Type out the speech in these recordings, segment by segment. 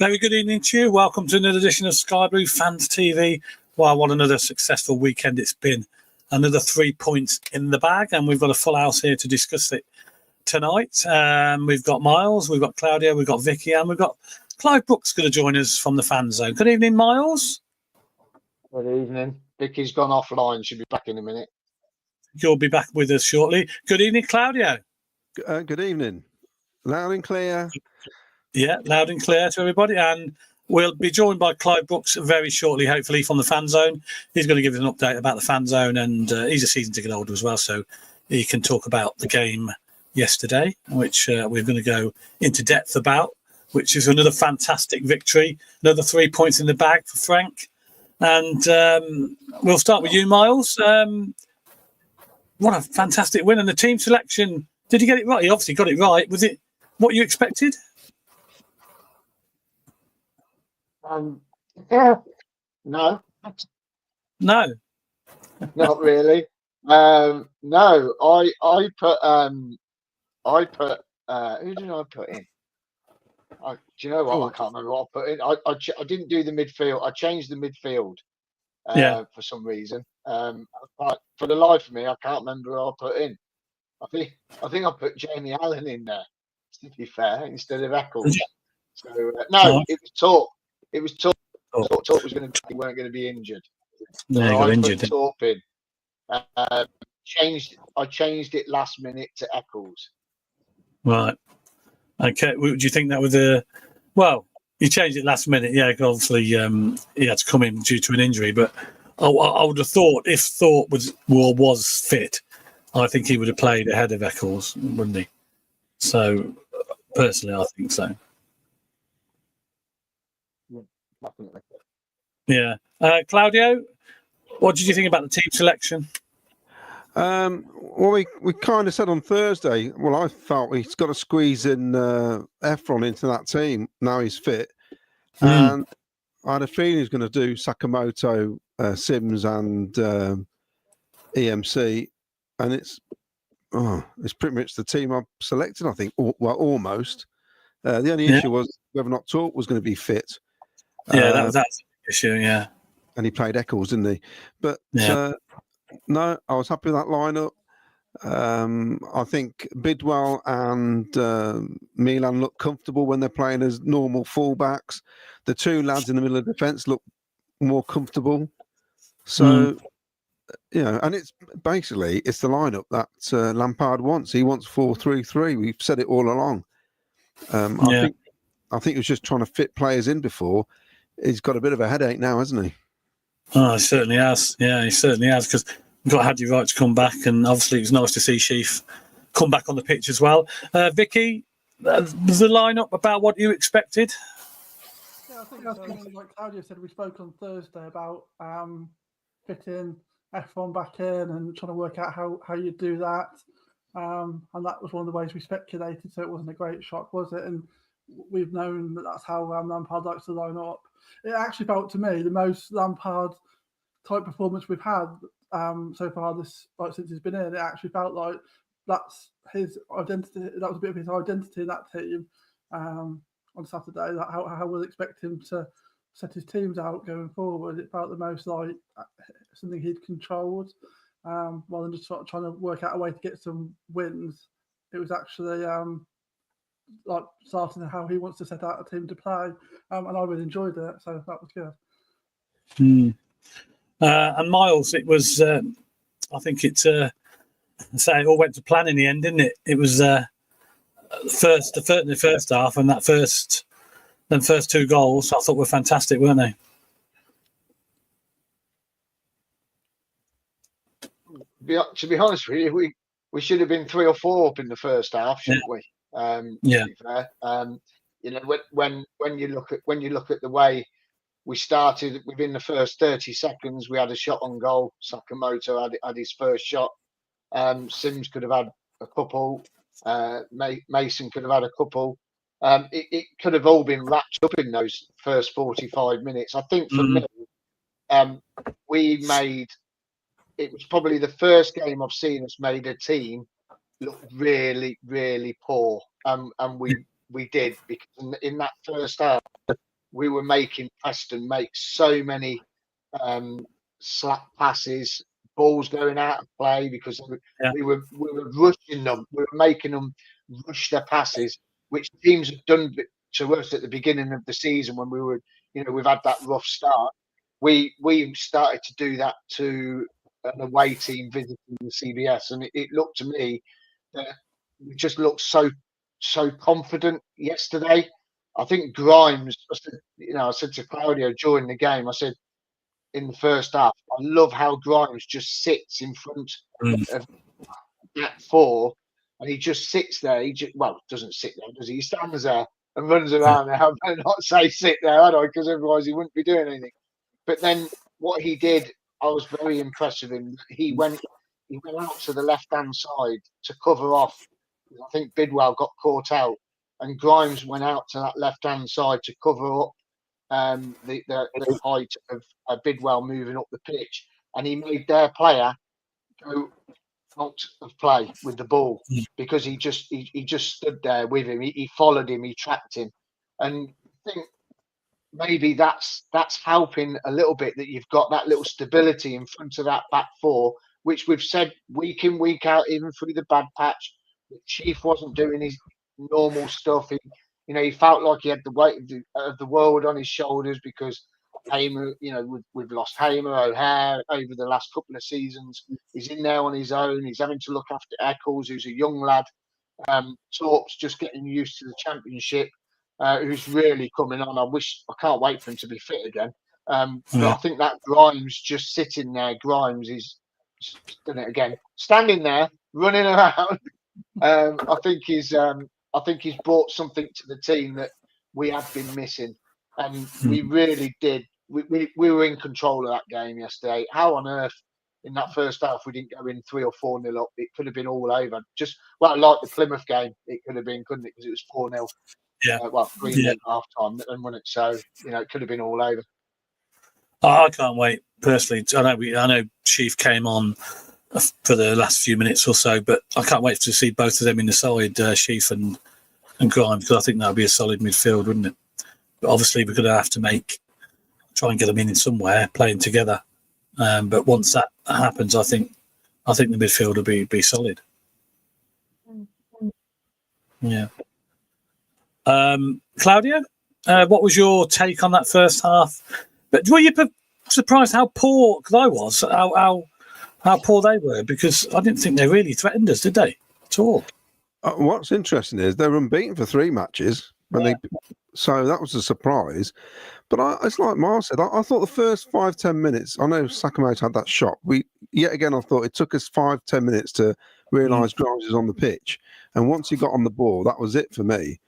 Very good evening to you. Welcome to another edition of Sky Blue Fans TV. Wow, what another successful weekend it's been. Another 3 points in the bag, and we've got a full house here to discuss it tonight. We've got Miles, we've got Claudio, we've got Vicky, and we've got Clive Brooks going to join us from the fan zone. Good evening, Miles. Good evening. Vicky's gone offline. She'll be back in a minute. You'll be back with us shortly. Good evening, Claudio. Good evening. Loud and clear. Yeah, loud and clear to everybody. And we'll be joined by Clive Brooks very shortly, hopefully, from the fan zone. He's going to give us an update about the fan zone, and he's a season ticket holder as well, so he can talk about the game yesterday, which we're going to go into depth about, which is another fantastic victory, another 3 points in the bag for Frank. And we'll start with you, Miles. What a fantastic win. And the team selection, did he get it right? He obviously got it right. Was it what you expected? Yeah. No. No. Not really. No, I put who did I put in? Do you know what? I can't remember what I put in. I didn't do the midfield. I changed the midfield for some reason. But for the life of me, I can't remember who I put in. I think I put Jamie Allen in there, to be fair, instead of Eccles. So no, it was Talk. It was Talk. Talk was going to be, weren't going to be injured. No, he got injured. Talk in. I changed it last minute to Eccles. Right. Okay. Do you think that was well, you changed it last minute? Yeah, obviously he had to come in due to an injury, but I would have thought if Thorpe was fit, I think he would have played ahead of Eccles, wouldn't he? So personally, I think so. Definitely. Yeah. Claudio, what did you think about the team selection? Well, we kind of said on Thursday, well, I felt he's got to squeeze in Efron into that team. Now he's fit. And I had a feeling he's going to do Sakamoto, Sims and EMC. And it's pretty much the team I've selected, I think. Well, almost. The only issue was whether or not Talk was going to be fit. Yeah, that's the issue, yeah. And he played Eccles, didn't he? But no, I was happy with that lineup. I think Bidwell and Milan look comfortable when they're playing as normal fullbacks. The two lads in the middle of the defence look more comfortable. So, and it's basically the lineup that Lampard wants. He wants 4-3-3. We've said it all along. I think he was just trying to fit players in before. He's got a bit of a headache now, hasn't he? Oh, he certainly has. Yeah, he certainly has, because we've got Haji Wright to come back, and obviously it was nice to see Sheaf come back on the pitch as well. Vicky, was the lineup about what you expected? Yeah, I think that's like Claudio said. We spoke on Thursday about fitting F1 back in and trying to work out how you do that. And that was one of the ways we speculated, so it wasn't a great shock, was it? And we've known that that's how Lampard likes to line up. It actually felt to me the most Lampard type performance we've had so far since he's been in. It actually felt like that's his identity. That was a bit of his identity in that team on Saturday. How we'll expect him to set his teams out going forward. It felt the most like something he'd controlled, rather than just trying to work out a way to get some wins. It was actually like starting how he wants to set out a team to play, and I really enjoyed it, so that was good. And Miles, it was I think it it all went to plan in the end, didn't it? It was the first half, and that first two goals I thought were fantastic, weren't they? To be honest with you, we should have been 3 or 4 up in the first half, shouldn't we? To be fair. When you look at the way we started, within the first 30 seconds, we had a shot on goal. Sakamoto had his first shot. Sims could have had a couple. Mason could have had a couple. It could have all been wrapped up in those first 45 minutes. I think for me, it was probably the first game I've seen us made a team look really, really poor. And we did, because in that first half, we were making Preston make so many slack passes, balls going out of play because we were rushing them. We were making them rush their passes, which teams have done to us at the beginning of the season when we were, we've had that rough start. We started to do that to an away team visiting the CBS, and it looked to me that we just looked so confident yesterday. I think Grimes, I said to Claudio during the game, I said in the first half, I love how Grimes just sits in front of that four, and he just sits there. He doesn't sit there, does he? He stands there and runs around there. I better not say sit there, because otherwise he wouldn't be doing anything. But then what he did, I was very impressed with him. He went out to the left-hand side to cover off. I think Bidwell got caught out, and Grimes went out to that left-hand side to cover up the height of Bidwell moving up the pitch, and he made their player go out of play with the ball because he just stood there with him. He followed him. He tracked him, and I think maybe that's helping a little bit that you've got that little stability in front of that back four, which we've said week in, week out, even through the bad patch. Sheaf wasn't doing his normal stuff. He felt like he had the weight of the world on his shoulders because Hamer, we've lost Hamer, O'Hare over the last couple of seasons. He's in there on his own. He's having to look after Eccles, who's a young lad. Torp's just getting used to the Championship, who's really coming on. I can't wait for him to be fit again. But I think that Grimes just sitting there, Grimes is done it again, standing there, running around. I think he's brought something to the team that we have been missing, and we really did. We were in control of that game yesterday. How on earth in that first half we didn't go in 3 or 4-0 up? It could have been all over. Like the Plymouth game, it could have been, couldn't it? Because it was 4-0. Yeah. 3-0 half time, and won it. So it could have been all over. I can't wait personally. I know Sheaf came on for the last few minutes or so, but I can't wait to see both of them in the side, Sheaf and Grimes, because I think that would be a solid midfield, wouldn't it? But obviously we're going to have to try and get them in somewhere playing together. But once that happens, I think the midfield will be solid. Yeah. Claudio, what was your take on that first half? But were you surprised how poor I was? How poor they were, because I didn't think they really threatened us, did they, at all? What's interesting is they were unbeaten for 3 matches, so that was a surprise. But it's like Mark said, I thought the first 5-10 minutes, I know Sakamoto had that shot. I thought it took us 5-10 minutes to realise Grimes was on the pitch. And once he got on the ball, that was it for me.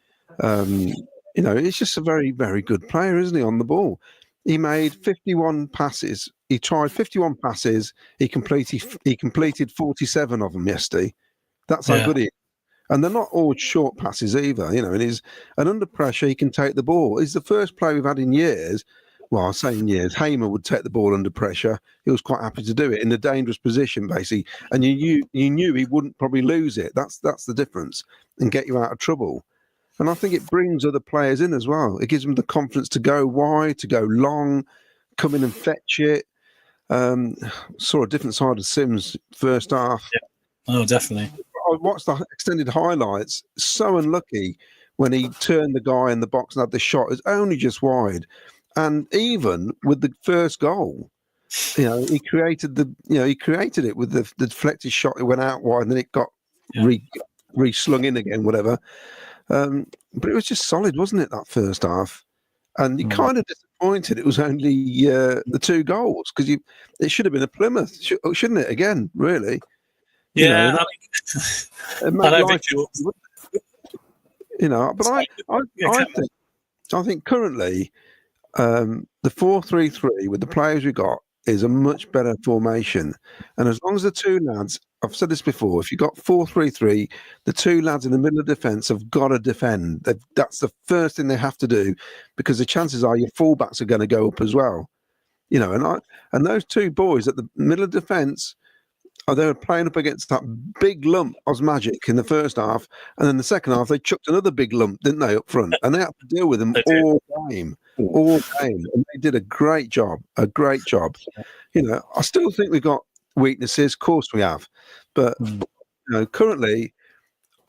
He's just a very, very good player, isn't he, on the ball? He made 51 passes. He tried 51 passes. He completed 47 of them yesterday. That's how good he is. And they're not all short passes either, and under pressure, he can take the ball. He's the first player we've had in years. Well, I say in years, Hamer would take the ball under pressure. He was quite happy to do it in a dangerous position, basically. And you knew he wouldn't probably lose it. That's the difference, and get you out of trouble. And I think it brings other players in as well. It gives them the confidence to go wide, to go long, come in and fetch it. Saw a different side of Sims first half. Yeah. Oh, definitely. I watched the extended highlights. So unlucky when he turned the guy in the box and had the shot. It was only just wide. And even with the first goal, he created it with the deflected shot. It went out wide and then it got re-slung in again, whatever. But it was just solid, wasn't it, that first half? And you're kind of disappointed it was only the 2 goals, because it should have been a Plymouth, shouldn't it, again, really? Yeah. But I think currently the 4-3-3 with the players we got is a much better formation. And as long as the 2 lads, I've said this before, if you've got 4-3-3, the 2 lads in the middle of defence have got to defend. That's the first thing they have to do, because the chances are your fullbacks are going to go up as well. And those 2 boys at the middle of defence, they were playing up against that big lump, Osmagic, in the first half. And then the second half, they chucked another big lump, didn't they, up front? And they had to deal with them all game. all game, and they did a great job. I still think we've got weaknesses. Of course we have, but currently,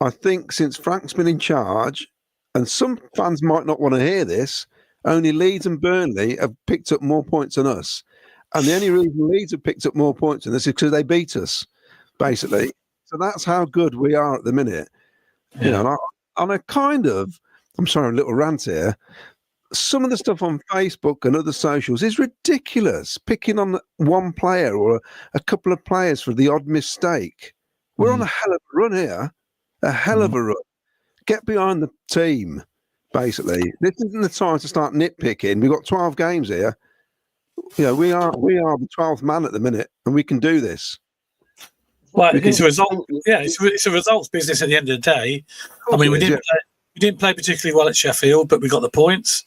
I think since Frank's been in charge, and some fans might not want to hear this, only Leeds and Burnley have picked up more points than us. And the only reason Leeds have picked up more points than us is because they beat us, basically. So that's how good we are at the minute. Yeah. And I'm sorry, a little rant here. Some of the stuff on Facebook and other socials is ridiculous. Picking on one player or a couple of players for the odd mistake. We're on a hell of a run here. A hell of a run. Get behind the team, basically. This isn't the time to start nitpicking. We've got 12 games here. We are the 12th man at the minute, and we can do this. Well, it's a result. Yeah, it's a results business at the end of the day. I mean, we didn't play particularly well at Sheffield, but we got the points.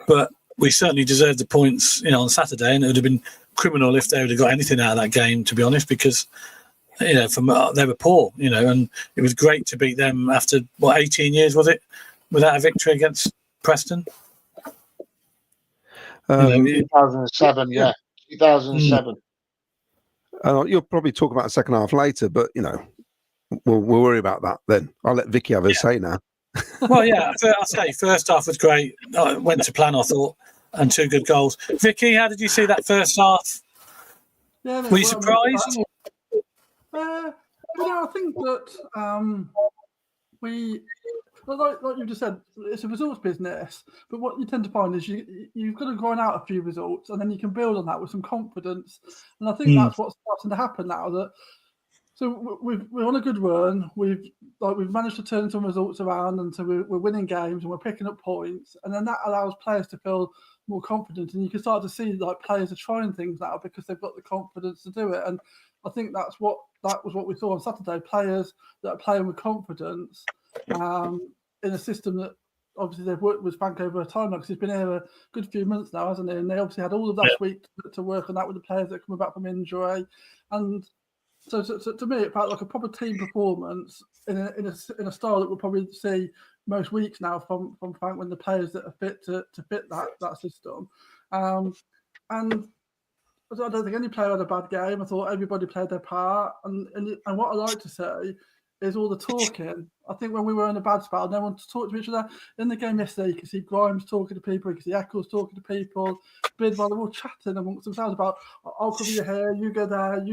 But we certainly deserved the points, on Saturday, and it would have been criminal if they would have got anything out of that game, to be honest, because they were poor, and it was great to beat them after 18 years, was it, without a victory against Preston? 2007, yeah, 2007. You'll probably talk about the second half later, but we'll worry about that then. I'll let Vicky have her say now. Well, yeah, I'll say first half was great. Went to plan, I thought, and 2 good goals. Vicky, how did you see that first half? Yeah, were you surprised? I think that we, like you just said, it's a results business. But what you tend to find is you've got to grind out a few results, and then you can build on that with some confidence. And I think that's what's starting to happen now. So we're on a good run. We've managed to turn some results around, and so we're winning games and we're picking up points, and then that allows players to feel more confident, and you can start to see players are trying things now because they've got the confidence to do it. And I think that was what we saw on Saturday. Players that are playing with confidence in a system that obviously they've worked with Frank over a time now, because he's been here a good few months now, hasn't he? And they obviously had all of last week to work on that with the players that are coming back from injury. And so to me, it felt like a proper team performance in a style that we'll probably see most weeks now from Frank, when the players that are fit to fit that system. And I don't think any player had a bad game. I thought everybody played their part. And what I like to say is all the talking. I think when we were in a bad spell, no one to talk to each other. In the game yesterday, you could see Grimes talking to people, you could see Eccles talking to people, Bidwell, they're all chatting amongst themselves about, I'll cover your hair, you go there.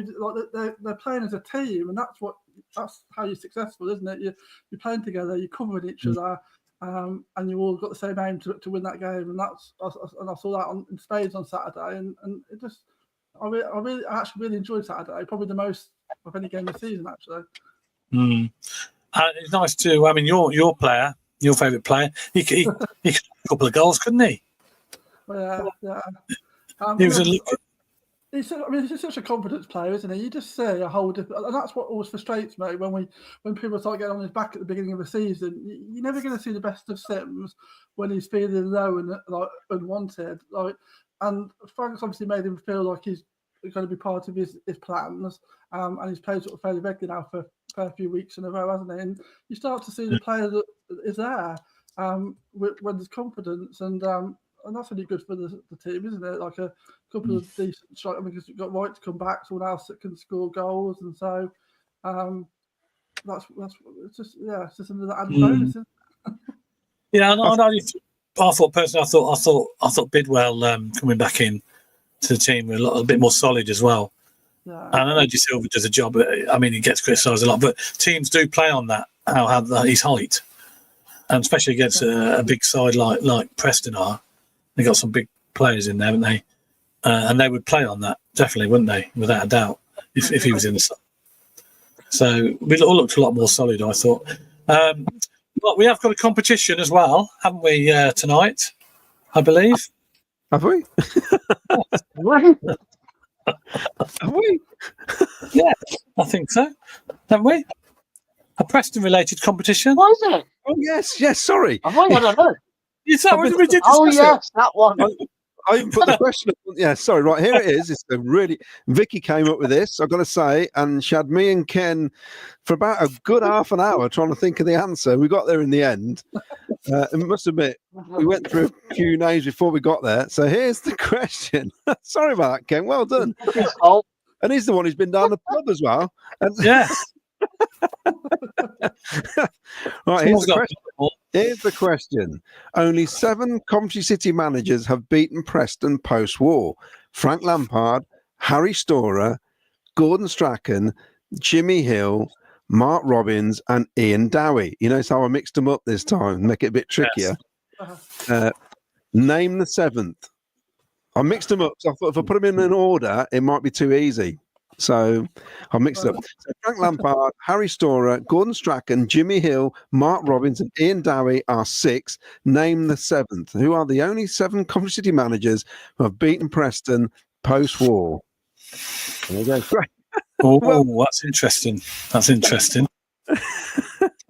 They're playing as a team, and that's how you're successful, isn't it? You're playing together, you're covering each other, and you all got the same aim to win that game. And I saw that in spades on Saturday, and it just, I actually really enjoyed Saturday, probably the most of any game this season, actually. It's nice to. I mean, your player, your favourite player, he could have a couple of goals, couldn't he? Yeah. He's such a confidence player, isn't he? You just see a whole different, and that's what always frustrates me when people start getting on his back at the beginning of the season. You're never going to see the best of Sims when he's feeling low and unwanted. And Frank's obviously made him feel like he's going to be part of his plans, and he's played sort of fairly regularly now for a few weeks in a row, hasn't he? And you start to see the player that is there when there's confidence, and that's really good for the team, isn't it? Like a couple of decent strikers, because you've got Wright to come back, someone else that can score goals, and so that's it's just another added bonus. Isn't it? Yeah, I thought personally, I thought Bidwell coming back in to the team were a bit more solid as well. Yeah. And I know De Silva does a job. I mean, he gets criticised a lot, but teams do play on that, how his height, and especially against a big side like Preston are. They got some big players in there, haven't they? And they would play on that, definitely, wouldn't they? Without a doubt, if he was in the side. So we all looked a lot more solid, I thought. But we have got a competition as well, haven't we, tonight? I believe. Have we? Have we? Yeah, I think so. Haven't we? A Preston-related competition. What is it? Oh yes. Sorry. I don't know. Is that was ridiculous? Oh yes, that one. I put the question. Yeah, sorry. Right, here it is. It's a really. Vicky came up with this, I've got to say, and she had me and Ken for about a good half an hour trying to think of the answer. We got there in the end. I must admit, we went through a few names before we got there. So here's the question. Sorry about that, Ken. Well done. And he's the one who's been down the pub as well. And Yeah. Right, here's the question. Only 7 Coventry City managers have beaten Preston post-war. Frank Lampard, Harry Storer, Gordon Strachan, Jimmy Hill, Mark Robbins, and Ian Dowie. You notice how I mixed them up this time, make it a bit trickier. Yes. Name the 7th. I mixed them up, so I thought if I put them in an order, it might be too easy. So I mixed up. So Frank Lampard, Harry Storer, Gordon Strachan, Jimmy Hill, Mark Robbins, and Ian Dowie are 6. Name the 7th. Who are the only 7 Coventry City managers who have beaten Preston post-war? There you go. Great. Oh, that's interesting. That's interesting.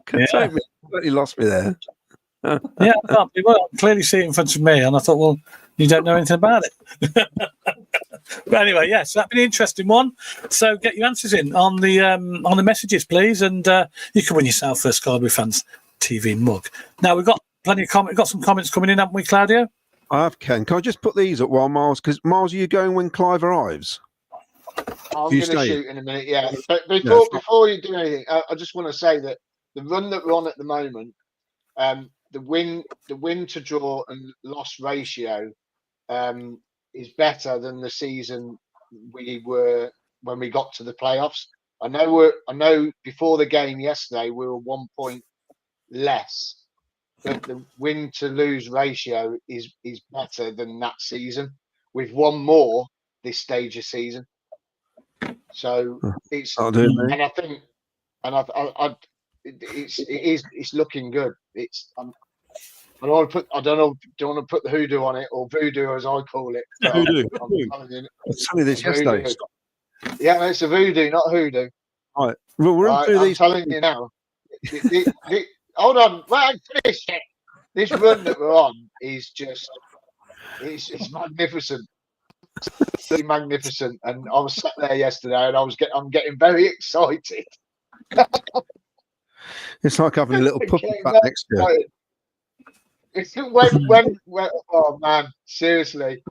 Totally lost me there. Yeah, I clearly see it in front of me, and I thought, well, you don't know anything about it. But anyway, yes, that'd be an interesting one. So get your answers in on the messages, please, and you can win yourself a Scarberry Fans TV mug. Now we've got plenty of comments. Got some comments coming in, haven't we, Claudio? I have, Ken. Can I just put these up while Miles? Because Miles, are you going when Clive arrives? I'm going to shoot in a minute. Yeah, but before you do anything, I just want to say that the run that we're on at the moment, the win to draw and loss ratio is better than the season we were when we got to the playoffs. I know before the game yesterday we were 1 point less, but the win to lose ratio is better than that season. We've won more this stage of season, so it's and I think it's looking good. I don't want to put the hoodoo on it, or voodoo as I call it. Hoodoo. I was telling you this yesterday. Yeah, it's a voodoo, not hoodoo. All right. Well, we're through these. I'm telling you now. Hold on, finish it. This run that we're on is just it's magnificent. It's really magnificent. And I was sat there yesterday, and I'm getting very excited. It's like having a little puppy back next to you. When oh man, seriously,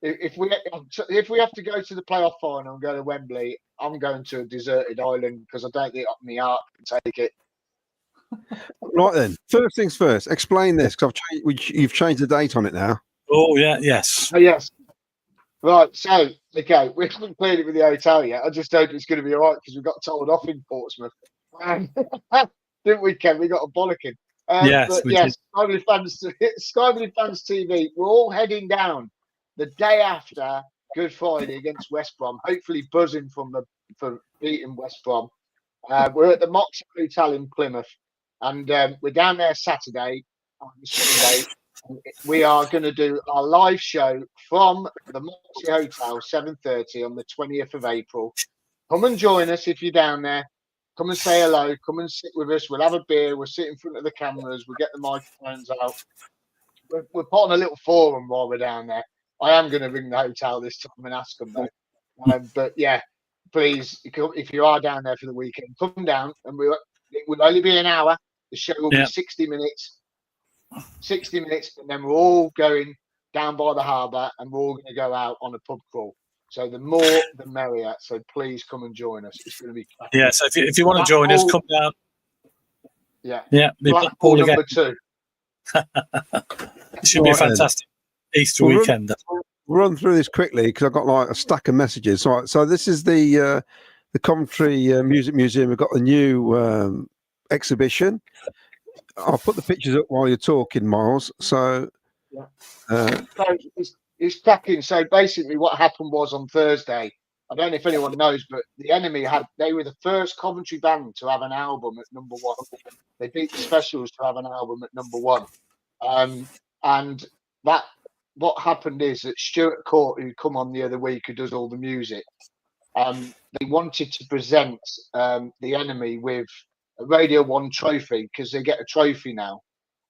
if we have to go to the playoff final and go to Wembley, I'm going to a deserted island because I don't think my heart can take it. Right then, first things first. Explain this because you've changed the date on it now. Oh yeah, yes. Oh yes. Right, so okay, we haven't cleared it with the hotel yet. I just hope it's going to be all right because we got told off in Portsmouth, didn't we, Ken? We got a bollocking. Yes, Sky Fans TV. We're all heading down the day after Good Friday against West Brom. Hopefully, buzzing for beating West Brom. We're at the Moxie Hotel in Plymouth, and we're down there Saturday and Sunday. We are going to do our live show from the Moxie Hotel, 7:30 on the 20th of April. Come and join us if you're down there. Come and say hello. Come and sit with us. We'll have a beer. We'll sit in front of the cameras. We'll get the microphones out. We're putting a little forum while we're down there. I am going to ring the hotel this time and ask them though. But yeah, please, if you are down there for the weekend, come down. And it will only be an hour. The show will be 60 minutes. 60 minutes, and then we're all going down by the harbour, and we're all going to go out on a pub crawl. So the more, the merrier. So please come and join us. It's going to be cracking. Yeah. So if you want to join us, come down. Yeah. Blackpool number 2. It should be a fantastic Easter weekend. We'll run through this quickly because I've got like a stack of messages. So this is the Coventry Music Museum. We've got a new exhibition. I'll put the pictures up while you're talking, Miles. So it's cracking. So basically what happened was on Thursday, I don't know if anyone knows, but the Enemy they were the first Coventry band to have an album at number 1. They beat the Specials to have an album at number 1. And that what happened is that Stuart Court, who come on the other week, who does all the music, they wanted to present the Enemy with a Radio 1 trophy because they get a trophy now.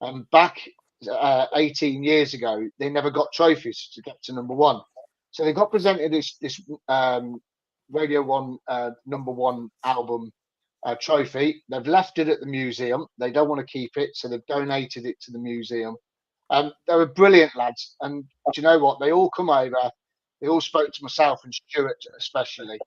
And back 18 years ago, they never got trophies to get to number one. So they got presented this Radio 1 number one album trophy. They've left it at the museum. They don't want to keep it, so they've donated it to the museum. They were brilliant lads, and do you know what? They all come over. They all spoke to myself and Stuart especially.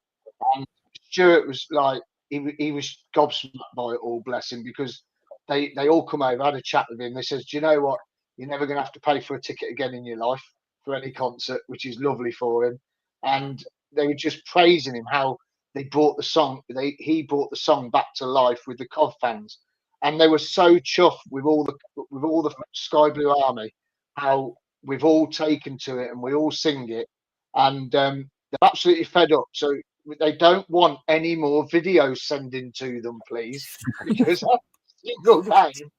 And Stuart was like, he was gobsmacked by it all, bless him, because they all come over. I had a chat with him. They says, do you know what? You're never going to have to pay for a ticket again in your life for any concert, which is lovely for him. And they were just praising him how they brought the song. He brought the song back to life with the Cov fans, and they were so chuffed with all the Sky Blue Army, how we've all taken to it and we all sing it, and they're absolutely fed up. So they don't want any more videos sending to them, please, because every single game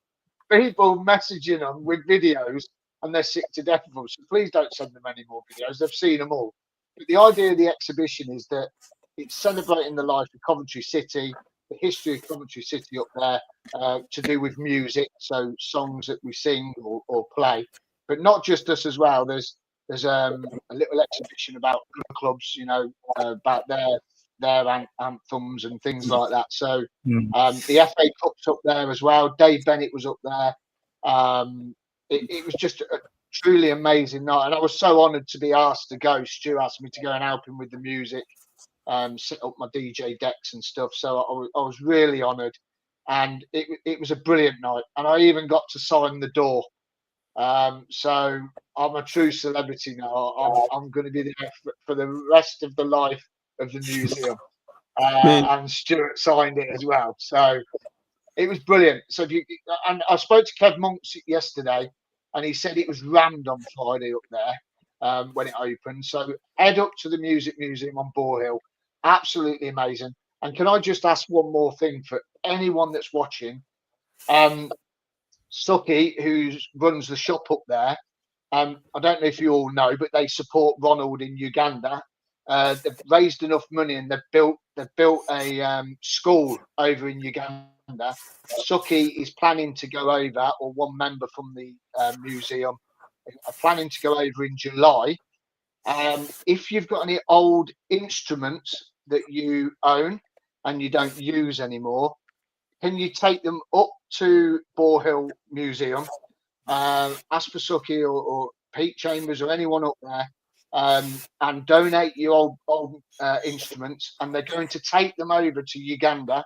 people messaging them with videos and they're sick to death of them. So please don't send them any more videos. They've seen them all. But the idea of the exhibition is that it's celebrating the life of Coventry City, the history of Coventry City up there, to do with music, so songs that we sing or play, but not just us as well. There's a little exhibition about clubs, you know, about their anthems and things like that. So the FA Cup's up there as well. Dave Bennett was up there. It was just a truly amazing night, and I was so honoured to be asked to go. Stu asked me to go and help him with the music, set up my DJ decks and stuff. So I was really honoured, and it was a brilliant night. And I even got to sign the door. So I'm a true celebrity now. I'm going to be there for the rest of the life of the museum. And Stuart signed it as well. So it was brilliant. So and I spoke to Kev Monks yesterday, and he said it was rammed on Friday up there when it opened. So head up to the Music Museum on Boar Hill. Absolutely amazing. And can I just ask one more thing for anyone that's watching? Suki, who runs the shop up there, I don't know if you all know, but they support Ronald in Uganda. They've raised enough money and they've built a school over in Uganda. Suki is planning to go over, or one member from the museum are planning to go over in July. If you've got any old instruments that you own and you don't use anymore, can you take them up to Boar Hill Museum, ask for Suki or Pete Chambers or anyone up there, and donate your old instruments, and they're going to take them over to Uganda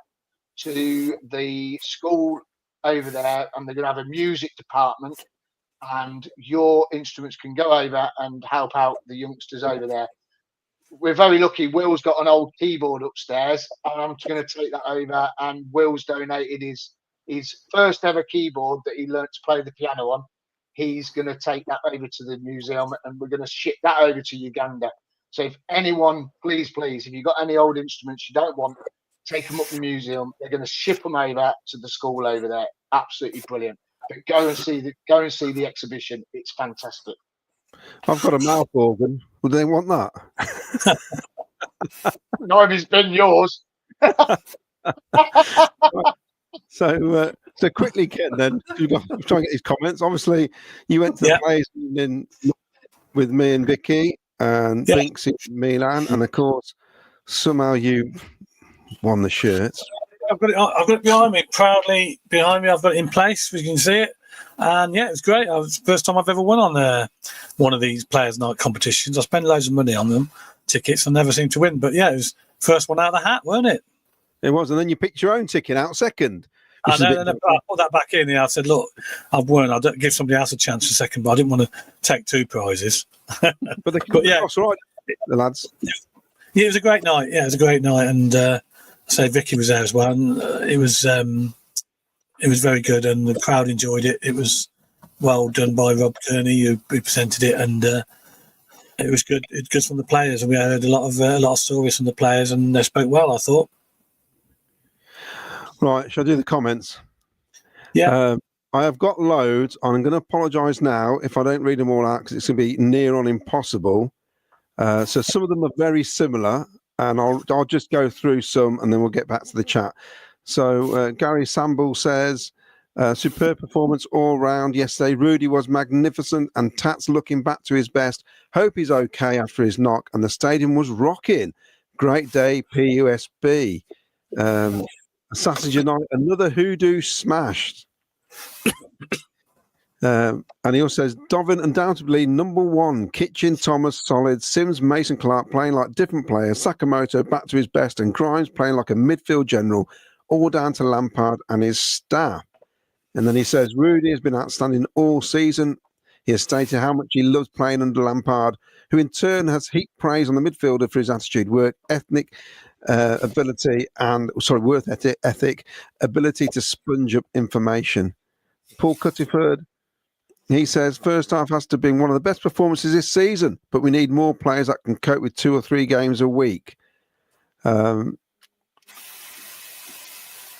to the school over there, and they're going to have a music department, and your instruments can go over and help out the youngsters over there. We're very lucky. Will's got an old keyboard upstairs, and I'm going to take that over. And Will's donated his first ever keyboard that he learnt to play the piano on. He's going to take that over to the museum, and we're going to ship that over to Uganda. So if anyone, please, if you've got any old instruments you don't want, take them up to the museum. They're going to ship them over to the school over there. Absolutely brilliant. But go and see the exhibition. It's fantastic. I've got a mouth organ. Would they want that? Not if it's been yours. So quickly, Ken, then we've got to try and get his comments. Obviously, you went to the players' evening with me and Vicky and Binks in Milan, and of course, somehow you won the shirts. I've got it behind me, proudly behind me. I've got it in place. You can see it. And yeah, it was great. It was the first time I've ever won on one of these players' night competitions. I spent loads of money on them, tickets, and never seemed to win. But yeah, it was first one out of the hat, weren't it? It was. And then you picked your own ticket out second. I know. I put that back in. Yeah, I said, look, I've won. I'll give somebody else a chance for second, but I didn't want to take two prizes. But yeah, that's right, the lads. Yeah, it was a great night. Yeah, it was a great night. And I say Vicky was there as well. And it was very good, and the crowd enjoyed it. It was well done by Rob Kearney, who presented it, and it was good. It's good from the players, and we heard a lot of stories from the players, and they spoke well, I thought. Right, shall I do the comments? Yeah. I have got loads, and I'm going to apologise now if I don't read them all out, because it's going to be near on impossible. So some of them are very similar, and I'll just go through some, and then we'll get back to the chat. So Gary Samble says, Superb performance all round yesterday. Rudy was magnificent, and Tats looking back to his best. Hope he's okay after his knock, and the stadium was rocking. Great day, PUSB. Sausage United, another hoodoo smashed. And he also says, Doven undoubtedly number one. Kitchen, Thomas, solid. Sims, Mason Clark playing like different players. Sakamoto back to his best, and Grimes playing like a midfield general, all down to Lampard and his staff. And then he says, Rudy has been outstanding all season. He has stated how much he loves playing under Lampard, who in turn has heaped praise on the midfielder for his attitude, work ethic, ability to sponge up information. Paul Cuttiford, he says, first half has to be one of the best performances this season, but we need more players that can cope with 2 or 3 games a week. On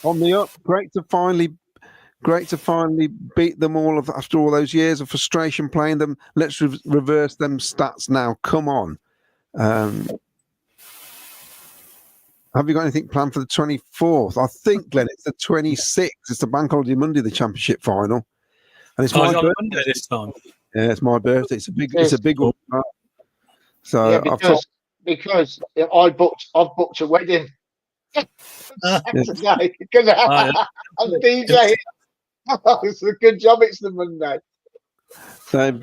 the up, great to finally beat them all after all those years of frustration playing them. Let's reverse them stats now. Come on. Have you got anything planned for the 24th? I think, Glenn, it's the 26th. It's the Bank Holiday Monday, the Championship final. And it's my birthday Monday this time. Yeah, it's my birthday. It's a big one. So yeah, because I've booked a wedding Saturday because I'm DJing. It's a good job. It's the Monday. They've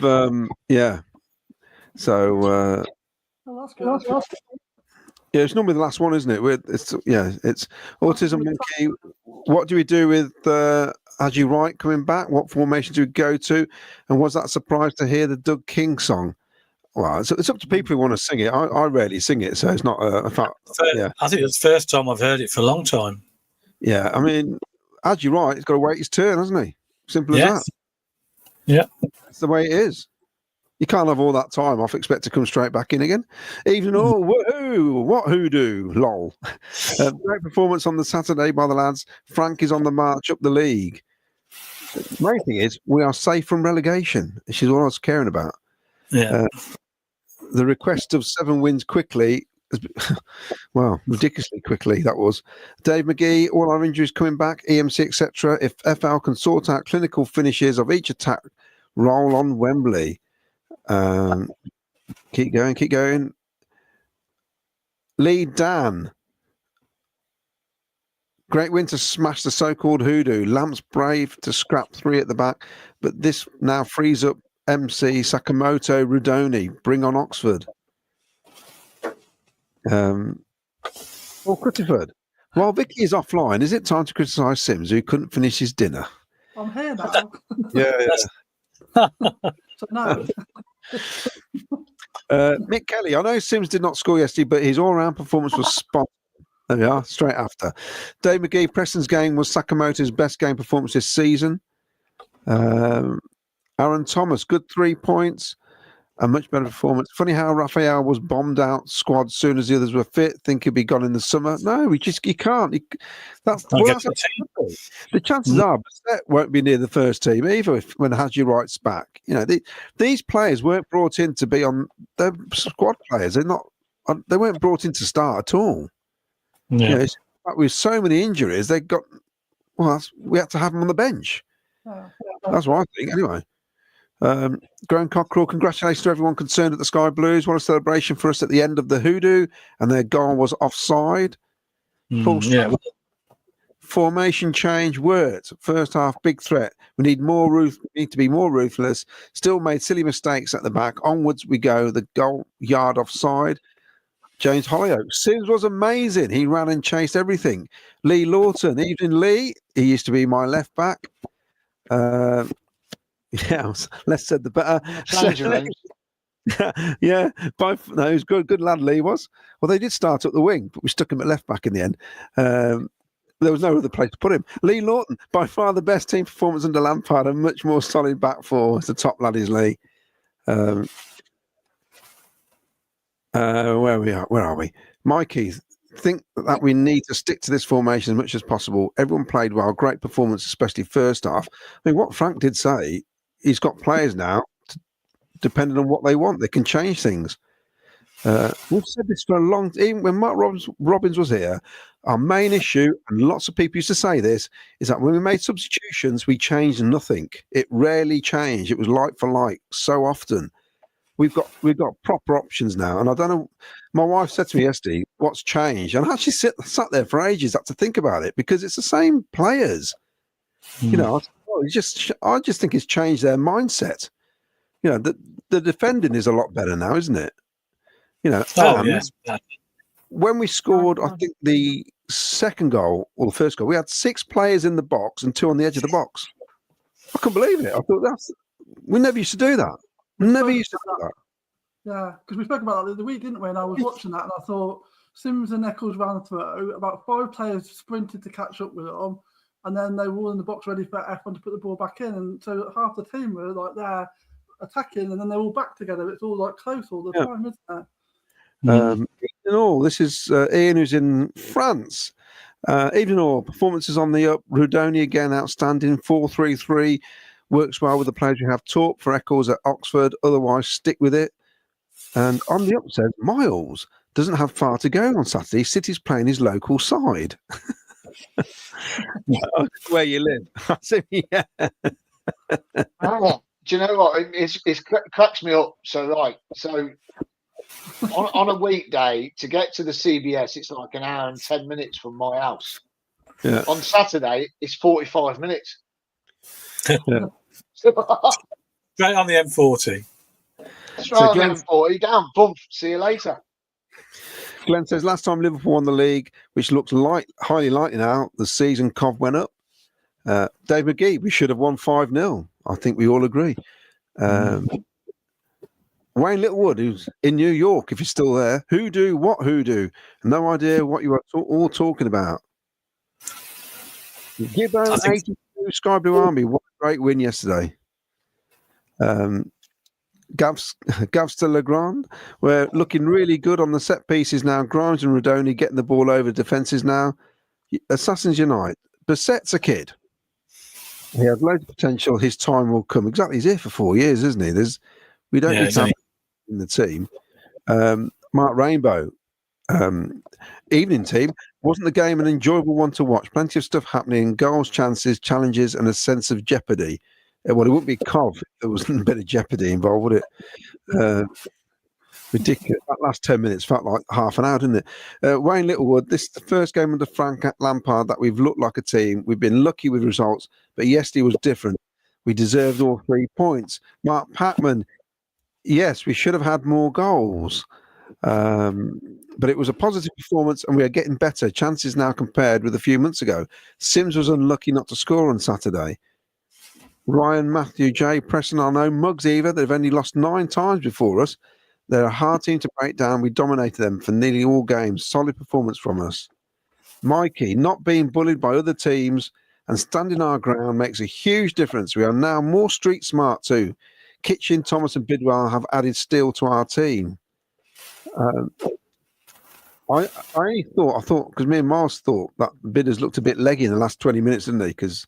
So that's good. yeah, it's normally the last one, isn't it? It's Autism Monkey. What do we do with Haji Wright coming back? What formation do we go to? And was that a surprise to hear the Doug King song? Well, it's up to people who want to sing it. I rarely sing it, so it's not a fact. Yeah, I think it's the first time I've heard it for a long time. Yeah, I mean, Haji Wright has got to wait his turn, hasn't he? Simple as that. Yeah, it's the way it is. You can't have all that time off, expect to come straight back in again. Even woohoo, what hoodoo, lol. Great performance on the Saturday by the lads. Frank is on the march up the league. The main thing is we are safe from relegation, which is what I was caring about. Yeah. The request of 7 wins quickly, well, ridiculously quickly, that was. Dave McGee, all our injuries coming back, EMC, etc. If FL can sort out clinical finishes of each attack, roll on Wembley. Keep going. Lee Dan. Great win to smash the so-called hoodoo. Lamps brave to scrap 3 at the back, but this now frees up MC, Sakamoto, Rudoni. Bring on Oxford. Critterford. While Vicky is offline, is it time to criticise Sims, who couldn't finish his dinner? I'm here now. Yeah. So no. Mick Kelly, I know Sims did not score yesterday, but his all-round performance was spot. There we are, straight after. Dave McGee, Preston's game was Sakamoto's best game performance this season. Aaron Thomas, good 3 points. A much better performance. Funny how Raphael was bombed out squad soon as the others were fit. Think he'd be gone in the summer. No, you can't. The chances are Bissett won't be near the first team either when Haji Wright's back. You know, these players weren't brought in to be on. They're squad players. They weren't brought in to start at all. Yeah. You know, with so many injuries, we had to have them on the bench. That's what I think. Anyway. Graham Cockrell, congratulations to everyone concerned at the Sky Blues. What a celebration for us at the end of the hoodoo, and their goal was offside. Formation change worked. First half, big threat. We need to be more ruthless. Still made silly mistakes at the back. Onwards we go. The goal yard offside. James Hollyoaks. Sims was amazing. He ran and chased everything. Lee Lawton. Even Lee, he used to be my left back. Yeah, less said the better. Yeah, he was good lad, Lee was. Well, they did start up the wing, but we stuck him at left back in the end. There was no other place to put him. Lee Lawton, by far the best team performance under Lampard, and much more solid back four. The top lad is Lee. Where are we? Mikey, think that we need to stick to this formation as much as possible. Everyone played well, great performance, especially first half. I mean, what Frank did say, he's got players now, depending on what they want, they can change things. We've said this for a long time. Even when Mark Robbins was here, our main issue, and lots of people used to say this, is that when we made substitutions, we changed nothing. It rarely changed. It was like for like so often. We've got proper options now, and I don't know. My wife said to me yesterday, "What's changed?" And I actually sat there for ages, had to think about it because it's the same players. You know, I just think it's changed their mindset. You know, the defending is a lot better now, isn't it? You know, yes. When we scored, I think the second goal or the first goal, we had 6 players in the box and 2 on the edge of the box. I couldn't believe it. I thought we never used to do that. Never used to do that. Yeah, because we spoke about that the other week, didn't we? And I was watching that and I thought Sims and Eccles ran through, about 5 players sprinted to catch up with them, and then they were all in the box ready for F1 to put the ball back in. And so half the team were like there attacking, and then they're all back together. It's all like close all the time, isn't it? In all, this is Ian, who's in France. Even all performances on the up. Rudoni again, outstanding. 4-3-3 works well with the players you have. Torp for Eccles at Oxford. Otherwise, stick with it. And on the upset, Miles doesn't have far to go on Saturday. City's playing his local side. Where you live? I said, yeah. Do you know what? It cracks me up. So on a weekday to get to the CBS, it's like an hour and 10 minutes from my house. Yeah. On Saturday, it's 45 minutes. Yeah. Straight on the M40. Straight on the M40, down, bump. See you later. Glenn says, last time Liverpool won the league, which looks highly likely now, the season Cov went up. Dave McGee, we should have won 5-0. I think we all agree. Wayne Littlewood, who's in New York, if he's still there. Hoodoo, what hoodoo? No idea what you are all talking about. Gibbon, 82, Sky Blue Army. What a great win yesterday. Gavster Legrand, we're looking really good on the set pieces now. Grimes and Rodoni getting the ball over defences now. Assassins Unite. Bassett's a kid. He has loads of potential. His time will come. Exactly, he's here for 4 years, isn't he? We don't need to have in the team. Mark Rainbow, evening team. Wasn't the game an enjoyable one to watch? Plenty of stuff happening, goals, chances, challenges, and a sense of jeopardy. Well, it wouldn't be Cov if there wasn't a bit of jeopardy involved, would it? Ridiculous. That last 10 minutes felt like half an hour, didn't it? Wayne Littlewood, this is the first game under Frank Lampard that we've looked like a team. We've been lucky with results, but yesterday was different. We deserved all 3 points. Mark Packman, yes, we should have had more goals. But it was a positive performance and we are getting better. Chances now compared with a few months ago. Sims was unlucky not to score on Saturday. Ryan, Matthew, Jay, Preston are no mugs either. They've only lost 9 times before us. They're a hard team to break down. We dominated them for nearly all games. Solid performance from us. Mikey, not being bullied by other teams and standing our ground makes a huge difference. We are now more street smart too. Kitchen, Thomas and Bidwell have added steel to our team. I thought, because me and Miles thought that Bidders looked a bit leggy in the last 20 minutes, didn't he? Because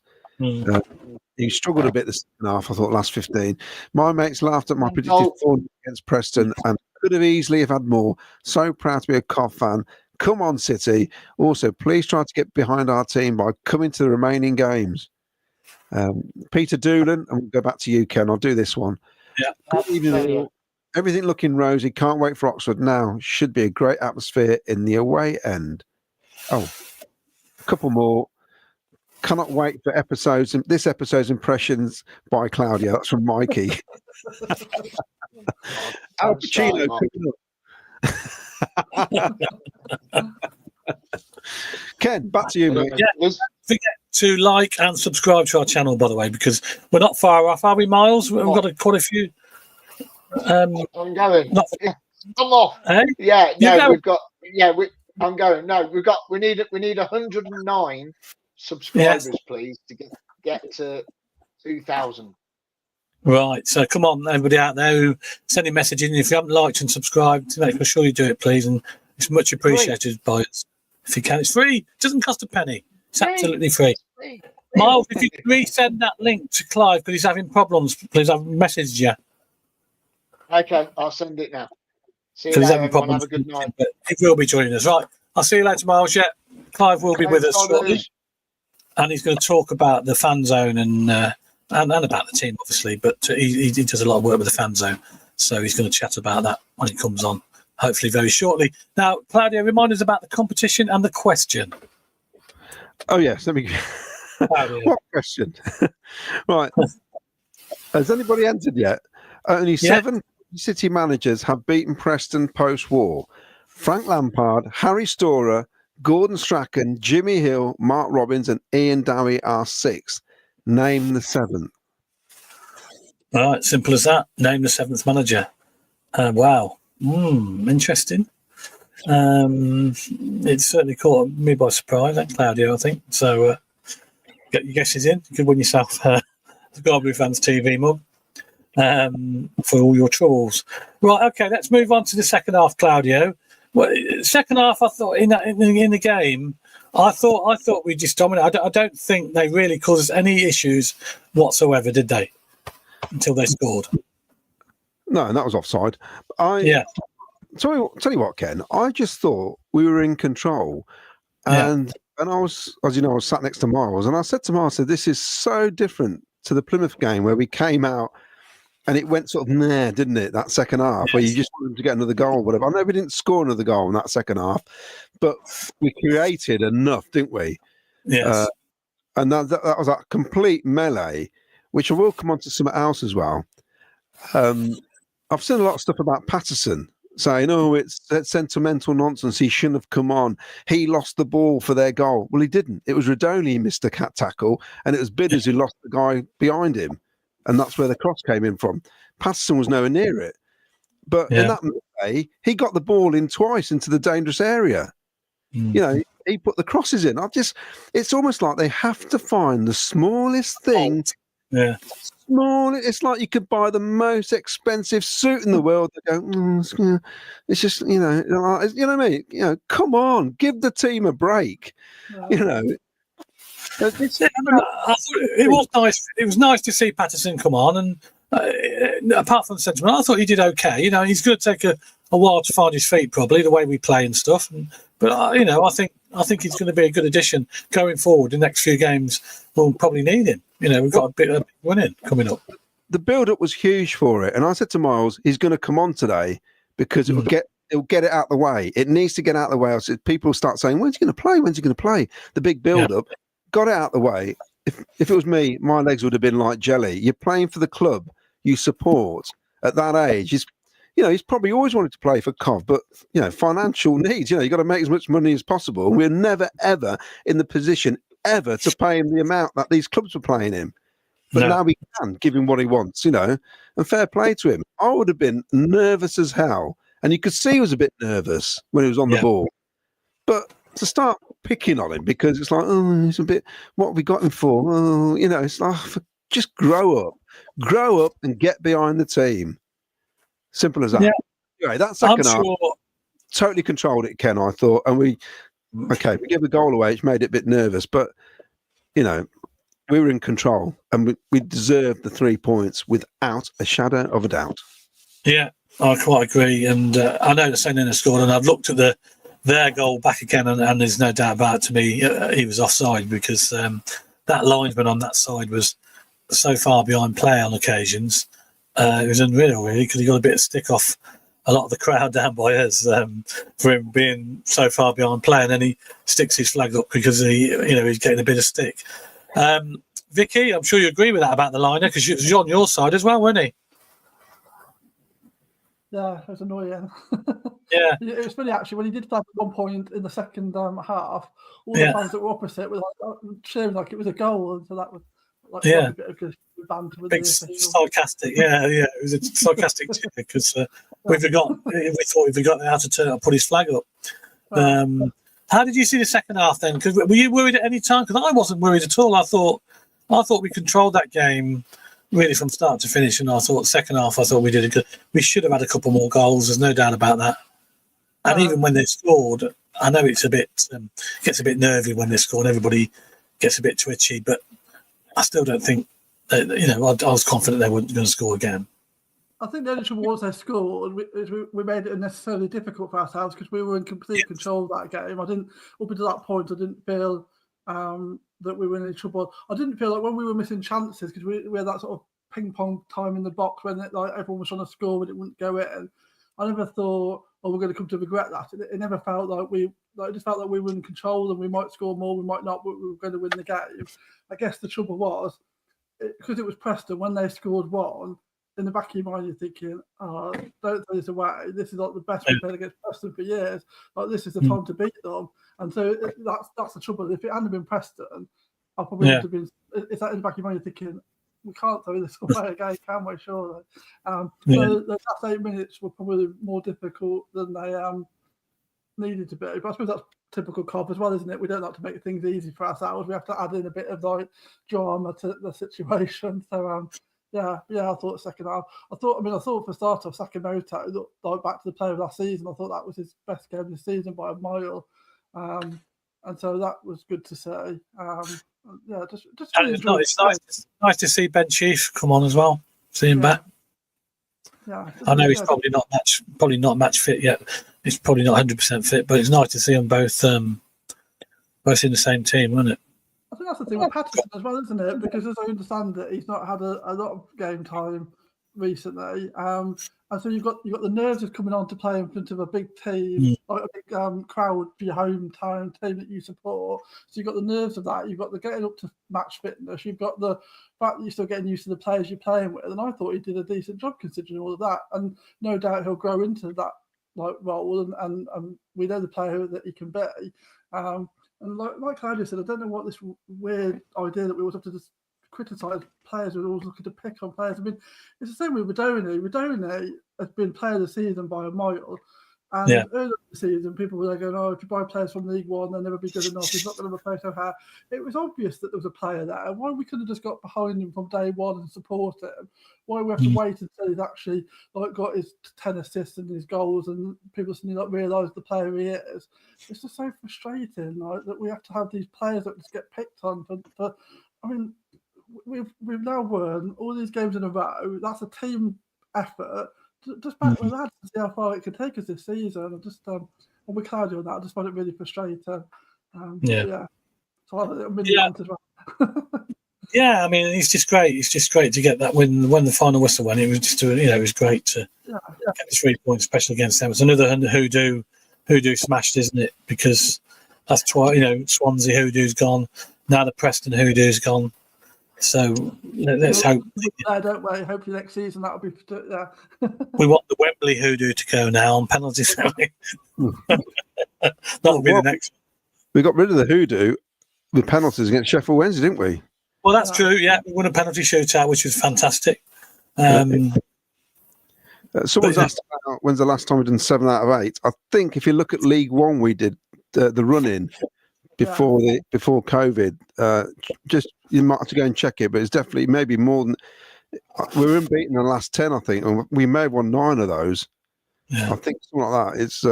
he struggled a bit the second half, I thought, last 15. My mates laughed at my predicted form against Preston and could have easily have had more. So proud to be a Cov fan. Come on, City. Also, please try to get behind our team by coming to the remaining games. Peter Doolan, and we'll go back to you, Ken. I'll do this one. Yeah. Everything looking rosy. Can't wait for Oxford now. Should be a great atmosphere in the away end. Oh, a couple more. Cannot wait for this episode's impressions by Claudia. That's from Mikey. Al Pacino coming up. Ken, back to you, mate. Yeah, don't forget to like and subscribe to our channel, by the way, because we're not far off, are we, Miles? We've got quite a few. I'm going. I'm off. Hey? Yeah, no, we've got. I'm going. No, we need 109 subscribers, please, to get to 2,000. Right. So come on, everybody out there who send a message in. If you haven't liked and subscribed, make sure you do it, please, and it's much appreciated by us. If you can, it's free. It doesn't cost a penny. It's absolutely free. Miles, if you can resend that link to Clive because he's having problems, please. I've messaged you. Okay, I'll send it now. See you later, everyone. Have a good night. But he will be joining us. Right. I'll see you later, Miles. Yeah. Clive will be with us shortly. And he's going to talk about the fan zone and about the team, obviously. But he does a lot of work with the fan zone. So he's going to chat about that when he comes on, hopefully very shortly. Now, Claudio, remind us about the competition and the question. Oh, yes. Let me... What question? Right. Has anybody entered yet? Only 7 City managers have beaten Preston post-war. Frank Lampard, Harry Storer, Gordon Strachan, Jimmy Hill, Mark Robbins and Ian Dowie are 6th. Name the 7th. All right, simple as that. Name the 7th manager. Wow. Interesting. It certainly caught me by surprise, and Claudio, I think. So get your guesses in. You could win yourself the Garblue Fans TV mug for all your troubles. Right, okay, let's move on to the second half, Claudio. Well, second half, I thought in the game, I thought we just dominated. I don't think they really caused us any issues whatsoever, did they? Until they scored. No, and that was offside. Tell you what, Ken. I just thought we were in control, and I was, as you know, I was sat next to Miles, and I said to Miles, "This is so different to the Plymouth game where we came out." And it went sort of there, didn't it? That second half, where you just wanted to get another goal, whatever. I know we didn't score another goal in that second half, but we created enough, didn't we? Yes. And that was a complete melee, which I will come on to something else as well. I've seen a lot of stuff about Patterson saying, "Oh, it's sentimental nonsense. He shouldn't have come on. He lost the ball for their goal." Well, he didn't. It was Radoni who missed the cat tackle, and it was Bidders who lost the guy behind him. And that's where the cross came in from. Patterson was nowhere near it. But in that way, he got the ball in twice into the dangerous area. You know, he put the crosses in. It's almost like they have to find the smallest thing. Yeah. It's like you could buy the most expensive suit in the world. They go, it's just, you know what I mean? You know, come on, give the team a break. You know. I thought it was nice. It was nice to see Patterson come on, and apart from the sentiment, I thought he did okay. You know, he's going to take a while to find his feet, probably the way we play and stuff. But you know, I think he's going to be a good addition going forward. The next few games, we'll probably need him. You know, we've got a big winning coming up. The build-up was huge for it, and I said to Miles, he's going to come on today because it'll get it out the way. It needs to get out the way. Else people start saying, "When's he going to play? When's he going to play?" The big build-up. Got it out the way. If it was me, my legs would have been like jelly. You're playing for the club you support at that age. He's probably always wanted to play for Cov, but financial needs. You got to make as much money as possible. We're never ever in the position ever to pay him the amount that these clubs were paying him. But now we can give him what he wants. And fair play to him. I would have been nervous as hell, and you could see he was a bit nervous when he was on the ball. But to start picking on him because it's like, oh, it's a bit, what have we got him for? Oh, it's like, just grow up and get behind the team. Simple as that. Anyway, that second half totally controlled it, Ken, I thought. And we gave the goal away, which made it a bit nervous, but we were in control and we deserved the 3 points without a shadow of a doubt. Yeah, I quite agree. And I know the St. Innes scored, and I've looked at their goal back again, and there's no doubt about it. To me, he was offside because that linesman on that side was so far behind play on occasions. It was unreal, really, because he got a bit of stick off a lot of the crowd down by us for him being so far behind play, and then he sticks his flag up because he's getting a bit of stick. Vicky, I'm sure you agree with that about the liner because he was on your side as well, wasn't he? Yeah, it was annoying. Yeah. It was funny, actually, when he did flag at one point in the second half, all the fans that were opposite were cheering like it was a goal. And so that was a bit of good banter with big sarcastic. It was a sarcastic cheer because we thought we forgot how to turn up, put his flag up. How did you see the second half then? Because were you worried at any time? Because I wasn't worried at all. I thought we controlled that game really from start to finish, and I thought second half, we did a good. We should have had a couple more goals. There's no doubt about that. And even when they scored, I know it's a bit gets a bit nervy when they score, and everybody gets a bit twitchy. But I still don't think that, I was confident they weren't going to score again. I think the only trouble was they scored. We made it unnecessarily difficult for ourselves because we were in complete control of that game. Up until that point, I didn't feel that we were in any trouble. I didn't feel like when we were missing chances because we had that sort of ping pong time in the box when everyone was trying to score but it wouldn't go in. I never thought, we're going to come to regret that. It never felt like it just felt like we were in control and we might score more, we might not, but we were going to win the game. I guess the trouble was, because it was Preston, when they scored one, in the back of your mind you're thinking, don't throw this away. This is like the best we've played against Preston for years. Like this is the time to beat them. And so that's the trouble. If it hadn't been Preston, I probably would have been. It's that in the back of your mind you're thinking, we can't throw this away again, can we? Surely. So the last 8 minutes were probably more difficult than they needed to be. But I suppose that's typical Cov as well, isn't it? We don't like to make things easy for ourselves. We have to add in a bit of like drama to the situation. So I thought second half. I thought for starter, Sakamoto looked like back to the player of last season. I thought that was his best game this season by a mile. And so that was good to say. It's nice to see Ben Sheaf come on as well. See him back. Yeah, I know he's probably not match fit yet. He's probably not 100% fit, but it's nice to see them both in the same team, wasn't it? I think that's the thing with Patterson as well, isn't it? Because as I understand it, he's not had a lot of game time recently. And so you've got the nerves of coming on to play in front of a big team, like a big crowd for your hometown team that you support. So you've got the nerves of that. You've got the getting up to match fitness. You've got the fact that you're still getting used to the players you're playing with. And I thought he did a decent job considering all of that. And no doubt he'll grow into that role. And we know the player that he can be. And like Claudia said, I don't know what this weird idea that we always have to just criticise players. We're always looking to pick on players. I mean, it's the same with Rodoni. Rodoni has been player of the season by a mile. And earlier in the season, people were going, if you buy players from League One, they'll never be good enough. He's not going to replace O'Hare. It was obvious that there was a player there. Why we couldn't have just got behind him from day one and support him? Why we have to wait until he's actually got his 10 assists and his goals and people suddenly realise the player he is? It's just so frustrating that we have to have these players that just get picked on for I mean, we've now won all these games in a row. That's a team effort. Just back with that to see how far it could take us this season. I just and we can't do that. I just find it really frustrating. So I'm really as well. I mean, it's just great. It's just great to get that win when the final whistle went. It was just it was great to get the 3 points, especially against them. It's another hoodoo smashed, isn't it? Because that's Swansea hoodoo's gone. Now the Preston hoodoo's gone. So let's hope. Don't we? Hopefully next season that'll be. We want the Wembley hoodoo to go now on penalties. That'll be the next. We got rid of the hoodoo with penalties against Sheffield Wednesday, didn't we? Well, that's true. Yeah, we won a penalty shootout, which was fantastic. Someone's asked about when's the last time we've done 7 out of 8. I think if you look at League One, we did the run-in before COVID. Just you might have to go and check it, but it's definitely maybe more than we were unbeaten in the last 10. I think, and we may have won 9 of those. Yeah. I think something like that. It's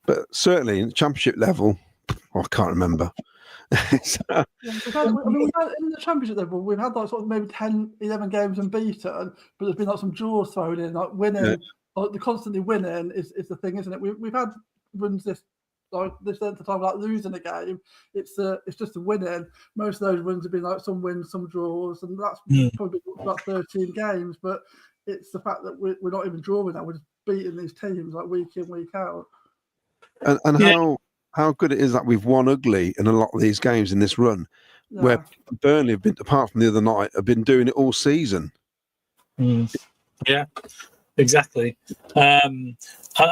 but certainly in Championship level, I can't remember. We've had, in the Championship level, we've had sort of maybe 10, 11 games unbeaten, but there's been some draws thrown in, winning. The constantly winning is the thing, isn't it? We've had runs this length of time losing a game. It's just the winning. Most of those runs have been some wins, some draws, and that's probably about 13 games. But it's the fact that we're not even drawing now. We're just beating these teams week in, week out. And how good it is that we've won ugly in a lot of these games in this run, where Burnley have been, apart from the other night, have been doing it all season. Yeah, exactly. I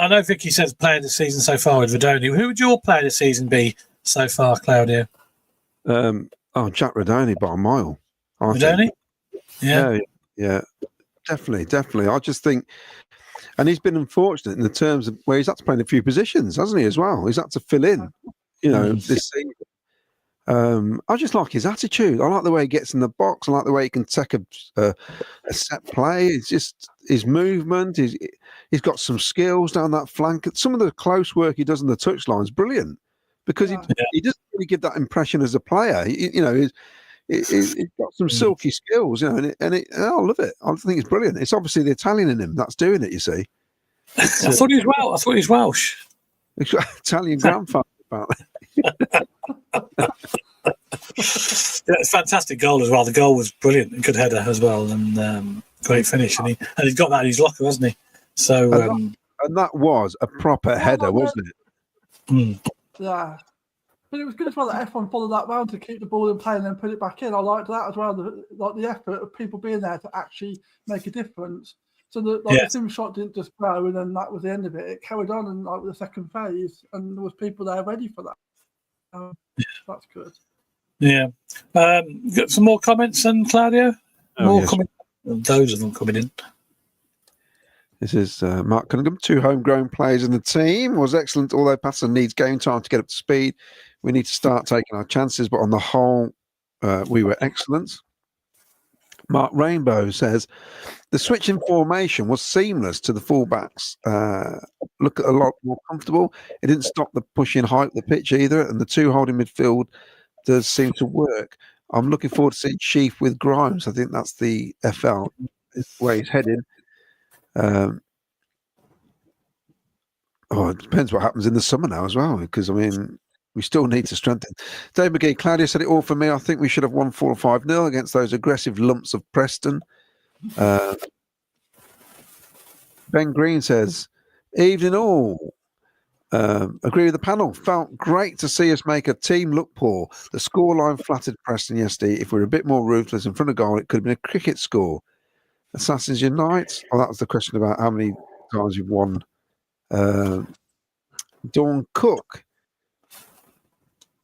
know Vicky says player of the season so far with Rodoni. Who would your player of the season be so far, Claudio? Jack Rodoni by a mile. Rodoni? Yeah, definitely. I just think. And he's been unfortunate in the terms of where he's had to play in a few positions, hasn't he, as well? He's had to fill in, this season. I just like his attitude. I like the way he gets in the box. I like the way he can take a set play. It's just his movement. He's got some skills down that flank. Some of the close work he does on the touchline is brilliant because he doesn't really give that impression as a player. He's got some silky skills, you know, and I love it. I think it's brilliant. It's obviously the Italian in him that's doing it, you see. I thought he was Welsh. I thought he was Welsh. Italian grandfather, apparently. It's a fantastic goal as well. The goal was brilliant, good header as well, and great finish. And he's got that in his locker, hasn't he? So, and that was a proper header, wasn't it? Yeah. But it was good as well that F1 followed that round to keep the ball in play and then put it back in. I liked that as well. The effort of people being there to actually make a difference. So the sim shot didn't just go and then that was the end of it. It carried on and with the second phase, and there was people there ready for that. That's good. Yeah. Got some more comments, and Claudio? Comments. Those of them coming in. This is Mark Cunningham. 2 homegrown players in the team. Was excellent, although Patterson needs game time to get up to speed. We need to start taking our chances, but on the whole, we were excellent. Mark Rainbow says, the switch in formation was seamless to the fullbacks. Look a lot more comfortable. It didn't stop the pushing height of the pitch either, and the 2 holding midfield does seem to work. I'm looking forward to seeing Sheaf with Grimes. I think that's the FL where he's heading. It depends what happens in the summer now as well, because, I mean, we still need to strengthen. Dave McGee, Claudia said it all for me. I think we should have won 4 or 5-0 against those aggressive lumps of Preston. Ben Green says, evening all. Agree with the panel. Felt great to see us make a team look poor. The scoreline flattered Preston yesterday. If we were a bit more ruthless in front of goal, it could have been a cricket score. Assassins Unite. Oh, that was the question about how many times you've won. Dawn Cook.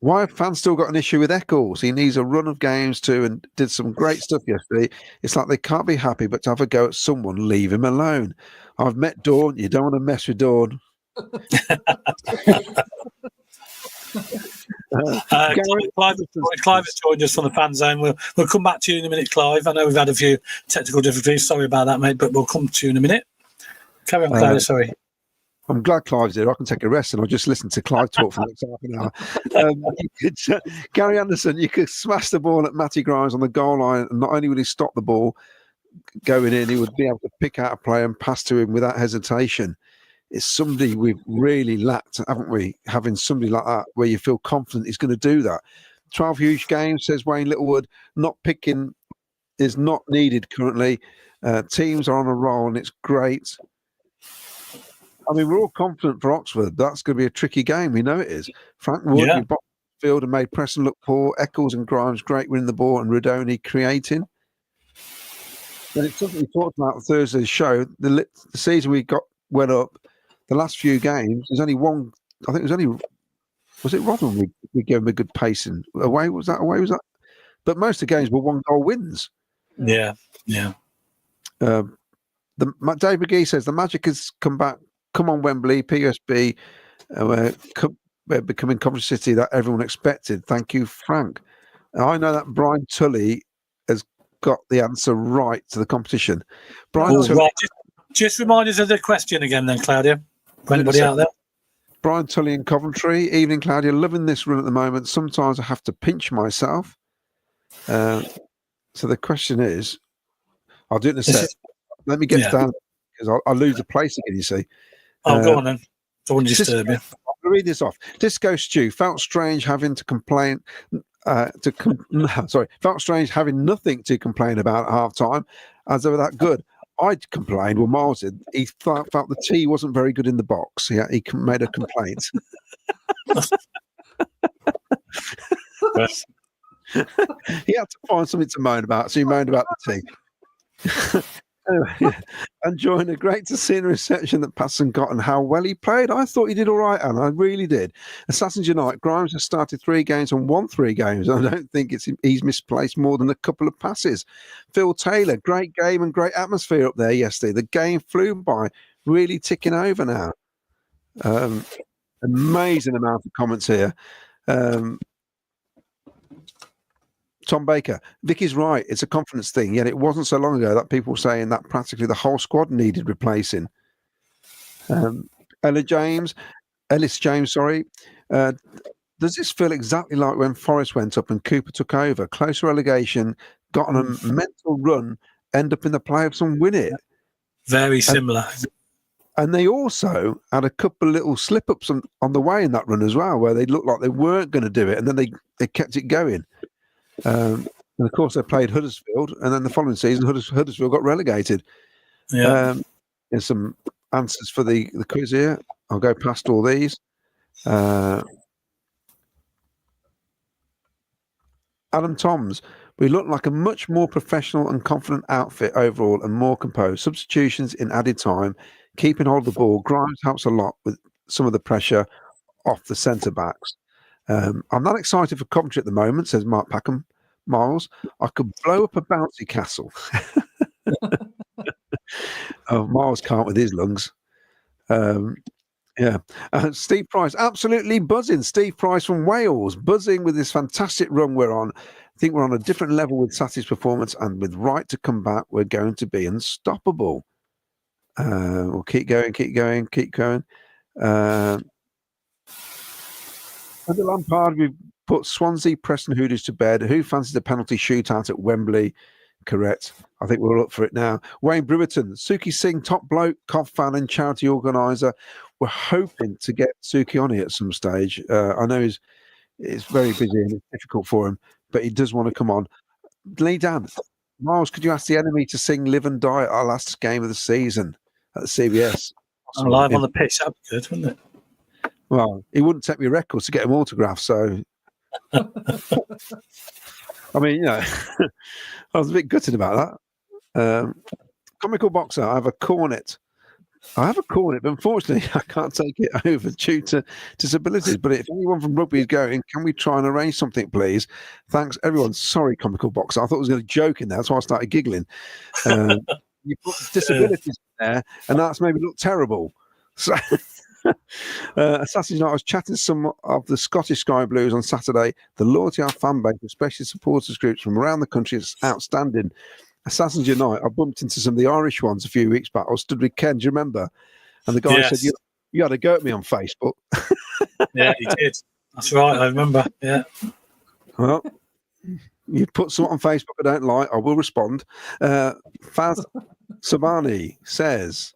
Why have fans still got an issue with Eccles? He needs a run of games too and did some great stuff yesterday. It's like they can't be happy, but to have a go at someone, leave him alone. I've met Dawn. You don't want to mess with Dawn. Clive has joined us from the fan zone. We'll come back to you in a minute, Clive. I know we've had a few technical difficulties. Sorry about that, mate, but we'll come to you in a minute. Carry on, Clive. Sorry. I'm glad Clive's here. I can take a rest and I'll just listen to Clive talk for the next half an hour. Gary Anderson, you could smash the ball at Matty Grimes on the goal line, and not only would he stop the ball going in, he would be able to pick out a play and pass to him without hesitation. It's somebody we've really lacked, haven't we? Having somebody like that where you feel confident he's going to do that. 12 huge games, says Wayne Littlewood. Not picking is not needed currently. Teams are on a roll and it's great. I mean, we're all confident for Oxford. That's going to be a tricky game. We know it is. Frank Wood, we boxed the field and made Preston look poor. Eccles and Grimes, great winning the ball, and Rodoni creating. And it's something we talked about Thursday's show. The season went up. The last few games, there's only one. I think was it Rotherham? We gave him a good pacing. Away was that? But most of the games were 1-goal wins. Yeah. Dave McGee says the magic has come back. Come on, Wembley, PSB. We're becoming Coventry City that everyone expected. Thank you, Frank. I know that Brian Tully has got the answer right to the competition. Brian Tully. Right. Just remind us of the question again, then, Claudia. For anybody out there? Brian Tully in Coventry. Evening, Claudia. Loving this run at the moment. Sometimes I have to pinch myself. So the question is, I'll do it in a sec. Let me get down because I'll lose the place again, you see. Go on then. Don't disturb you. I'll read this off. Disco Stew felt strange having to complain. Felt strange having nothing to complain about at half time as they were that good. I complained. Well, Miles did. He felt the tea wasn't very good in the box. He made a complaint. He had to find something to moan about, so he moaned about the tea. Anyway, enjoying great to see the reception that Patterson got and how well he played. I thought he did all right, and I really did. Assassins Unite, Grimes has started 3 games and won 3 games. I don't think he's misplaced more than a couple of passes. Phil Taylor, great game and great atmosphere up there yesterday. The game flew by, really ticking over now. Amazing amount of comments here. Tom Baker, Vicky's right. It's a confidence thing. Yet it wasn't so long ago that people were saying that practically the whole squad needed replacing. Ellis James, the does this feel exactly like when Forest went up and Cooper took over? Close relegation, got on a mental run, end up in the playoffs and win it. Very similar. And they also had a couple of little slip-ups on the way in that run as well, where they looked like they weren't going to do it, and then they kept it going. And of course, they played Huddersfield, and then the following season, Huddersfield got relegated. Yeah. There's some answers for the quiz here. I'll go past all these. Adam Toms, we look like a much more professional and confident outfit overall and more composed. Substitutions in added time, keeping hold of the ball. Grimes helps a lot with some of the pressure off the centre-backs. I'm not excited for Coventry at the moment, says Mark Packham. Miles, I could blow up a bouncy castle. Oh, Miles can't with his lungs. Yeah. Steve Price, absolutely buzzing. Steve Price from Wales, buzzing with this fantastic run we're on. I think we're on a different level with Saturday's performance, and with Wright to come back, we're going to be unstoppable. We'll keep going. Under Lampard, we've put Swansea, Preston, Hooders to bed. Who fancies the penalty shootout at Wembley? Correct. I think we're up for it now. Wayne Brewerton, Suki Singh, top bloke, Cov fan and charity organiser. We're hoping to get Suki on here at some stage. I know it's very busy and it's difficult for him, but he does want to come on. Lee Dan, Miles, could you ask the enemy to sing Live and Die at our last game of the season at the CBS? I'm live on the pitch. That'd be good, wouldn't it? Well, he wouldn't take me records to get him autographed, so... I mean, I was a bit gutted about that. Comical Boxer, I have a cornet, but unfortunately I can't take it over due to disabilities. But if anyone from rugby is going, can we try and arrange something, please? Thanks, everyone. Sorry, Comical Boxer. I thought I was going to joke in there, that's why I started giggling. You put disabilities in there, and that's made me look terrible. So... Assassin's Night, I was chatting to some of the Scottish Sky Blues on Saturday. The loyalty of our fan base, especially supporters groups from around the country, is outstanding. Assassin's Unite, I bumped into some of the Irish ones a few weeks back. I was stood with Ken, do you remember? And the guy said, you had a go at me on Facebook. Yeah, he did. That's right, I remember. Yeah. Well, you put something on Facebook I don't like, I will respond. Faz Sabani says...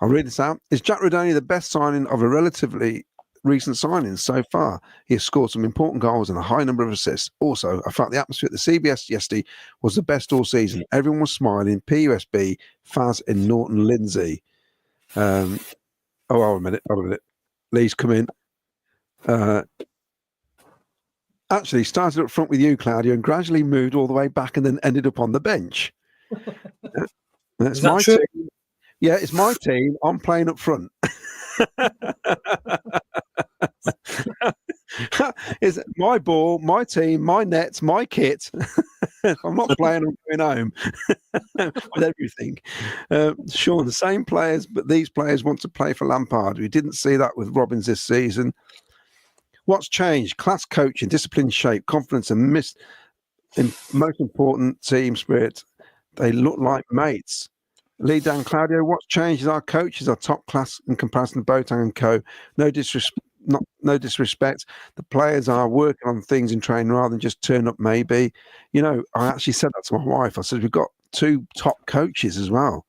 I'll read this out. Is Jack Rodoni the best signing of a relatively recent signing so far? He has scored some important goals and a high number of assists. Also, I felt the atmosphere at the CBS yesterday was the best all season. Everyone was smiling. PUSB, Faz in Norton Lindsay. Hold a minute. Lee's come in. Actually, started up front with you, Claudio, and gradually moved all the way back and then ended up on the bench. That's my team. Yeah, it's my team. I'm playing up front. It's my ball, my team, my nets, my kit. I'm not playing, I'm going home with everything. Sure, the same players, but these players want to play for Lampard. We didn't see that with Robbins this season. What's changed? Class coaching, discipline, shape, confidence, and most important, team spirit. They look like mates. Lee Dan Claudio, what's changed is our coaches are top class in comparison to Boateng and co. No disrespect. The players are working on things in training rather than just turn up maybe. I actually said that to my wife. I said, we've got 2 top coaches as well.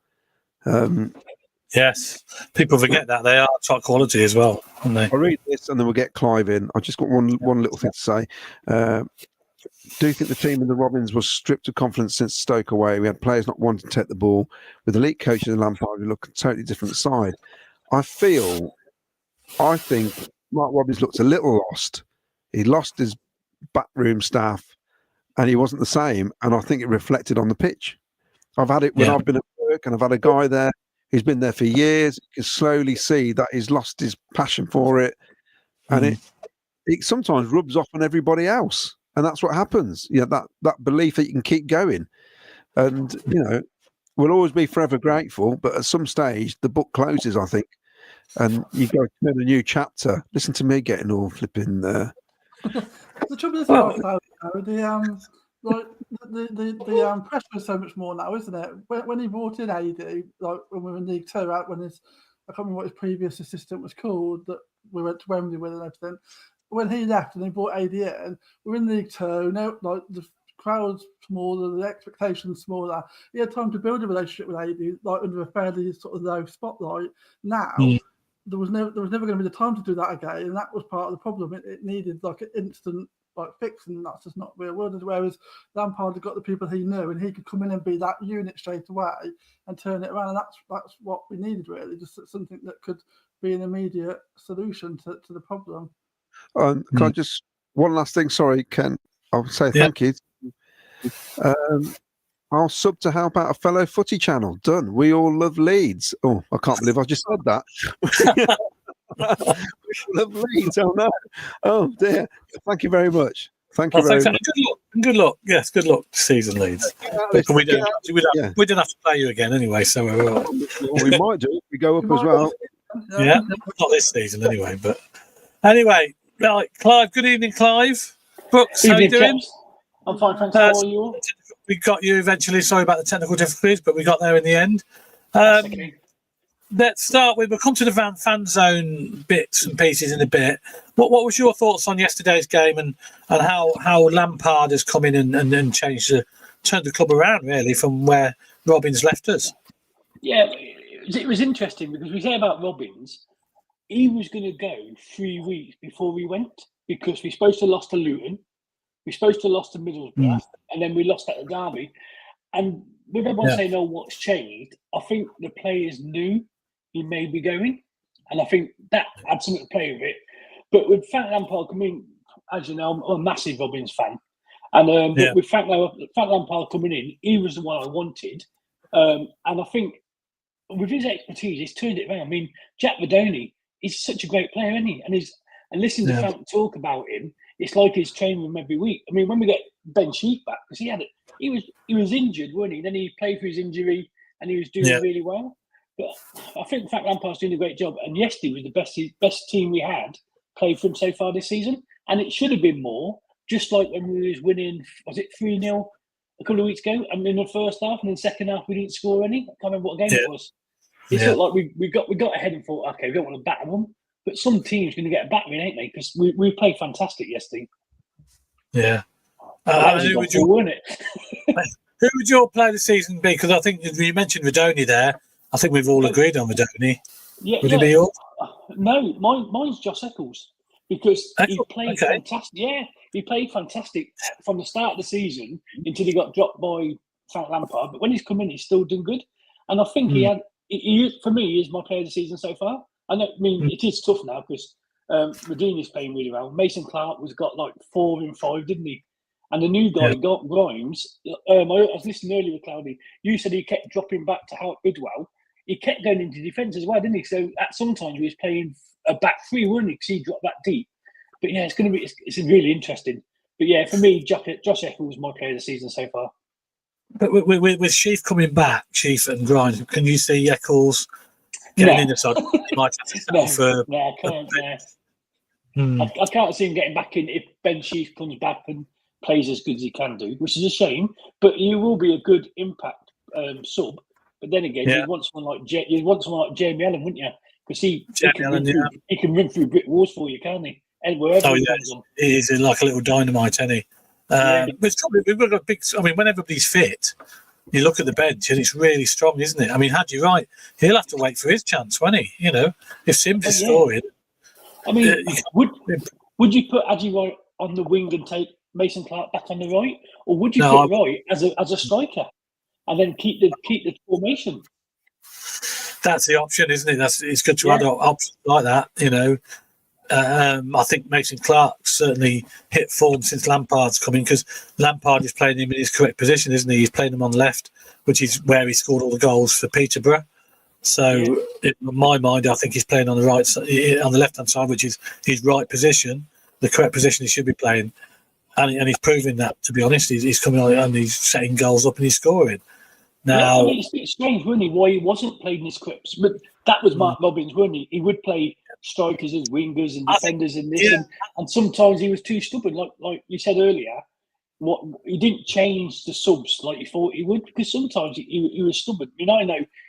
Yes. People forget that. They are top quality as well, aren't they? I'll read this and then we'll get Clive in. I've just got one little thing to say. Do you think the team in the Robins was stripped of confidence since Stoke away? We had players not wanting to take the ball. With elite coaches in Lampard, we look a totally different side. I think Mark Robbins looked a little lost. He lost his backroom staff and he wasn't the same. And I think it reflected on the pitch. I've had it when I've been at work and I've had a guy there who's been there for years. You can slowly see that he's lost his passion for it. And it sometimes rubs off on everybody else. And that's what happens. That belief that you can keep going. And, we'll always be forever grateful. But at some stage, the book closes, I think. And you go to a new chapter. Listen to me getting all flipping there. The trouble is, the pressure is so much more now, isn't it? When he brought in AD, like when we were in League 2, right, I can't remember what his previous assistant was called, that we went to Wembley with and everything. when he left and they brought AD in, we're in League Two. No, like the crowd's smaller, the expectations smaller. He had time to build a relationship with AD, like under a fairly sort of low spotlight. Now there was never going to be the time to do that again, and that was part of the problem. It needed like an instant fix, and that's just not real world. Whereas Lampard had got the people he knew, and he could come in and be that unit straight away and turn it around. And that's what we needed really, just something that could be an immediate solution to the problem. Can I just one last thing? Sorry, Ken. I'll say thank you. I'll sub to How About a Fellow Footy channel. Done. We all love Leeds. Oh, I can't believe I just said that. We all love Leeds. Oh no. Oh dear. Thank you very much. Thank you very much. Good luck. Yes, good luck to season Leeds. We don't have to play you again anyway, so we might do if we go up as well. Yeah, not this season anyway. But anyway, right, Clive. Good evening, Clive. Brooks, how are you doing? I'm fine, thanks. How are you? We got you eventually. Sorry about the technical difficulties, but we got there in the end. Let's start with. We'll come to the fan zone bits and pieces in a bit. What was your thoughts on yesterday's game and how Lampard has come in and turned the club around really from where Robins left us? Yeah, it was interesting because we say about Robins, he was going to go 3 weeks before we went because we're supposed to lost to Luton. We're supposed to lost to Middlesbrough, and then we lost at the derby. And with everyone saying, "Oh, what's changed?" I think the players knew he may be going, and I think that had something to play with it. But with Frank Lampard coming, as you know, I'm a massive Robins fan, and with Frank Lampard coming in, he was the one I wanted, and I think with his expertise, he's turned it around. I mean, Jack Vadoni, he's such a great player, isn't he? And listening to Frank talk about him. It's like he's training him every week. I mean, when we get Ben Sheaf back, because he was injured, wasn't he? Then he played through his injury and he was doing really well. But I think Frank Lampard's doing a great job. And yesterday was the best team we had played for him so far this season. And it should have been more, just like when we was winning, was it 3-0 a couple of weeks ago? And in the first half, and in the second half we didn't score any. I can't remember what game it was. It looked like we got ahead and thought, okay, we don't want to batter them. But some teams are going to get a battering, ain't they? Because we played fantastic yesterday. Yeah. Who would your player of the season be? Because I think you mentioned Vadoni there. I think we've all agreed on Vadoni. Yeah, would it be yours? No, mine's Josh Eccles. Because he played fantastic. Yeah, he played fantastic from the start of the season until he got dropped by Frank Lampard. But when he's come in, he's still doing good. And I think for me, he is my player of the season so far. I mean, it is tough now because Medina's playing really well. Mason Clark got like 4 in 5, didn't he? And the new guy, Grimes, I was listening earlier with Cloudy. You said he kept dropping back to Howard Bidwell. He kept going into defence as well, didn't he? So sometimes he was playing a back three, wasn't he? Because he dropped that deep. But yeah, it's really interesting. But yeah, for me, Josh Eccles was my player of the season so far. But with Sheaf coming back, Sheaf and Grimes, can you see Eccles getting in the side? He might have to I can't. I can't see him getting back in if Ben Sheaf comes back and plays as good as he can do, which is a shame. But he will be a good impact sub. But then again, you want someone like Jamie Allen, wouldn't you? Because he can run through brick walls for you, can't he? He's like a little dynamite, isn't he? We've got a big. I mean, when everybody's fit, you look at the bench and it's really strong, isn't it? I mean, Haji Wright, he'll have to wait for his chance, won't he? You know, if Sims is scoring. I mean, would you put Haji Wright on the wing and take Mason Clark back on the right, or would you put Wright as a striker and then keep the formation? That's the option, isn't it? It's good to add options like that, you know. I think Mason Clark certainly hit form since Lampard's come in because Lampard is playing him in his correct position, isn't he? He's playing him on the left, which is where he scored all the goals for Peterborough. So, in my mind, I think he's playing on the right side, on the left-hand side, which is his right position, the correct position he should be playing. And he's proving that, to be honest. He's coming on and he's setting goals up and he's scoring. Now, I mean, it's a bit strange, wasn't he, why he wasn't playing his clips. But that was Mark Robbins, wasn't he? He would play strikers as wingers and defenders and this. And sometimes he was too stubborn, like you said earlier. He didn't change the subs like you thought he would, because sometimes he was stubborn. You know,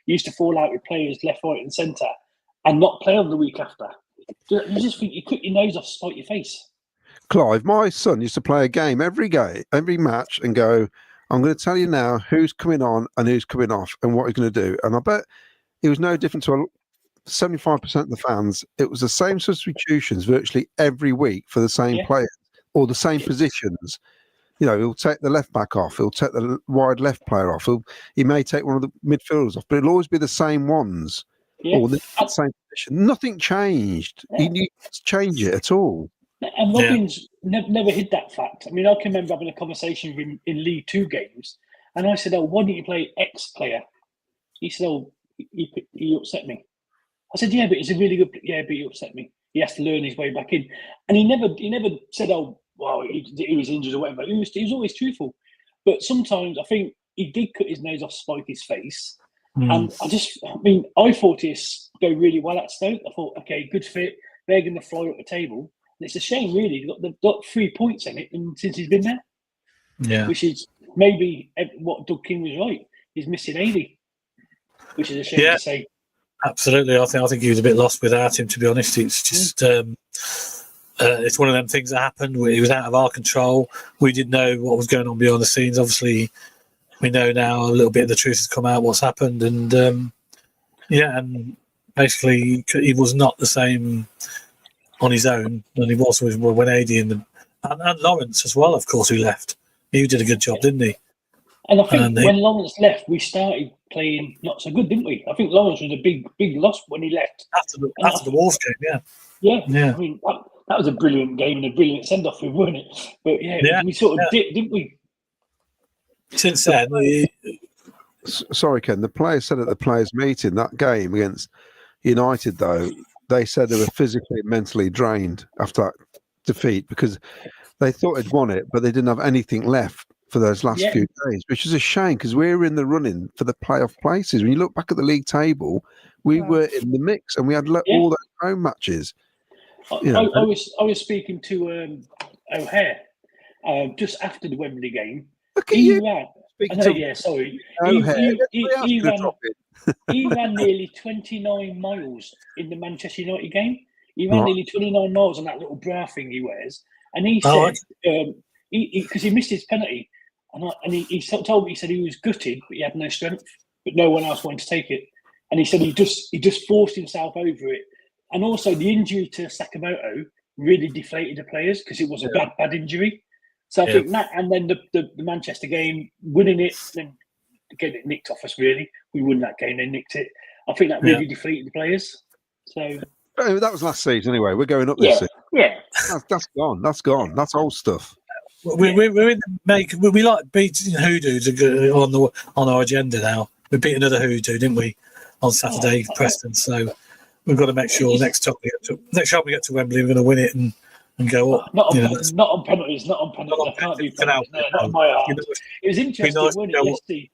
he used to fall out with players left, right and centre and not play on the week after. You just think you cut your nose off to spite your face. Clive, my son used to play a game, every match, and go, I'm going to tell you now who's coming on and who's coming off and what he's going to do. And I bet it was no different to 75% of the fans. It was the same substitutions virtually every week for the same players or the same positions. You know, he'll take the left back off. He'll take the wide left player off. He may take one of the midfielders off, but it'll always be the same ones or the same position. Nothing changed. He didn't change it at all. And Robbins never hid that fact. I mean, I can remember having a conversation with him in League Two games, and I said, "Oh, why didn't you play X player?" He said, "Oh, he upset me." I said, "Yeah, but he's a really good. Yeah, but he upset me. He has to learn his way back in." And he never said, "Oh, well, he was injured or whatever." He was always truthful. But sometimes I think he did cut his nose off to spite his face. And I thought he'd go really well at Stoke. I thought, okay, good fit. They're going to fly up the table. And it's a shame, really. They've got 3 points in it since he's been there. Yeah. Which is maybe what Doug King was right. He's missing 80, which is a shame to say. Absolutely. I think he was a bit lost without him, to be honest. It's just it's one of them things that happened. He was out of our control. We didn't know what was going on behind the scenes. Obviously, we know now a little bit of the truth has come out, what's happened. And, and basically he was not the same on his own than he was when AD and Lawrence as well, of course, who left. He did a good job, didn't he? And I think when Lawrence left, we started playing not so good, didn't we? I think Lawrence was a big loss when he left. After the Wolves game, Yeah. I mean, that was a brilliant game and a brilliant send-off, wasn't it? But we sort of dipped, didn't we? Since then, sorry, Ken. The players said at the players' meeting that game against United, though, they said they were physically and mentally drained after that defeat because they thought they'd won it, but they didn't have anything left for those last few days, which is a shame because we were in the running for the playoff places. When you look back at the league table, we were in the mix and we had all those home matches. I was speaking to O'Hare just after the Wembley game. Look at you. Sorry. He ran nearly 29 miles in the Manchester United game. He ran nearly 29 miles on that little bra thing he wears. And he said, because he missed his penalty, and he told me, he said he was gutted, but he had no strength, but no one else wanted to take it. And he said he just forced himself over it. And also the injury to Sakamoto really deflated the players because it was a bad injury. So I think that, and then the Manchester game, winning it, then getting it nicked off us, really. We won that game, they nicked it. I think that really deflated the players. So that was last season anyway. We're going up this season. Yeah. That's gone. That's old stuff. We're in the we like beating hoodoos on our agenda now. We beat another hoodoo, didn't we, on Saturday, Preston? So we've got to make sure next time we get to Wembley, we're going to win it and go up. Not on penalties. I can't do penalties. Not on my heart. It was interesting, wasn't it, yesterday?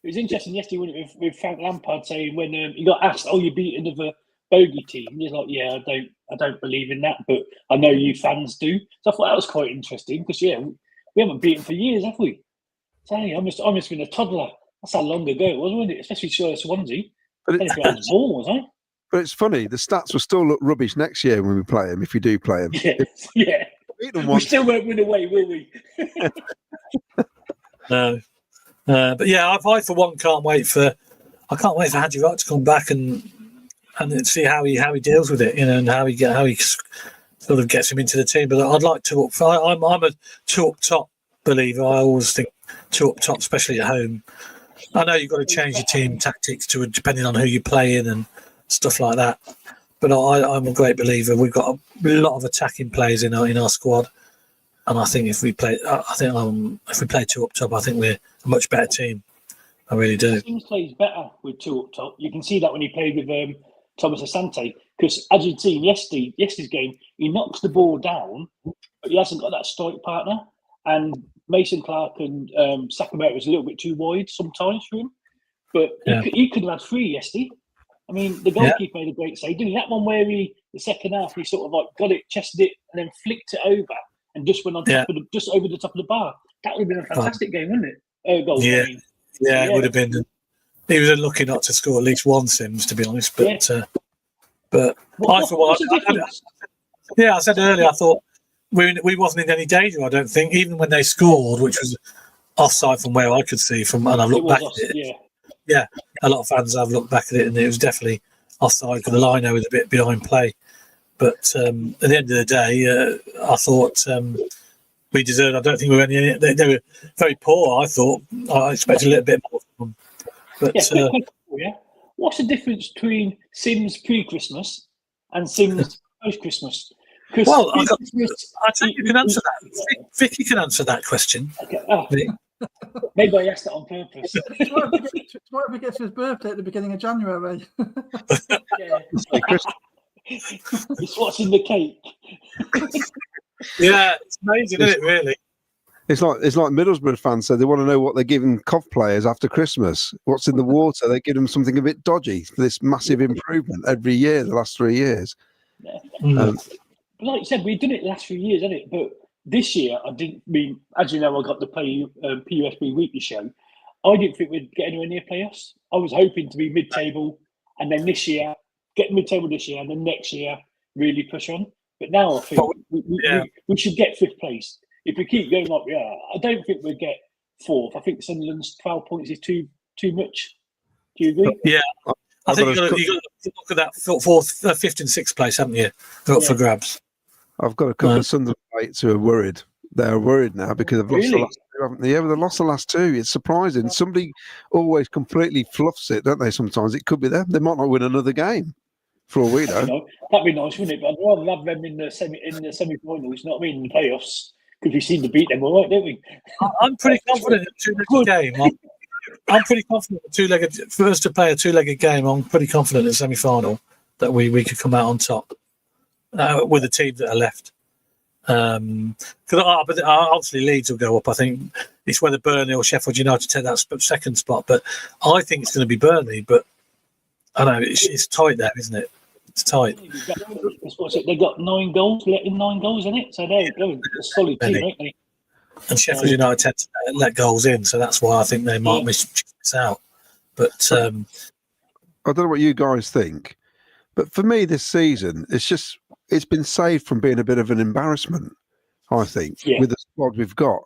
It was interesting yesterday, wasn't it, with Frank Lampard saying when he got asked, "Oh, you beat another bogey team?" And he's like, "Yeah, I don't believe in that, but I know you fans do." So I thought that was quite interesting because we haven't beaten for years, have we? So I must have been a toddler. That's how long ago it was, wasn't it? Especially Swansea. I was born, was I? But it's funny, the stats will still look rubbish next year when we play them, if you do play them. We still won't win away, will we? No. But I for one can't wait for Haji Wright to come back and see how he deals with it, and how he sort of gets him into the team. But I'd like two up. I'm a two up top believer. I always think two up top, especially at home. I know you've got to change your team tactics depending on who you're playing and stuff like that. But I'm a great believer. We've got a lot of attacking players in our squad, and I think if we play two up top, I think we're a much better team. I really do. Teams plays better with two up top. You can see that when he played with Thomas Asante, because as you'd seen yesterday's game, he knocks the ball down, but he hasn't got that strike partner. And Mason Clark and Sakamoto was a little bit too wide sometimes for him, but he could have had 3 yesterday. I mean, the goalkeeper made a great save, didn't he? That one where the second half, he sort of like got it, chested it, and then flicked it over and just went on top of just over the top of the bar. That would have been a fantastic game, wouldn't it? Goal. It would have been. He was unlucky not to score at least one Sims, to be honest. But But I said earlier, I thought we wasn't in any danger. I don't think, even when they scored, which was offside from where I could see from, and I've looked back at it. Yeah, a lot of fans have looked back at it, and it was definitely offside because the lino was a bit behind play. But at the end of the day, I thought we deserved. I don't think we were any. They were very poor. I thought I expected a little bit more from them. But what's the difference between Sims pre-Christmas and Sims post-Christmas? Well, I think you can answer that. Vicky can answer that question. Okay. Oh. Maybe I asked that on purpose. Tomorrow we get to his birthday at the beginning of January. It's what's in the cake. Yeah, it's amazing, isn't it? Really. It's like Middlesbrough fans said they want to know what they're giving Cov players after Christmas. What's in the water? They give them something a bit dodgy for this massive improvement every year, the last 3 years. Yeah. Like you said, we've done it the last few years, haven't it? But this year, I didn't mean, as you know, I got the PUSB Weekly show. I didn't think we'd get anywhere near playoffs. I was hoping to be mid-table, and then this year, get mid-table this year, and then next year, really push on. But now I think we should get 5th place. If we keep going like we are, I don't think we'll get 4th. I think Sunderland's 12 points is too much. Do you agree? Yeah. I think you've got to look at that 4th, 5th and 6th place, haven't you? They're up for grabs. I've got a couple of Sunderland mates who are worried. They're worried now because they've lost the last 2, haven't they? Yeah, they've lost the last 2. It's surprising. Somebody always completely fluffs it, don't they? Sometimes it could be them. They might not win another game, for all we know. That'd be nice, wouldn't it? But I'd rather have them in the semi-finals, not in the playoffs, because we seem to beat them all right, don't we? I'm pretty confident in a 2-legged game. I'm pretty confident first to play a 2-legged game. I'm pretty confident in the semi-final that we could come out on top with the team that are left. But obviously Leeds will go up. I think it's whether Burnley or Sheffield United take that second spot. But I think it's going to be Burnley. But I know it's tight there, isn't it? It's tight. They got 9 goals, letting 9 goals in it. So they're a solid team, aren't they? And Sheffield United tend to let goals in, so that's why I think they might miss out. But I don't know what you guys think, but for me this season, it's been saved from being a bit of an embarrassment, I think, with the squad we've got.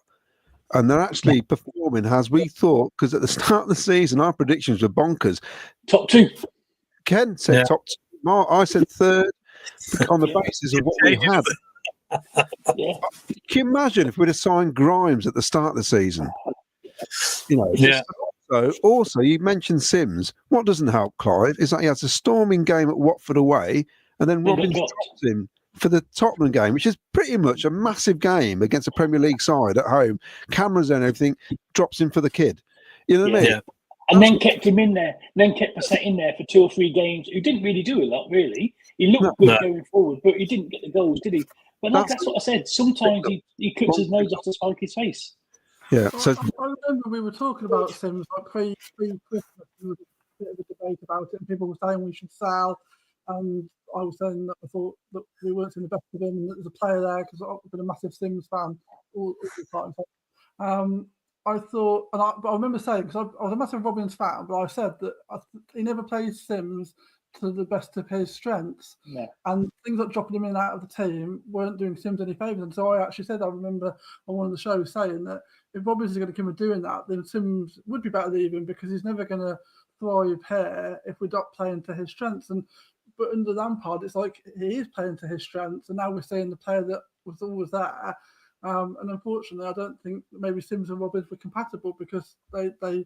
And they're actually performing as we thought, because at the start of the season, our predictions were bonkers. Top 2. Ken said top 2. Mark, I said 3rd on the basis of what we had. Can you imagine if we'd have signed Grimes at the start of the season? Also, you mentioned Sims. What doesn't help Clive is that he has a storming game at Watford away, and then Robin drops him for the Tottenham game, which is pretty much a massive game against a Premier League side at home. Cameras and everything, drops him for the kid. You know what I mean? Yeah. And then kept him in there, then kept Preston in there for 2 or 3 games. Who didn't really do a lot, really. He looked good going forward, but he didn't get the goals, did he? But that's what I said. Sometimes he cuts his nose off to spike his face. Yeah. So I remember we were talking about Sims like pre-Christmas. There was a bit of a debate about it, and people were saying we should sell. And I was saying that I thought that we weren't seeing the best of him, and that there's a player there because I've been a massive Sims fan all the time. I thought, but I remember saying, because I was a massive Robbins fan, but I said that he never plays Sims to the best of his strengths. Yeah. And things like dropping him in and out of the team weren't doing Sims any favours. And so I actually said, I remember on one of the shows saying that if Robbins is going to come and doing that, then Sims would be better leaving because he's never going to thrive here if we're not playing to his strengths. But under Lampard, it's like he is playing to his strengths, and now we're seeing the player that was always there. And unfortunately, I don't think maybe Sims and Robbins were compatible because they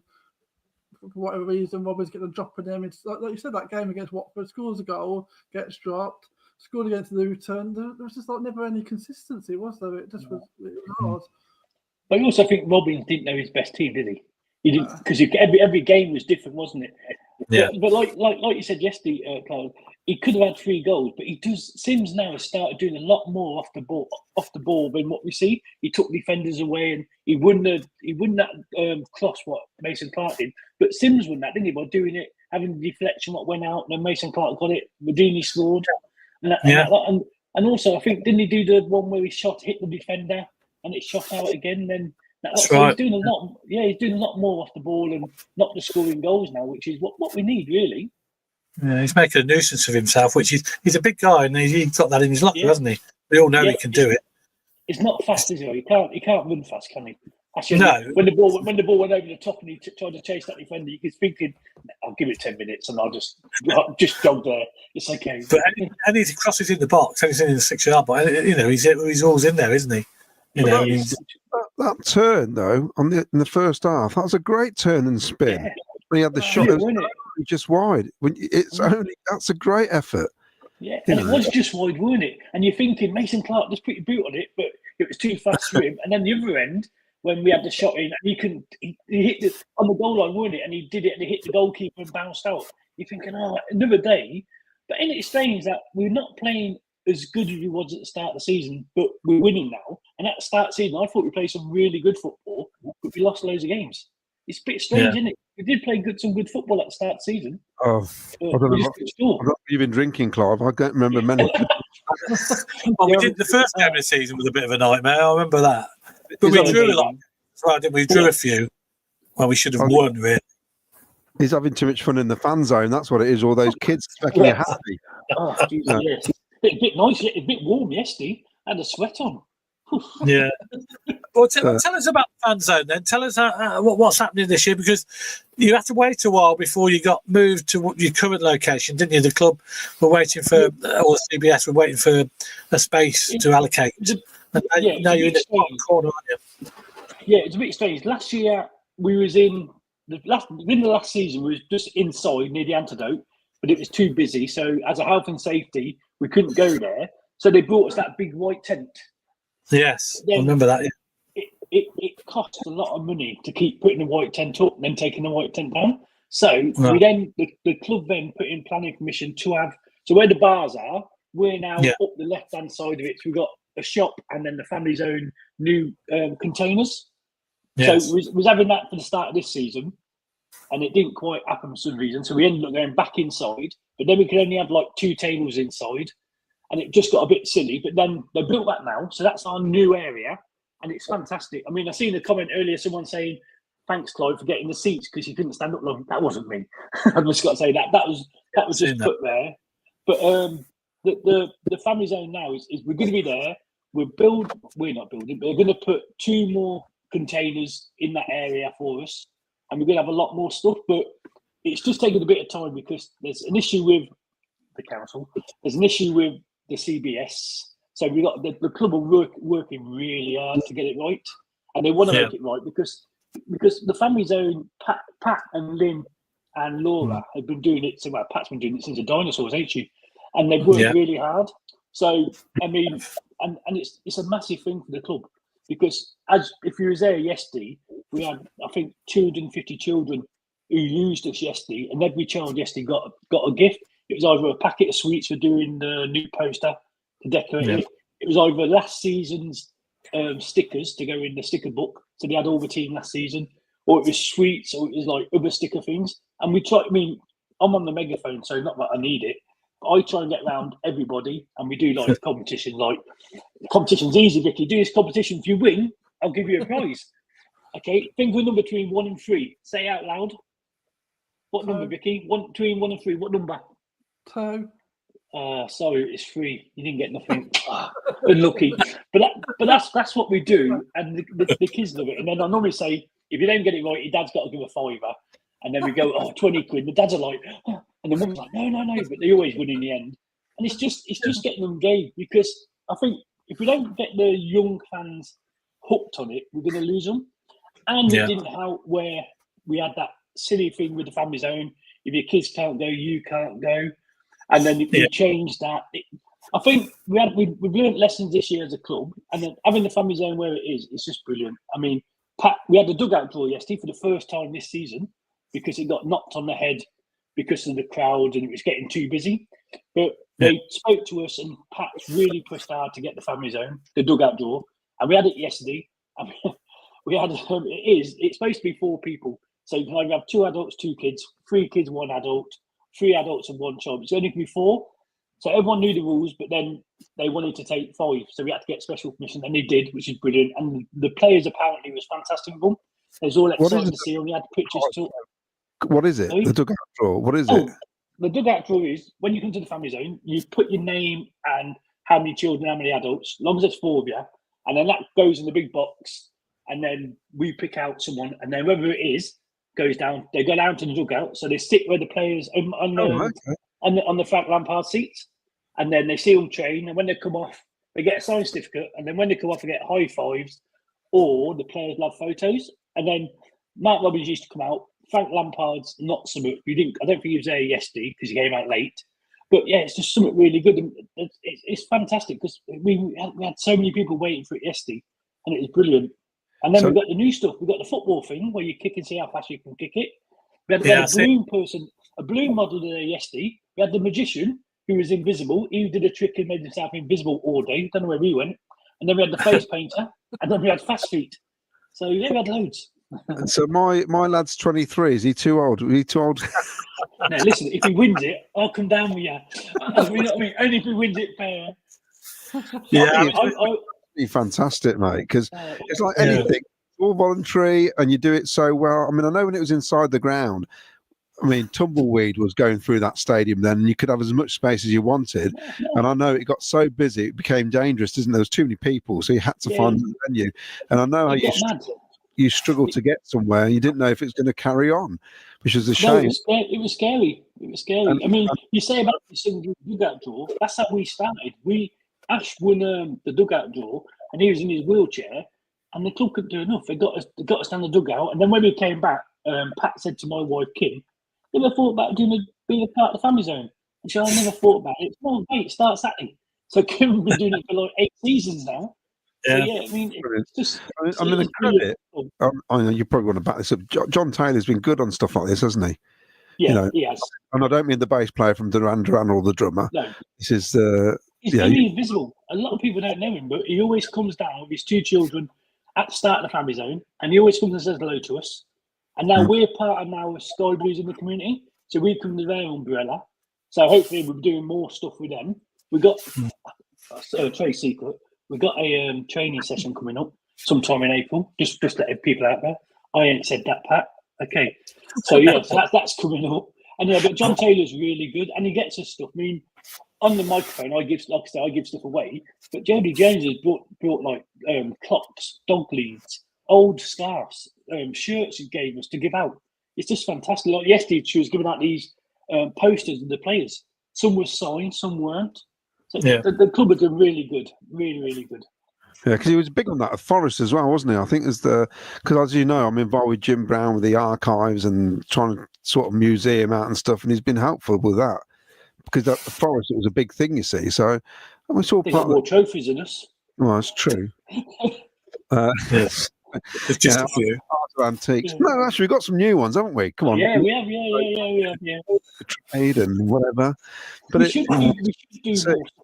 for whatever reason, Robbins get a drop in him. It's like you said, that game against Watford, scores a goal, gets dropped, scored against Luton. There was just like never any consistency, was there? It just was hard. But I also think Robbins didn't know his best team, did he? He didn't, because every game was different, wasn't it? Yeah. But like you said yesterday, Carl, he could have had 3 goals, but he does. Sims now has started doing a lot more off the ball than what we see. He took defenders away, and he won that cross what Mason Clark did. But Sims won that, didn't he? By doing it, having the deflection what went out, and then Mason Clark got it. Medini scored, and also I think didn't he do the one where he hit the defender and it shot out again? Then that's right. He's doing a lot. Yeah, he's doing a lot more off the ball and not just scoring goals now, which is what we need really. Yeah, he's making a nuisance of himself, which he's a big guy, and he's got that in his locker, hasn't he? We all know he can do it. It's not fast, is he? He can't run fast, can he? Actually, no. When the ball went over the top and he tried to chase that defender, you was thinking, "I'll give it 10 minutes and I'll just jog there. It's okay." But and he crosses in the box, and he's in the 6-yard box. He's always in there, isn't he? That turn though in the first half, that was a great turn and spin. Yeah. When he had the shot, it was just wide. That's a great effort. Yeah, and it was just wide, wasn't it? And you're thinking Mason Clark just put your boot on it, but it was too fast for him. And then the other end, when we had the shot in, and he hit it on the goal line, wasn't it? And he did it, and he hit the goalkeeper and bounced out. You're thinking, another day. But isn't it strange that we're not playing as good as we was at the start of the season, but we're winning now? And at the start of the season, I thought we played some really good football, but we lost loads of games. It's a bit strange, isn't it? We did play some good football at the start of the season. Oh, I don't know. You've been drinking, Clive. I don't remember many. Well, we did the first game of the season was a bit of a nightmare. I remember that. But we drew a lot. Right, didn't we? We drew a few. Well, we should have won, really. He's having too much fun in the fan zone. That's what it is. All those kids making you happy. Oh, Jesus, yes. A bit nice, a bit warm yesterday. I had a sweat on. Yeah. Well, tell us about the fan zone then. Tell us what's happening this year, because you have to wait a while before you got moved to your current location, didn't you? The club were waiting for, or the CBS were waiting for a space to allocate. Now you're in the bottom corner, aren't you? Yeah, it's a bit strange. Last year we was in the last season we was just inside near the Antidote, but it was too busy. So as a health and safety, we couldn't go there. So they brought us that big white tent. Yes, I remember that. Yeah. It cost a lot of money to keep putting the white tent up and then taking the white tent down. So the club then put in planning permission to have, so where the bars are, we're now up the left hand side of it. So we've got a shop and then the family's own new containers. Yes. So we was having that for the start of this season, and it didn't quite happen for some reason. So we ended up going back inside, but then we could only have like 2 tables inside, and it just got a bit silly. But then they built that now, so that's our new area, and it's fantastic. I mean, I seen a comment earlier, someone saying, "Thanks, Clive, for getting the seats because you couldn't stand up long." That wasn't me. I've just got to say that was just put there. But the family zone now is we're going to be there. We're not building, but we're going to put 2 more containers in that area for us, and we're going to have a lot more stuff. But it's just taking a bit of time because there's an issue with the council. There's an issue with the CBS. So we got the club are working really hard to get it right, and they want to make it right because the family zone, Pat and Lynn and Laura have been doing it. So Pat's been doing it since the dinosaurs, ain't she? And they've worked really hard. So I mean, and it's a massive thing for the club because if you were there yesterday, we had I think 250 children who used us yesterday, and every child yesterday got a gift. It was either a packet of sweets for doing the new poster to decorate it. It was either last season's stickers to go in the sticker book, so they had all the team last season, or it was sweets, or it was like other sticker things. And we try. I mean, I'm on the megaphone, so not that I need it. But I try and get around everybody, and we do like competition. Like competition's easy, Vicky. Do this competition. If you win, I'll give you a prize. Okay, think of a number between 1 and 3. Say out loud. What number, Vicky? Between 1 and 3. What number? 2. Sorry, it's 3. You didn't get nothing. Unlucky. But that's what we do, and the kids love it. And then I normally say, if you don't get it right, your dad's got to give a £5. And then we go, 20 quid. The dads are like, oh. And the mum's like, no. But they always win in the end. And it's just getting them engaged because I think if we don't get the young fans hooked on it, we're going to lose them. And it didn't help where we had that silly thing with the family zone. If your kids can't go, you can't go. And then we changed that. I think we've learned lessons this year as a club, and then having the family zone where it is, it's just brilliant. I mean, Pat, we had the dugout draw yesterday for the first time this season because it got knocked on the head because of the crowd and it was getting too busy. But they spoke to us, and Pat's really pushed hard to get the family zone, the dugout draw, and we had it yesterday. And we had it's supposed to be 4 people, so you can either have 2 adults, 2 kids, 3 kids, 1 adult, 3 adults and 1 child. It's only going to be 4. So everyone knew the rules, but then they wanted to take 5. So we had to get special permission, and they did, which is brilliant. And the players apparently was fantastic with them. They was all excited to see them. We had pictures too. What is it? The dugout draw. What is it? the dugout draw is when you come to the family zone, you put your name and how many children, how many adults, as long as there's 4 of you, and then that goes in the big box, and then we pick out someone, and then whoever it is goes down. They go down to the dugout, so they sit where the players on the Frank Lampard seats, and then they see them train, and when they come off, they get a signed certificate, and then when they come off, they get high fives, or the players love photos, and then Mark Robbins used to come out. Frank Lampard's not something you didn't. I don't think he was there yesterday because he came out late. But yeah, it's just something really good. And it's fantastic because we had so many people waiting for it yesterday, and it was brilliant. And then we've got the new stuff. We've got the football thing where you kick and see how fast you can kick it. We had a balloon model there yesterday. We had the magician who was invisible. He did a trick and made himself invisible all day. Don't know where he went. And then we had the face painter, and then we had fast feet. So yeah, we had loads. And so my lad's 23. Is he too old? Is he too old? Now listen, if he wins it, I'll come down with you. I mean, only if he wins it fair. Yeah, it'd be fantastic, mate. Because it's like anything, it's all voluntary, and you do it so well. I mean, I know when it was inside the ground. I mean, tumbleweed was going through that stadium then, and you could have as much space as you wanted. And I know it got so busy, it became dangerous, didn't there? There was too many people, so you had to find a venue. And I know how you struggled to get somewhere. You didn't know if it's going to carry on, which is a shame. It was scary. It was scary. I mean, you say about the single dugout draw. That's how we started. Ash won the dugout draw, and he was in his wheelchair, and the club couldn't do enough. They got us down the dugout, and then when we came back, Pat said to my wife Kim, "You ever thought about being a part of the family zone?" And she said, "I never thought about it." "Oh, wait, start Saturday." So Kim has been doing it for like 8 seasons now. Yeah, so, yeah, I mean, it's just. I'm going to credit. I know you probably want to back this up. John Taylor's been good on stuff like this, hasn't he? Yeah, he has. And I don't mean the bass player from Duran Duran or the drummer. No, this is he's very invisible. A lot of people don't know him, but he always comes down with his 2 children at the start of the family zone, and he always comes and says hello to us. And now we're part of now Sky Blues in the community, so we come under their umbrella. So hopefully we're doing more stuff with them. We got a trade secret. We've got a training session coming up sometime in April. Just letting people out there. I ain't said that, Pat. Okay. So yeah, so that's coming up. And yeah, but John Taylor's really good, and he gets us stuff. I mean, on the microphone, I give stuff away. But Jodie Jones has brought like clocks, dog leads, old scarves, shirts he gave us to give out. It's just fantastic. Like yesterday, she was giving out these posters of the players. Some were signed, some weren't. So the club are doing really good, really, really good. Yeah, because he was big on that at Forest as well, wasn't he? I think because as you know, I'm involved with Jim Brown with the archives and trying to sort of museum out and stuff, and he's been helpful with that. Because at the Forest, it was a big thing, you see. So we saw part of more trophies than us. Well, that's true. Yes. It's just a few antiques. Yeah. No, actually, we've got some new ones, haven't we? Come on. Yeah, we have. Yeah. Trade and whatever. But we should do more.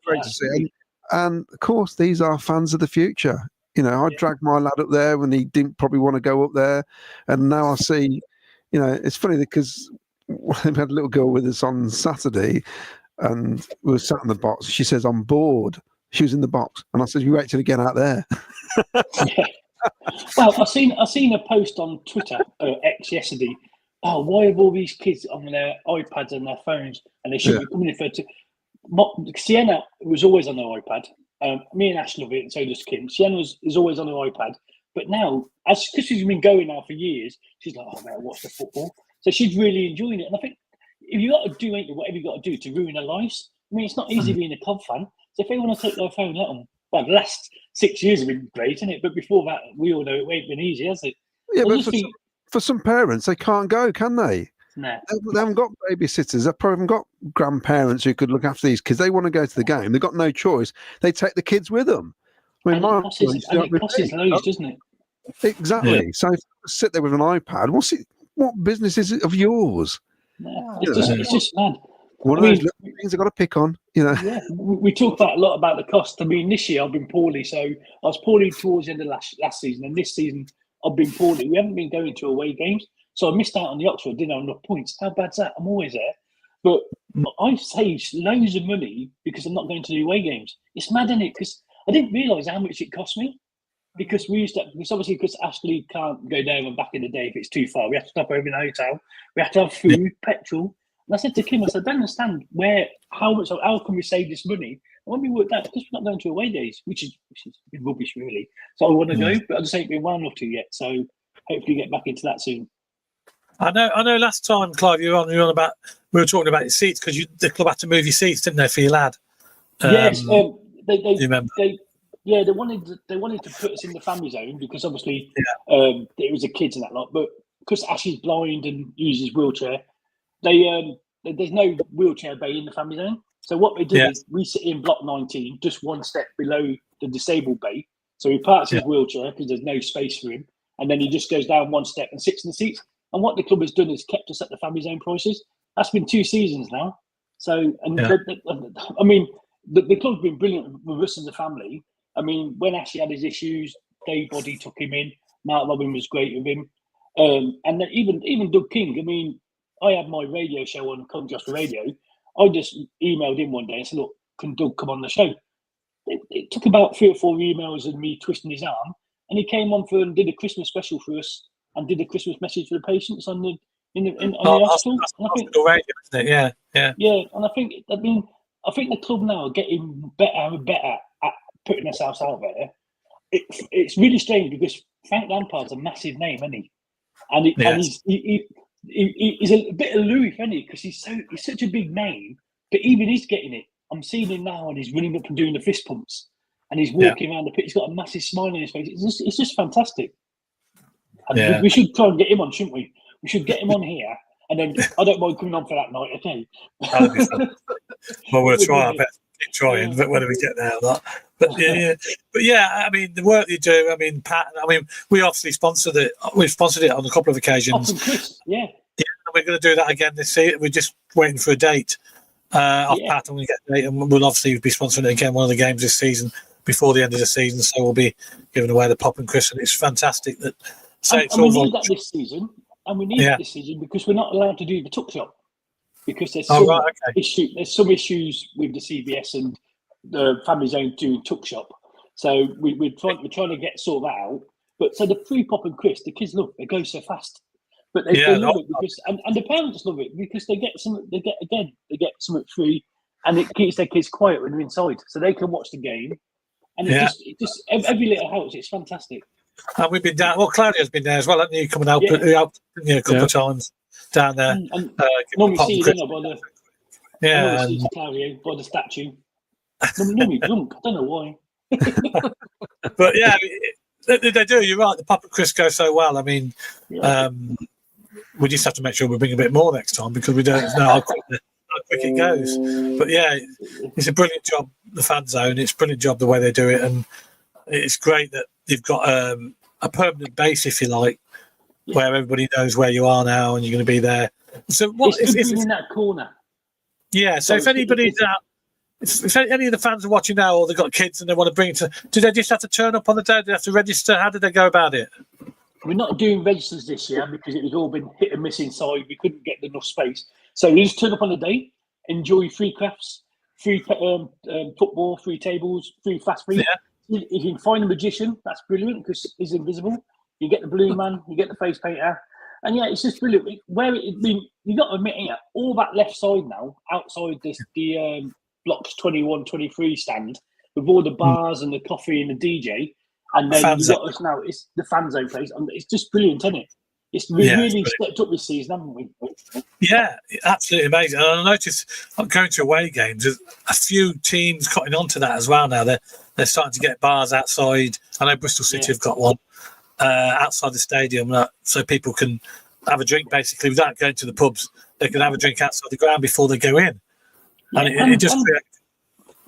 Great to see. And of course, these are fans of the future. You know, I dragged my lad up there when he didn't probably want to go up there, and now I see. You know, it's funny because we had a little girl with us on Saturday, and we were sat in the box. She says, "I'm bored." She was in the box, and I said, "You wait till you get out there." Yeah. Well, I seen a post on Twitter, X yesterday. Oh, why have all these kids on their iPads and their phones, and they should be coming in for Sienna was always on her iPad. Me and Ash love it, and so does Kim. Sienna is always on her iPad, but now, because she's been going now for years, she's like, "Oh man, watch the football." So she's really enjoying it, and I think if you got to do whatever you got to do to ruin their lives, I mean, it's not easy being a Cov fan. So if they want to take their phone, let them. Well, the last 6 years have been great, hasn't it? But before that, we all know it ain't been easy, has it? Yeah, but for some parents, they can't go, can they? No. They haven't got babysitters. They probably haven't got grandparents who could look after these kids. They want to go to the game. They've got no choice. They take the kids with them. I mean, it costs loads, doesn't it? Exactly. Yeah. So sit there with an iPad. What business is it of yours? No, it's just mad. One of those little things I've got to pick on, you know. Yeah, we talk a lot about the cost. I mean, this year I've been poorly, so I was poorly towards the end of last season, and this season I've been poorly. We haven't been going to away games, so I missed out on the Oxford. Didn't have enough points. How bad's that? I'm always there, but I've saved loads of money because I'm not going to the away games. It's mad, isn't it? Because I didn't realise how much it cost me. Because because Ashley can't go down and back in the day if it's too far. We have to stop over in the hotel. We have to have food, petrol. And I said to Kim, I said, I don't understand how can we save this money? And when we worked out, because we're not going to away days, which is rubbish, really. So I want to go, but I just ain't been well enough to yet. So hopefully get back into that soon. I know. Last time, Clive, we were talking about your seats because the club had to move your seats, didn't they, for your lad? Yes, you remember? they wanted to put us in the family zone because obviously it was the kids and that lot. But because Ash is blind and uses wheelchair, there's no wheelchair bay in the family zone. So what they did is we sit in block 19, just one step below the disabled bay. So he parks his wheelchair because there's no space for him, and then he just goes down one step and sits in the seats. And what the club has done is kept us at the family zone prices. That's been 2 seasons now. So, I mean, the club's been brilliant with us as a family. I mean, when Ashley had his issues, Dave Body took him in. Mark Robin was great with him. And then even Doug King. I mean, I had my radio show on Contrast Radio. I just emailed him one day and said, look, can Doug come on the show? It took about 3 or 4 emails and me twisting his arm. And he came on and did a Christmas special for us and did a Christmas message for the patients on the hospital. Hospital radio, isn't it? Yeah. Yeah, and I think the club now are getting better and better at putting themselves out there. It's really strange because Frank Lampard's a massive name, isn't he? And he's a bit aloof, isn't he? Because he's such a big name, but even he's getting it. I'm seeing him now, and he's running up and doing the fist pumps, and he's walking around the pitch. He's got a massive smile on his face. It's just fantastic. And we should try and get him on, shouldn't we? We should get him on here, and then I don't mind coming on for that night. Okay. That'll be fun. Well, we'll try our best. Keep trying, but whether we get there or not. But I mean, the work you do. I mean, Pat. I mean, we obviously sponsored it. We've sponsored it on a couple of occasions. Yeah. We're going to do that again this season. We're just waiting for a date off Pat, and we get a date, and we'll obviously be sponsoring it again one of the games this season before the end of the season. So we'll be giving away the Pop and Chris, and it's fantastic that. And we need that this season, and we need it this season because we're not allowed to do the tuck shop because there's there's some issues with the CBS and the family zone doing tuck shop. So we're trying to get sort that out. But so the free Pop and Chris, the kids love it. They go so fast, but they love it because and the parents love it because they get something free, and it keeps their kids quiet when they're inside, so they can watch the game. And it just every little helps. It's fantastic. And we've been down. Well, Claudio's been there as well, hasn't you? Coming out, a couple of times down there. And normally see you by the Claudio by the statue. Normally drunk. I don't know why. But they do. You're right. The Pop and Chris go so well. I mean, we just have to make sure we bring a bit more next time because we don't know how quick it goes. But it's a brilliant job. The fan zone. It's a brilliant job the way they do it, and it's great that you've got a permanent base, if you like, where everybody knows where you are now and you're going to be there. So what if in that corner? Yeah. So if anybody's out, if any of the fans are watching now, or they've got kids and they want to bring it to, do they just have to turn up on the day? Do they have to register? How did they go about it? We're not doing registers this year because it was all been hit and miss inside. We couldn't get enough space, so we just turn up on the day, enjoy free crafts, free football, free tables, free fast food. Yeah. You can find a magician. That's brilliant because he's invisible. You get the balloon man, you get the face painter, and it's just brilliant. You got to admit, all that left side now, outside the blocks 21, 23 stand with all the bars and the coffee and the DJ, and then you got us now. It's the fan zone place, and it's just brilliant, isn't it? We've really stepped up this season, haven't we? Yeah, absolutely amazing. And I noticed going to away games, there's a few teams cutting onto that as well now. They're starting to get bars outside. I know Bristol City have got one outside the stadium, so people can have a drink basically without going to the pubs. They can have a drink outside the ground before they go in, and it just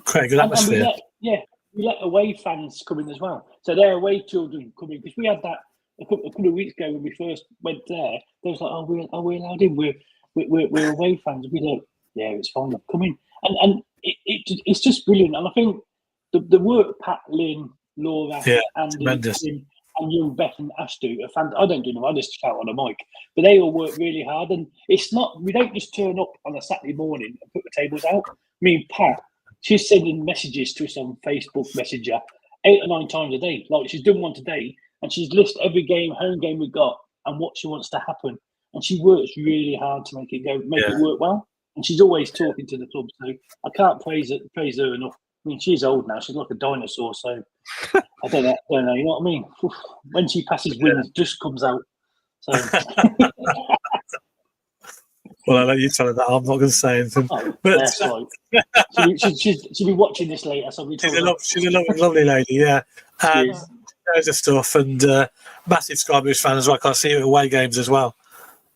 creates a good atmosphere. We let away fans come in as well. So their away children come in because we had that. A couple of weeks ago when we first went there, they was like, "Oh, we're allowed in. We're away fans." We like, "Yeah, it's fine. Come in." And it's just brilliant. And I think the work Pat, Lynn, Laura, Andy, Tim, and young Beth and Ash do are fantastic. I don't do them. I just shout on a mic, but they all work really hard. And it's not. We don't just turn up on a Saturday morning and put the tables out. I mean, Pat, she's sending messages to us on Facebook Messenger 8 or 9 times a day. Like she's done one today. And she's listed every home game we've got and what she wants to happen. and she works really hard to make it work well. And she's always talking to the club, so I can't praise her enough. I mean, she's old now; she's like a dinosaur. So I don't know. You know what I mean? When she passes wins, just comes out. So. Well, I'll let you tell her that. I'm not going to say anything. Oh, but that's right. She'll be watching this later. So she's a lovely lady, yeah. And knows her stuff, and massive Sky Blues fan as well. I see her at away games as well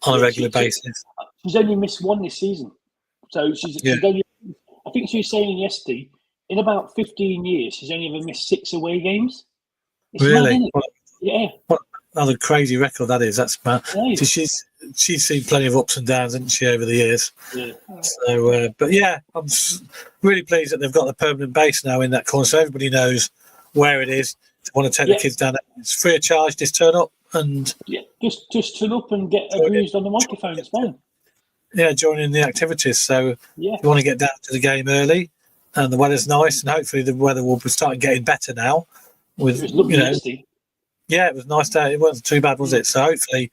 on a regular basis. She's only missed one this season. So she's only, I think she was saying yesterday, in about 15 years, she's only ever missed 6 away games. It's really? Mad, What another crazy record that is. That's mad. Yeah. So she's seen plenty of ups and downs, hasn't she, over the years? Yeah. So, but yeah, I'm really pleased that they've got the permanent base now in that corner, so everybody knows where it is. If they want to take the kids down, it's free of charge. Just turn up and just turn up and get abused on the microphone. It's fine. Yeah, join in the activities. So if you want to get down to the game early, and the weather's nice, and hopefully the weather will be starting getting better now. With it was nasty. Yeah, it was nice day. It wasn't too bad, was it? So hopefully,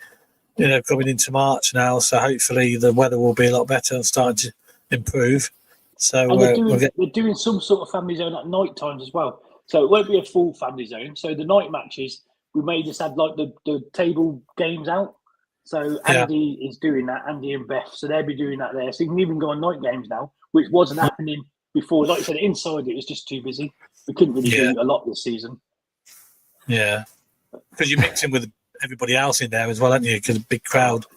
coming into March now, so hopefully the weather will be a lot better and starting to improve. So they're doing some sort of family zone at night times as well. So it won't be a full family zone. So the night matches, we may just have like the table games out. So Andy is doing that, Andy and Beth. So they'll be doing that there. So you can even go on night games now, which wasn't happening before. Like I said, inside it was just too busy. We couldn't really do a lot this season. Yeah. Because you mix in with everybody else in there as well, haven't you? Because a big crowd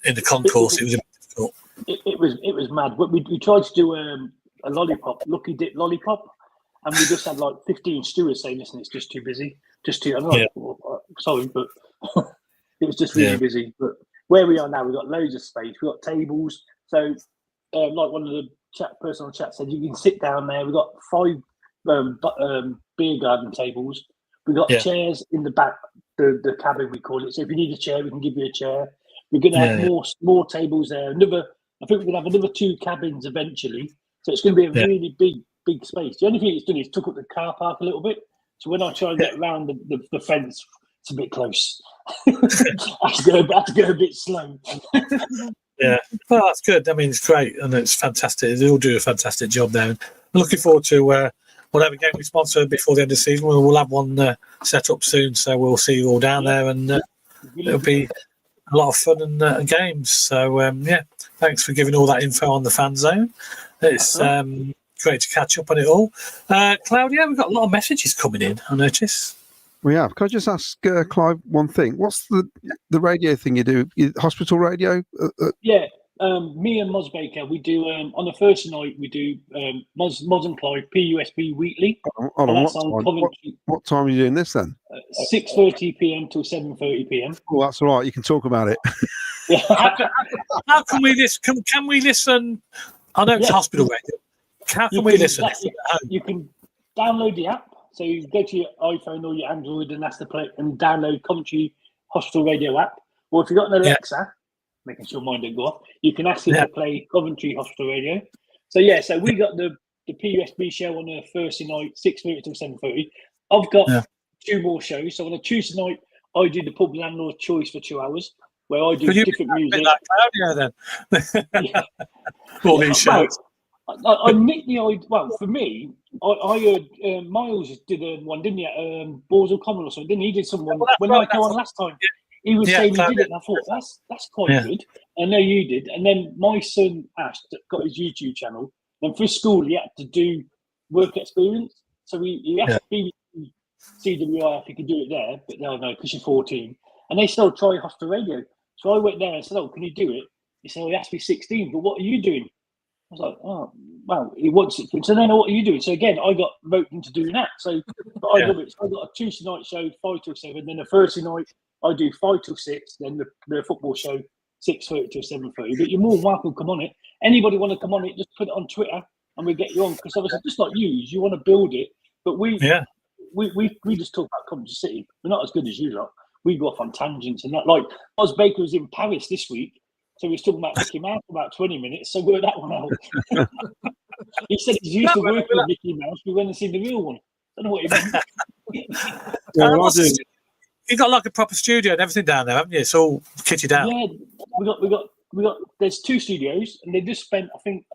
in the concourse, it was a bit difficult. It was mad. We tried to do a lollipop, lucky dip lollipop, and we just had like 15 stewards saying, "Listen, it's just too busy. I'm like, sorry, but it was just really busy." But where we are now, we've got loads of space. We've got tables. So, like one of the personal chat said, you can sit down there. We've got 5 beer garden tables. We've got chairs in the back, the cabin we call it. So if you need a chair, we can give you a chair. We're going to have more tables there. I think we're going to have another 2 cabins eventually. So it's going to be a really big space. The only thing it's done is took up the car park a little bit. So when I try and get around the fence, it's a bit close. I have to go a bit slow. Yeah, well, that's good. I mean, it's great and it's fantastic. They all do a fantastic job there. I'm looking forward to whatever game we sponsor before the end of the season. We'll have one set up soon, so we'll see you all down there, and it'll be a lot of fun and games. So, thanks for giving all that info on the fan zone. It's great to catch up on it all. Claudia, we've got a lot of messages coming in, I notice. We have. Can I just ask Clive one thing? What's the radio thing you do? Hospital radio? Me and Moz Baker, we do on the first night we do Moz and Clive PUSB weekly. Hold on, what time are you doing this then? 6:30 p.m. till 7:30 p.m. Oh, that's all right. You can talk about it. How can we listen? Can we listen? I know it's hospital radio. How can we listen? You can download the app. So you go to your iPhone or your Android and that's the play and download Coventry Hospital Radio app. Or if you've got an Alexa, making sure mine don't go off, you can ask it to play Coventry Hospital Radio. So so we got the PUSB show on a Thursday night, 6:30 to 7:30. I've got 2 more shows. So on a Tuesday night, I do the pub landlord choice for 2 hours, where I do different music. All these shows. I nicked the idea. Well, for me, I heard Miles did one, didn't he? At Balls of Common or something, didn't he? He did someone when I came on last time. He was saying he did it, and I thought that's quite good. I know you did. And then my son Ash got his YouTube channel, and for school he had to do work experience. So he asked BBC CWI if he could do it there, but no, because you're 14, and they still try Hospital Radio. So I went there and said, "Oh, can you do it?" He said, "Oh, he has to be 16, but what are you doing?" I was like, "Oh, well, he wants it." So then, what are you doing? So again, I got roped into doing that. So I love it. So I got a Tuesday night show 5 till 7, then a Thursday night I do 5 till 6, then the football show 6:30 till 7:30. But you're more than welcome to come on it. Anybody want to come on it? Just put it on Twitter and we get you on. Because obviously, just like you want to build it, but we just talk about Coventry City. We're not as good as you lot. We go off on tangents and that. Like Oz Baker was in Paris this week. So we was talking about Mickey Mouse for about 20 minutes, so work that one out. He said he's used to working with Mickey Mouse, we went and seen the real one. I don't know what he meant. You've got like a proper studio and everything down there, haven't you? It's all kitted out. Yeah, we got. There's 2 studios, and they just spent, I think,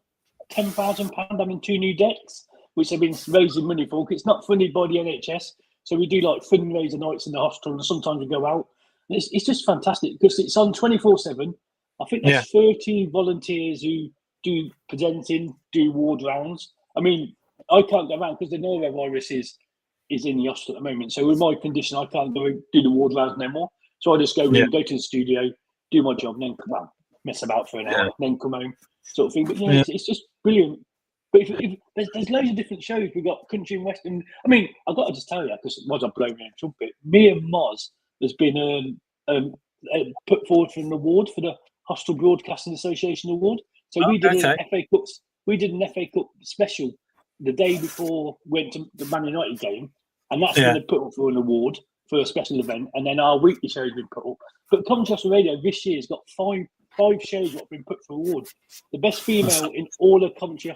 £10,000 having 2 new decks, which they've been raising money for. It's not funded by the NHS, so we do like fundraiser nights in the hospital, and sometimes we go out. And it's just fantastic because it's on 24/7. I think there's 30 volunteers who do presenting, do ward rounds. I mean, I can't go around because the norovirus is in the hospital at the moment. So with my condition, I can't go do the ward rounds no more. So I just go in, go to the studio, do my job, and then come out, mess about for an hour, then come home, sort of thing. But it's just brilliant. But if there's loads of different shows. We've got country and western. I mean, I've got to just tell you, because Moz, I'm blowing my trumpet. Me and Moz has been put forward for an award for the Hostel Broadcasting Association Award. So we did an FA Cup. We did an FA Cup special the day before we went to the Man United game, and that's when they put up for an award for a special event. And then our weekly show has been put up. But Coventry Radio this year has got five shows that have been put for award. The best female in all of Coventry,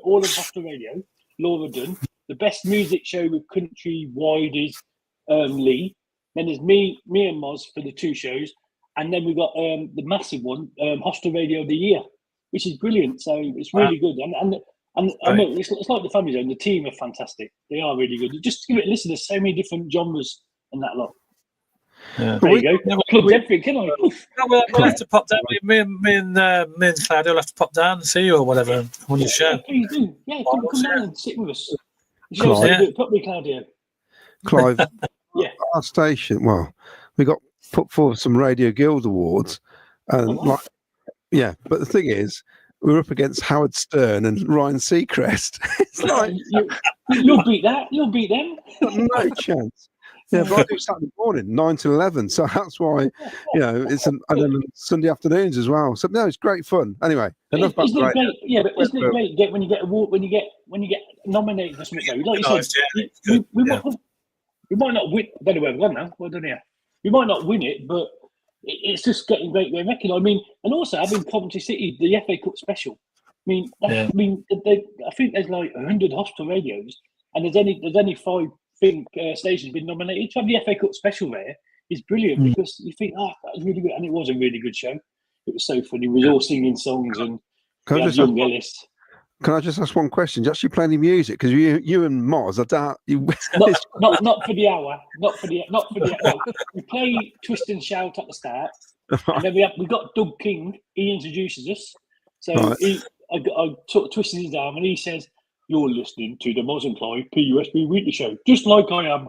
all of Hostel Radio, Laura Dunn. The best music show with countrywide is Lee. Then there's me and Moz for the 2 shows, and then we've got the massive one, Hostel Radio of the Year, which is brilliant. So it's really good. And I mean, it's like the Family Zone. The team are fantastic. They are really good. Just give it a listen. There's so many different genres and that lot. Yeah. There you go. Club everything, can I? We'll have to pop down. Me and Claudia will have to pop down and see you or whatever on your show. Please do. Yeah, come down and sit with us. Probably Claudia. Clive, our station. Well, we got put forward some Radio Guild Awards, and but the thing is, we're up against Howard Stern and Ryan Seacrest. It's like you'll beat that. You'll beat them. No chance. Yeah, but I do Saturday morning, 9 to 11. So that's why, it's and then Sunday afternoons as well. So no, it's great fun. Anyway, enough about isn't it great? Yeah, but isn't it great when you get award, when you get nominated for something? Like you said, we might not win. I don't know where we've gone now. Well done here. We might not win it, but it's just getting great recognised. I mean, and also having Coventry City, the FA Cup special. I think there's like 100 Hostel radios, and there's only 5 stations been nominated. To have the FA Cup special there is brilliant because you think, that was really good, and it was a really good show. It was so funny. We were all singing songs, and young Ellis. Can I just ask one question? Do you actually play any music? Because you and Moz, I doubt you. Not for the hour. Not for the hour. We play Twist and Shout at the start, and then we got Doug King. He introduces us. So I twisted his arm, and he says, "You're listening to the Moz and Clive PUSB Weekly Show, just like I am."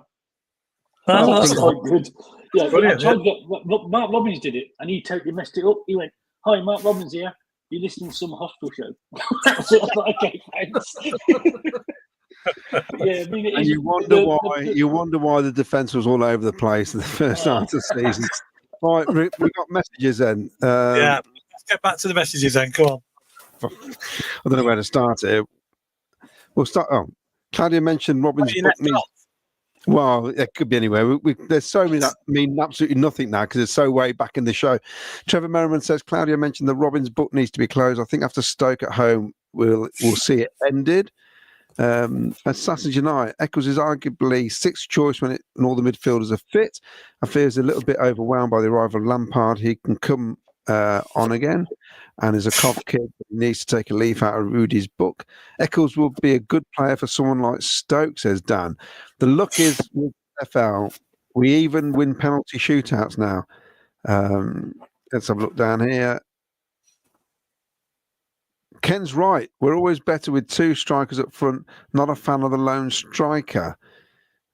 That's quite good. Yeah, I tried to get Mark Robbins did it, and he totally messed it up. He went, "Hi, Mark Robbins here. You listening to some hospital show?" So I was like, "Okay, thanks." I mean, and you wonder why the defence was all over the place in the first half of the season. Right, we got messages then. Let's get back to the messages then. Come on. I don't know where to start here. We'll start. Claudia mentioned Robin's book. Well, it could be anywhere. There's so many that mean absolutely nothing now because it's so way back in the show. Trevor Merriman says Claudia mentioned that Robin's book needs to be closed. I think after Stoke at home, we'll see it ended. Assassin's United, Eccles is arguably 6th choice when all the midfielders are fit. I fear he's a little bit overwhelmed by the arrival of Lampard. He can come on again and is a Cov kid. He needs to take a leaf out of Rudy's book. Eccles will be a good player for someone like Stoke, says Dan. The luck is with FL. We even win penalty shootouts now. Let's have a look down here. Ken's right. We're always better with 2 strikers up front. Not a fan of the lone striker.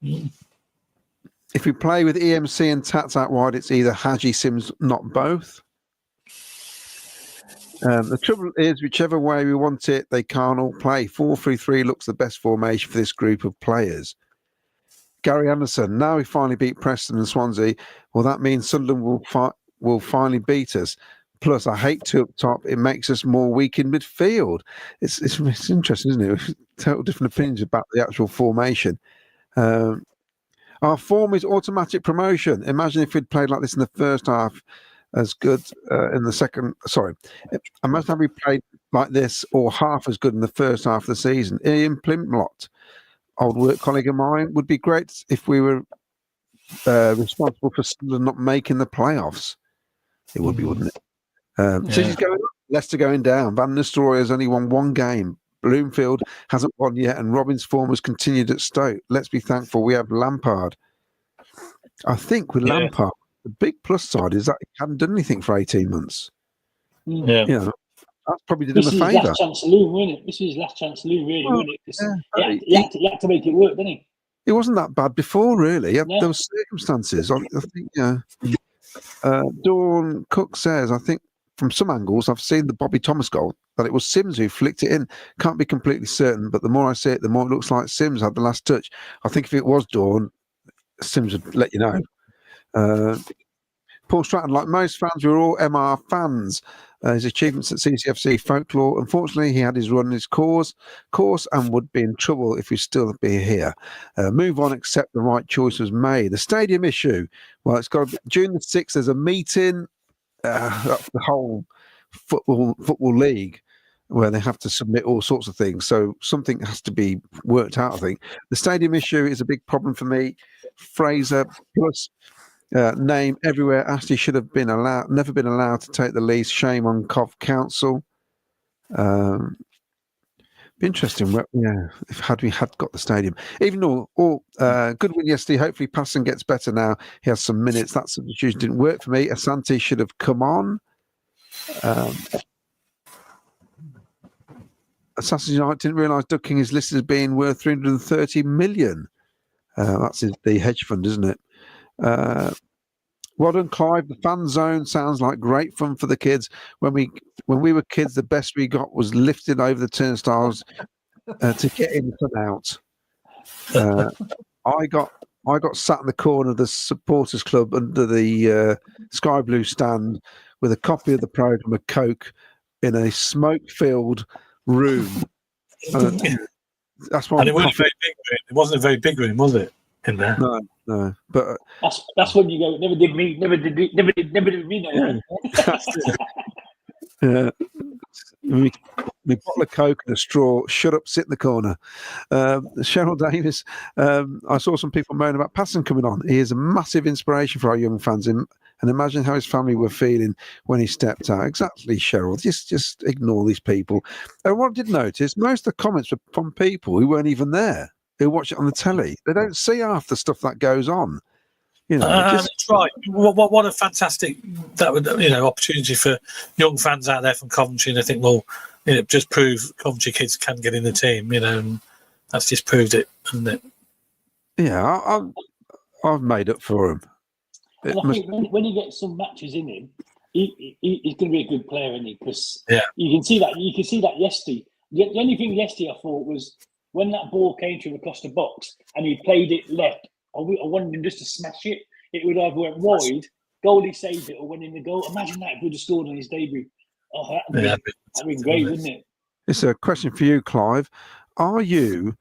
If we play with EMC and Tats out wide, it's either Haji, Sims, not both. The trouble is, whichever way we want it, they can't all play. 4-3-3 looks the best formation for this group of players. Gary Anderson, now we finally beat Preston and Swansea. Well, that means Sunderland will finally beat us. Plus, I hate 2 up top. It makes us more weak in midfield. It's interesting, isn't it? Total different opinions about the actual formation. Our form is automatic promotion. Imagine if we'd played like this in the first half, as good in the second. Sorry, imagine if we played like this or half as good in the first half of the season. Ian Plimlott, old work colleague of mine, would be great if we were responsible for Sunderland not making the playoffs. It would be, wouldn't it? City's going up, Leicester going down. Van Nistelrooy has only won one game. Bloomfield hasn't won yet, and Robin's form has continued at Stoke. Let's be thankful we have Lampard. I think with Lampard, the big plus side is that he hadn't done anything for 18 months. Yeah. You know, that probably did him a favour. This is his last chance saloon, wasn't it? This is his last chance saloon, really, wasn't it? He had to make it work, didn't he? It wasn't that bad before, really. There were circumstances. I think, Dawn Cook says, I think from some angles, I've seen the Bobby Thomas goal, that it was Sims who flicked it in. Can't be completely certain, but the more I see it, the more it looks like Sims had the last touch. I think if it was Dawn, Sims would let you know. Paul Stratton, like most fans, we were all MR fans. His achievements at CCFC folklore. Unfortunately, he had his run his course and would be in trouble if we still be here. Move on, accept the right choice was made. The stadium issue. Well, it's got to be June the 6th. There's a meeting. The whole football league where they have to submit all sorts of things. So something has to be worked out, I think. The stadium issue is a big problem for me. Fraser plus name everywhere. Ashley should have been never been allowed to take the lease. Shame on Cov Council. Be interesting. Had we got the stadium, even though good win yesterday. Hopefully, Preston gets better now. He has some minutes. That substitution didn't work for me. Asante should have come on. Assassin's United didn't realise Ducking is listed as being worth 330 million. That's the hedge fund, isn't it? Well done, Clive. The fan zone sounds like great fun for the kids. When we were kids, the best we got was lifted over the turnstiles to get in and out. I got sat in the corner of the supporters club under the sky blue stand with a copy of the programme of Coke in a smoke-filled room. That's why. And it wasn't a very big room. It wasn't a very big room, was it? In there. No. But that's when you go. Never did me. Never did me. No. Yeah. Me bottle of Coke and a straw. Shut up, sit in the corner. Cheryl Davis. I saw some people moan about Preston coming on. He is a massive inspiration for our young fans. And imagine how his family were feeling when he stepped out. Exactly, Cheryl. Just ignore these people. And what I did notice, most of the comments were from people who weren't even there, who watch it on the telly. They don't see half the stuff that goes on. That's right. What a fantastic opportunity for young fans out there from Coventry. And I think, just prove Coventry kids can get in the team. And that's just proved it, hasn't it? Yeah, I've made up for him. I think when he gets some matches in him, he's going to be a good player, isn't he? Because you can see that. You can see that yesterday. The only thing yesterday I thought was when that ball came to him across the box and he played it left. I wanted him just to smash it. It would either went wide, goalie saved it, or went in the goal. Imagine that if he'd have scored on his debut. Oh, that'd been great, wouldn't it? It's a question for you, Clive. Are you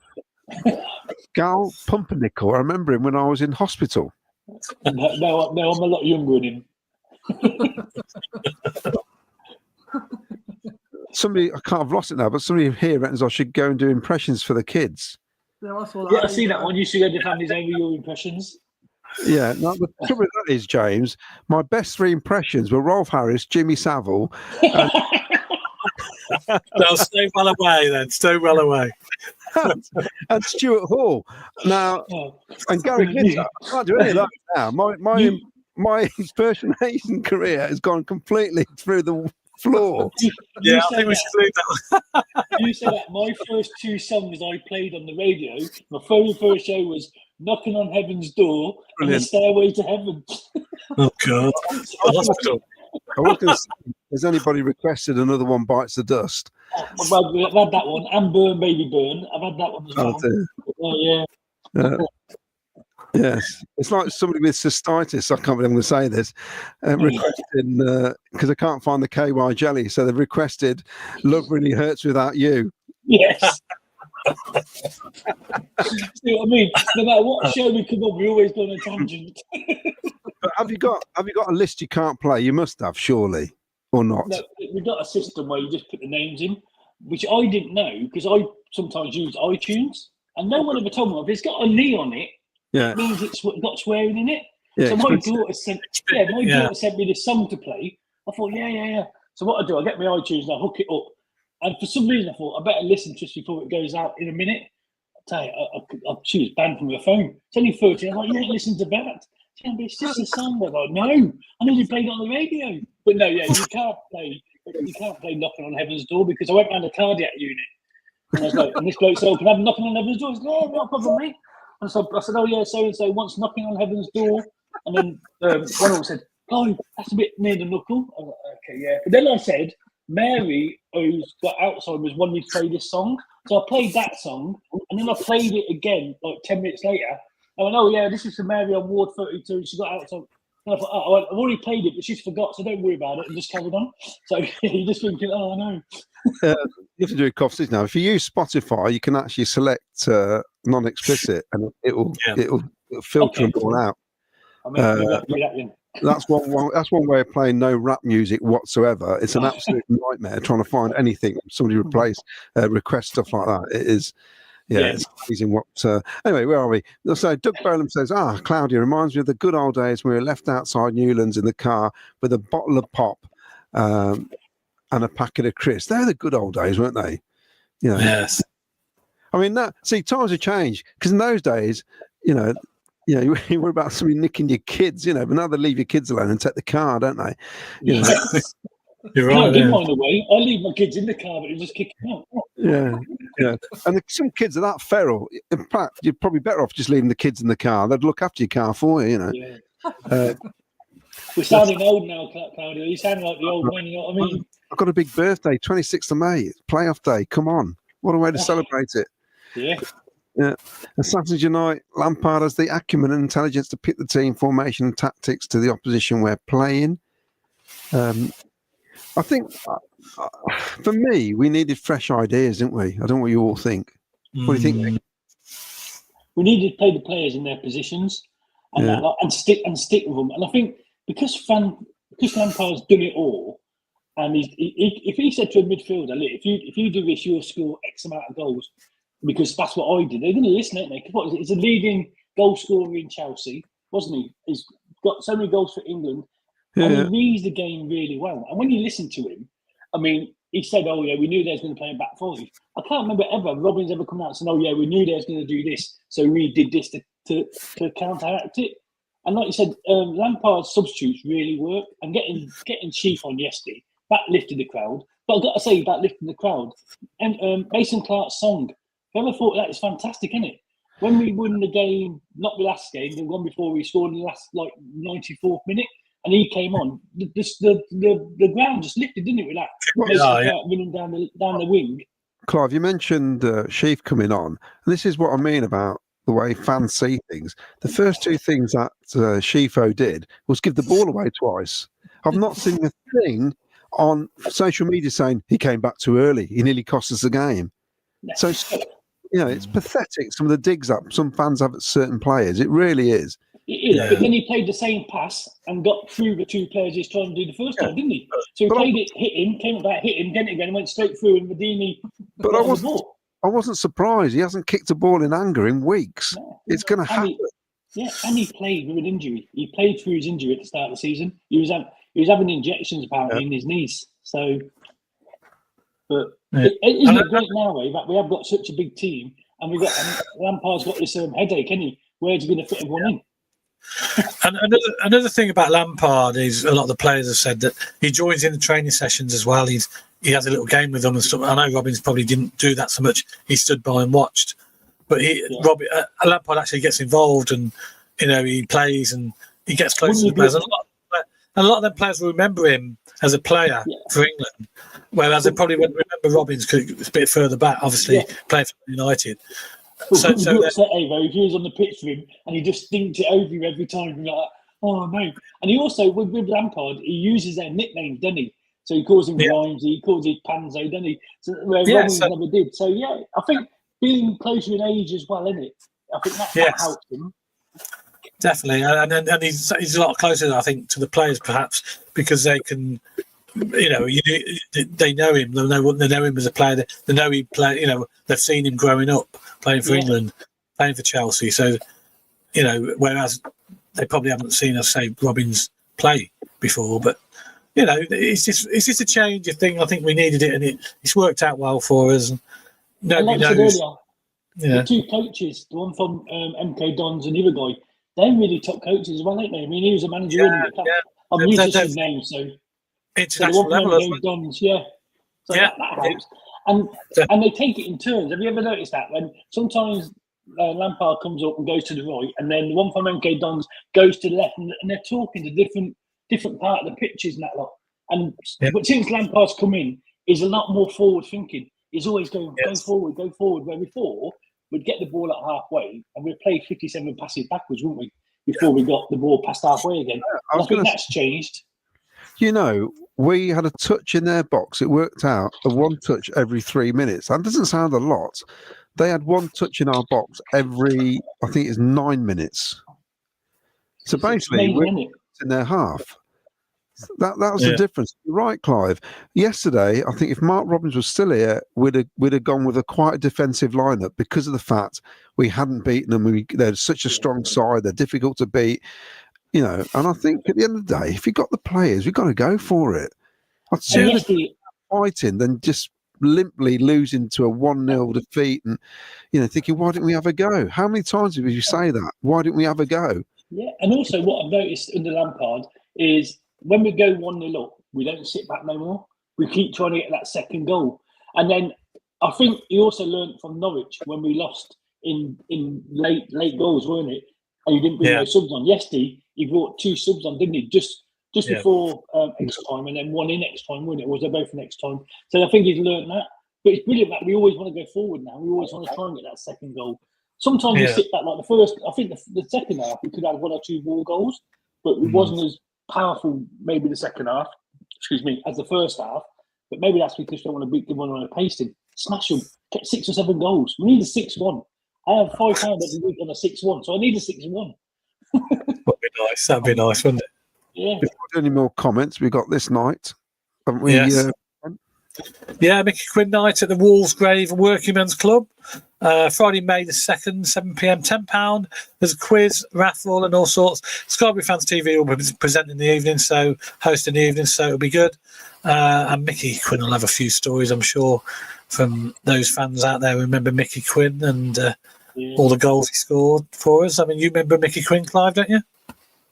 Gal Pumpernickel? I remember him when I was in hospital. No, I'm a lot younger than him. Somebody, I can't have lost it now, but somebody here reckons I should go and do impressions for the kids. Yeah, I see that one. You should go to Family's Own with your impressions. Yeah, no, the trouble with that is, James, my best three impressions were Rolf Harris, Jimmy Savile. They'll stay well away then. Stay well away. And Stuart Hall. Now, and Gary Glitter. I can't do any of that now. My impersonation career has gone completely through the floor. I think we should leave that. You said that my first two songs I played on the radio, my very first show was Knocking on Heaven's Door and The Stairway to Heaven. Oh, God. Hospital. I was going to say, has anybody requested another one bites the dust? Well, I've had that one. And Burn, Baby Burn. I've had that one as well. Yeah. Yes. It's like somebody with cystitis, I can't believe I'm going to say this, requesting, because I can't find the KY jelly, so they've requested Love Really Hurts Without You. Yes. See what I mean? No matter what show we come on, we always go on a tangent. But have you got a list you can't play? You must have, surely, or not? No, we've got a system where you just put the names in, which I didn't know because I sometimes use iTunes, and no one ever told me if it's got a knee on it. Yeah, it means it's got swearing in it. Yeah, so my daughter sent me this song to play. I thought, yeah. So what I do, I get my iTunes and I hook it up. And for some reason, I thought I better listen just before it goes out in a minute. I tell you, she was banned from her phone. It's only 13. I'm like, you ain't listening to that. Yeah, but it's just a song. I'm like, no, I know they played it on the radio. But no, yeah, you can't play Knocking on Heaven's Door, because I went round the cardiac unit. And I was like, and this bloke said, can I have Knocking on Heaven's Door? He said, no, not a problem, mate. And so I said, oh yeah, so-and-so wants Knocking on Heaven's Door. And then one of them said, oh, that's a bit near the knuckle. I was like, okay, yeah. But then I said, Mary, who's got Alzheimer's, wanted me to play this song. So I played that song, and then I played it again, like 10 minutes later. I went, oh yeah, this is for Mary on Ward 32. She got Alzheimer's. And I thought, oh, I've already played it, but she's forgot, so don't worry about it, and just carried on. So you're just thinking, oh, no. You have to do it costly now. If you use Spotify, you can actually select non-explicit, and it'll filter them all out. That's one way of playing no rap music whatsoever. It's an absolute nightmare trying to find anything somebody request stuff like that. It is. Yeah, it's amazing what. Anyway, where are we? So Doug Bolam says, Claudia reminds me of the good old days when we were left outside Newlands in the car with a bottle of pop and a packet of crisps. They're the good old days, weren't they? You know. Yes. I mean, times have changed, because in those days, you worry about somebody nicking your kids, but now they leave your kids alone and take the car, don't they? You know? You're right. I give mine away. I leave my kids in the car, but they just kick them out. Yeah. And some kids are that feral. In fact, you're probably better off just leaving the kids in the car. They'd look after your car for you, Yeah. We're sounding old now, Claudia. You sound like the old man, you know what I mean? I've got a big birthday, 26th of May, playoff day. Come on. What a way to celebrate it. Yeah. Yeah. And Saturday night, Lampard has the acumen and intelligence to pick the team formation and tactics to the opposition we're playing. I think, for me, we needed fresh ideas, didn't we? I don't know what you all think. What do you think, Nick? We needed to play the players in their positions and stick with them. And I think because Lampard's done it all, and if he said to a midfielder, look, if you do this, you'll score X amount of goals, because that's what I did. They're going to listen, aren't they? Because he's a leading goal scorer in Chelsea, wasn't he? He's got so many goals for England. And he reads the game really well. And when you listen to him, I mean, he said, oh, yeah, we knew they was going to play a back five. I can't remember Robin's ever come out and said, oh, yeah, we knew they was going to do this, so we did this to counteract it. And like you said, Lampard's substitutes really work. And getting Sheaf on yesterday, that lifted the crowd. But I've got to say, that lifting the crowd. And Mason Clark's song, whoever thought that is fantastic, isn't it? When we won the game, not the last game, the one before, we scored in the last, 94th minute. And he came on. The ground just lifted, didn't it, with that? Running down the wing. Clive, you mentioned Sheaf coming on. And this is what I mean about the way fans see things. The first two things that Sheafo did was give the ball away twice. I've not seen a thing on social media saying he came back too early. He nearly cost us the game. So, it's pathetic, some of the digs up some fans have at certain players. It really is. It is, but then he played the same pass and got through the two players he's trying to do the first time, didn't he? So he played it, hit him, came back, hit him, did it again, and went straight through, and Madini got the ball. I wasn't surprised. He hasn't kicked a ball in anger in weeks. No. It's going to happen. And he played with an injury. He played through his injury at the start of the season. He was having injections apparently in his knees. So, but isn't it great now, that we have got such a big team, and Lampard's got this headache, hasn't he? Where's he going to fit everyone in? And another thing about Lampard is a lot of the players have said that he joins in the training sessions as well. He has a little game with them and stuff. I know Robbins probably didn't do that so much. He stood by and watched, but Lampard actually gets involved, and he plays and he gets close to the players. And a lot of them players will remember him as a player for England, whereas they probably won't remember Robbins because it's a bit further back, obviously playing for United. So if he was on the pitch for him and he just stinked it over you every time, you're like, oh no. And he also, with Lampard, he uses their nicknames, doesn't he? So he calls him Grimes, he calls him Panzo, doesn't he? So Robbins never did. So I think being closer in age as well, isn't it? I think that helps him. Definitely, and he's a lot closer, I think, to the players perhaps, because they can, they know him. They know him as a player. They know he play. They've seen him growing up playing for England, playing for Chelsea. So, whereas they probably haven't seen us say Robbins play before, but you know, it's just a change of thing. I think we needed it, and it's worked out well for us. And nobody like knows. The two coaches, the one from MK Dons and the other guy, they're really top coaches as well, aren't they? I mean, he was a manager in the club. I'm used to his name, so international the one level. from MK Dons, So that helps. And they take it in turns. Have you ever noticed that? When sometimes Lampard comes up and goes to the right, and then the one from MK Dons goes to the left, and they're talking to different part of the pitches and that lot. But since Lampard's come in, he's a lot more forward thinking. He's always going, go forward. Where before, we'd get the ball at halfway and we'd play 57 passes backwards, wouldn't we? Before we got the ball past halfway again. I think that's changed. You know, we had a touch in their box. It worked out a one touch every 3 minutes. That doesn't sound a lot. They had one touch in our box every, I think it's 9 minutes. So basically, we're in their half. That was the difference. You're right, Clive. Yesterday, I think if Mark Robbins was still here, we'd have gone with a quite a defensive lineup because of the fact we hadn't beaten them. They're such a strong side. They're difficult to beat, you know. And I think at the end of the day, if you've got the players, we've got to go for it. I'd sooner fighting than just limply losing to a 1-0 defeat and, you know, thinking, why didn't we have a go? How many times did you say that? Why didn't we have a go? Yeah, and also what I've noticed under Lampard is when we go 1-0 up, we don't sit back no more. We keep trying to get that second goal. And then I think he also learned from Norwich when we lost in late goals, weren't it? And he didn't bring no subs on. Yesterday, he brought 2 subs on, didn't he? Just before extra time, and then one in extra time, wasn't it? Was they both in extra time? So I think he's learned that. But it's brilliant that we always want to go forward now. We always want to try and get that second goal. Sometimes we sit back like the first. I think the second half we could have 1 or 2 more goals, but it wasn't as powerful maybe the second half, as the first half. But maybe that's because we don't want to beat them on a pasting. Smash them, get 6 or 7 goals. We need a 6-1. I have £5 every week on a 6-1, so I need a 6-1. That'd be nice, wouldn't it? Yeah. Before we do any more comments, we got this night, haven't we? Yes. Mickey Quinn night at the Wallsgrave Working Men's Club. Friday, May the 2nd, 7 p.m, £10. There's a quiz, raffle, and all sorts. Scarberry Fans TV will be presenting the evening, hosting the evening, so it'll be good. And Mickey Quinn will have a few stories, I'm sure, from those fans out there who remember Mickey Quinn and all the goals he scored for us. I mean, you remember Mickey Quinn, Clive, don't you?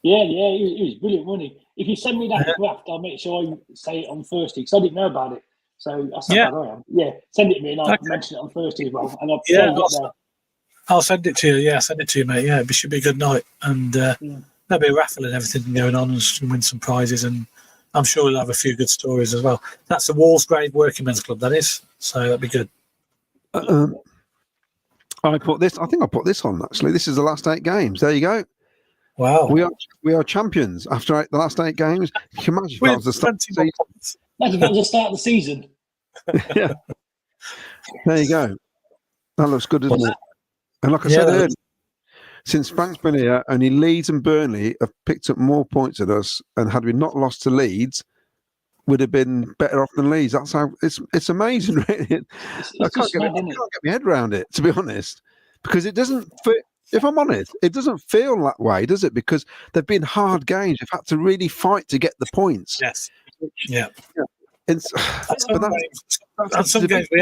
Yeah, he was brilliant, wasn't he? If you send me that draft, I'll make sure I say it on Thursday, because I didn't know about it. So that's how bad I am. Yeah, send it to me and I'll mention it on Thursday as well. And I'll send it to you. Yeah, send it to you, mate. Yeah, it should be a good night. And there'll be a raffle and everything going on and win some prizes. And I'm sure we'll have a few good stories as well. That's the Wallsgrave Working Men's Club, that is. So that'll be good. I think I put this on, actually. This is the last 8 games. There you go. Wow. We are champions after the last 8 games. You can imagine if that was the start of the season. Imagine that was the start of the season. Yeah. There you go. That looks good, doesn't it? And like I said earlier, since Frank's been here, only Leeds and Burnley have picked up more points than us, and had we not lost to Leeds, would have been better off than Leeds. That's how it's amazing, really. I can't get my head around it, to be honest, because it doesn't fit. If I'm honest, it doesn't feel that way, does it? Because they've been hard games. You've had to really fight to get the points. Yes. Yeah. Some games we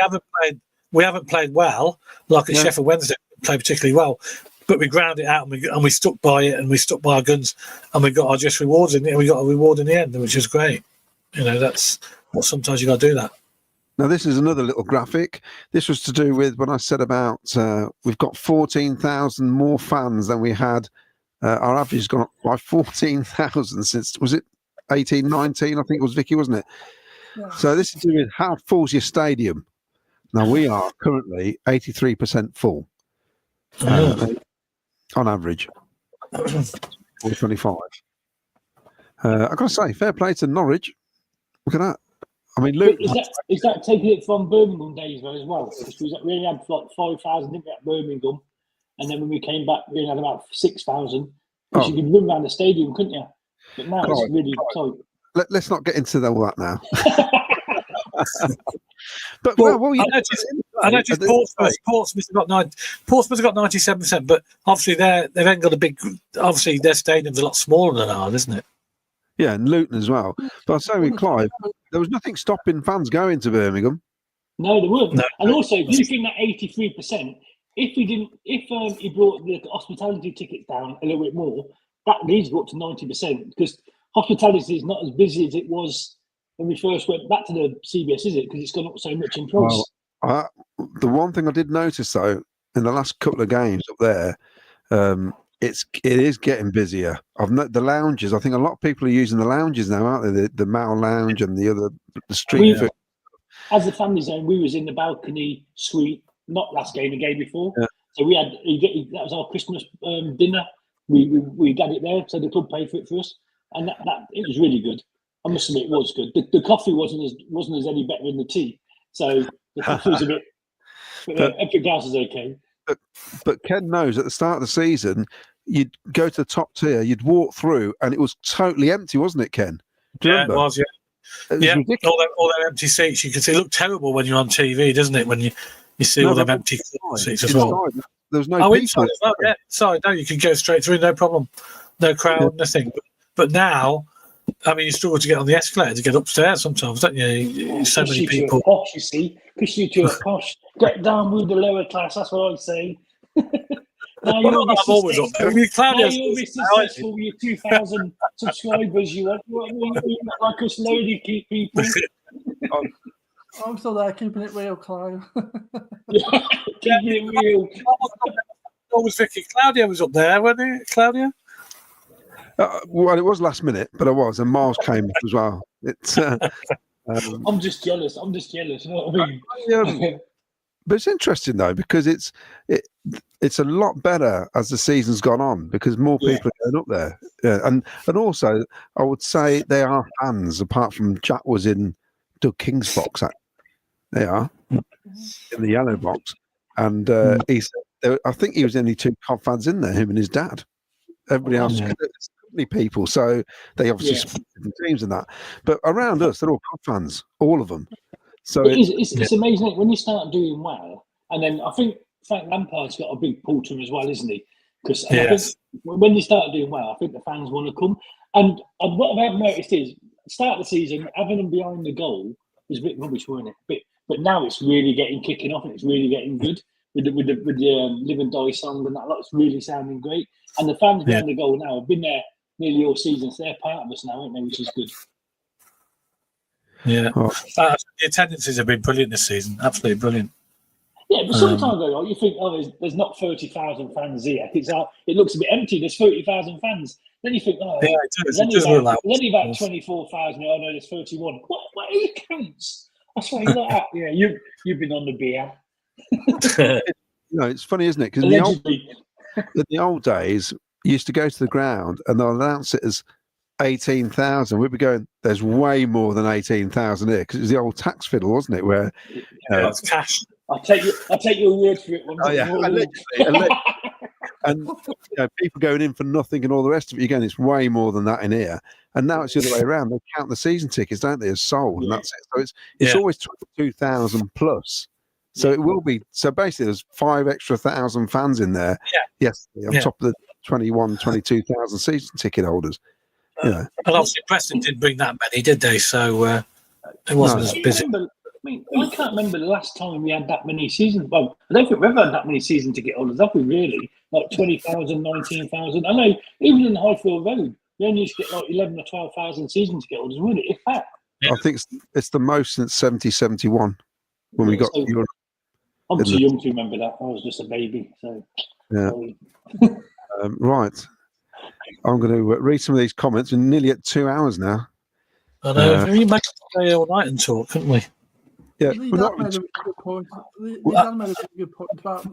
haven't played well, like at Sheffield Wednesday, played particularly well, but we ground it out and we stuck by it and we stuck by our guns and we got our just rewards in it and we got a reward in the end, which is great. You know, that's what sometimes you got to do that. Now, this is another little graphic. This was to do with when I said about we've got 14,000 more fans than we had. Our average has gone up by 14,000 since, was it 18, 19? I think it was Vicky, wasn't it? Yeah. So this is to do with how full's your stadium. Now, we are currently 83% full on average. 425. I've got to say, fair play to Norwich. Look at that. I mean, Luke, is that taking it from Birmingham days though as well? Because we only had like 5,000 didn't we, at Birmingham, and then when we came back, we only had about 6,000. Because you could run around the stadium, couldn't you? But now it's really tight. Let's not get into all that now. But I noticed Portsmouth have got 97%, but obviously they haven't got a big. Obviously, their stadium's a lot smaller than ours, isn't it? Yeah, and Luton as well. But I say with Clive, there was nothing stopping fans going to Birmingham. No, there weren't. No. And also, do you think that 83%, if he brought the hospitality tickets down a little bit more, that needs to go up to 90%, because hospitality is not as busy as it was when we first went back to the CBS, is it? Because it's gone up so much in price. Well, the one thing I did notice though in the last couple of games up there, it is getting busier. The lounges. I think a lot of people are using the lounges now, aren't they? The Mall Lounge and the street food. As the family zone, we was in the balcony suite, not last game, the game before. Yeah. So we had that was our Christmas dinner. We had it there, so the club paid for it for us, and that it was really good. I must admit, it was good. The coffee wasn't as any better than the tea, so the coffee was a bit. But Epic Glass is okay. But Ken knows at the start of the season, you'd go to the top tier, you'd walk through, and it was totally empty, wasn't it, Ken? Do you remember? It was, yeah. All them empty seats. You can see it looked terrible when you're on TV, doesn't it? When you see all them empty seats as well. There was no people. Inside as well, yeah. Sorry, no, you can go straight through, no problem. No crowd, nothing. But now, I mean, you struggle to get on the escalator to get upstairs sometimes, don't you? So many people. Posh, you see. Push you to a posh. Get down with the lower class, that's what I say. Now you'll be successful with your 2,000 subscribers. You want like us lady keep people. I'm still there, keeping it real, Clive. Keeping it real. I was thinking Claudia was up there, wasn't it, Claudia? Well, it was last minute, but I was, and Miles came as well. It's. I'm just jealous. You know what I mean? But it's interesting though, because it's a lot better as the season's gone on, because more people are going up there, and also I would say they are fans. Apart from Jack was in Doug King's box, they are in the yellow box, and he said I think he was only 2 Cov fans in there, him and his dad. Everybody else, company people, so they obviously split different teams and that. But around us, they're all Cov fans, all of them. So it's amazing when you start doing well, and then I think Frank Lampard's got a big pull to him as well, isn't he? Because I think when you start doing well, I think the fans want to come. And what I've noticed is, start of the season, having them behind the goal was a bit rubbish, wasn't it? But now it's really kicking off, and it's really getting good with the Live and Die song and that lot. It's really sounding great. And the fans behind the goal now have been there nearly all season, so they're part of us now, aren't they? Which is good. Yeah, the attendances have been brilliant this season. Absolutely brilliant. Yeah, but sometimes though, you think, there's not 30,000 fans here. It looks a bit empty. There's 30,000 fans. Then you think, there's only about 24,000. Oh no, there's 31. What are your counts? That's why you like that. Yeah, you've been on the beer. It's funny, isn't it? Because in the old days, you used to go to the ground and they'll announce it as 18,000. We'd be going, there's way more than 18,000 here, because it was the old tax fiddle, wasn't it? Where it's cash. I'll take your word for it. Literally. And people going in for nothing and all the rest of it. You're going, it's way more than that in here. And now it's the other way around. They count the season tickets, don't they, as sold, and that's it. So it's always 22,000 plus. So it will be. So basically, there's 5,000 extra fans in there. Yes, on top of the 22,000 season ticket holders. And obviously Preston didn't bring that many, did they? So it wasn't as busy. I can't remember the last time we had that many seasons. Well, I don't think we've ever had that many season ticket holders, have we, really? Like 20,000, 19,000. I know, even in Highfield Road, we only used to get like 11 or 12,000 season ticket holders, wouldn't it? If that. I think it's the most since 70-71 when we got Europe. I'm too young to remember that. I was just a baby. So right. I'm going to read some of these comments. We're nearly at 2 hours now. I know. We might stay all night and talk, couldn't we? Yeah. Lee made a good point. Lee made a good point about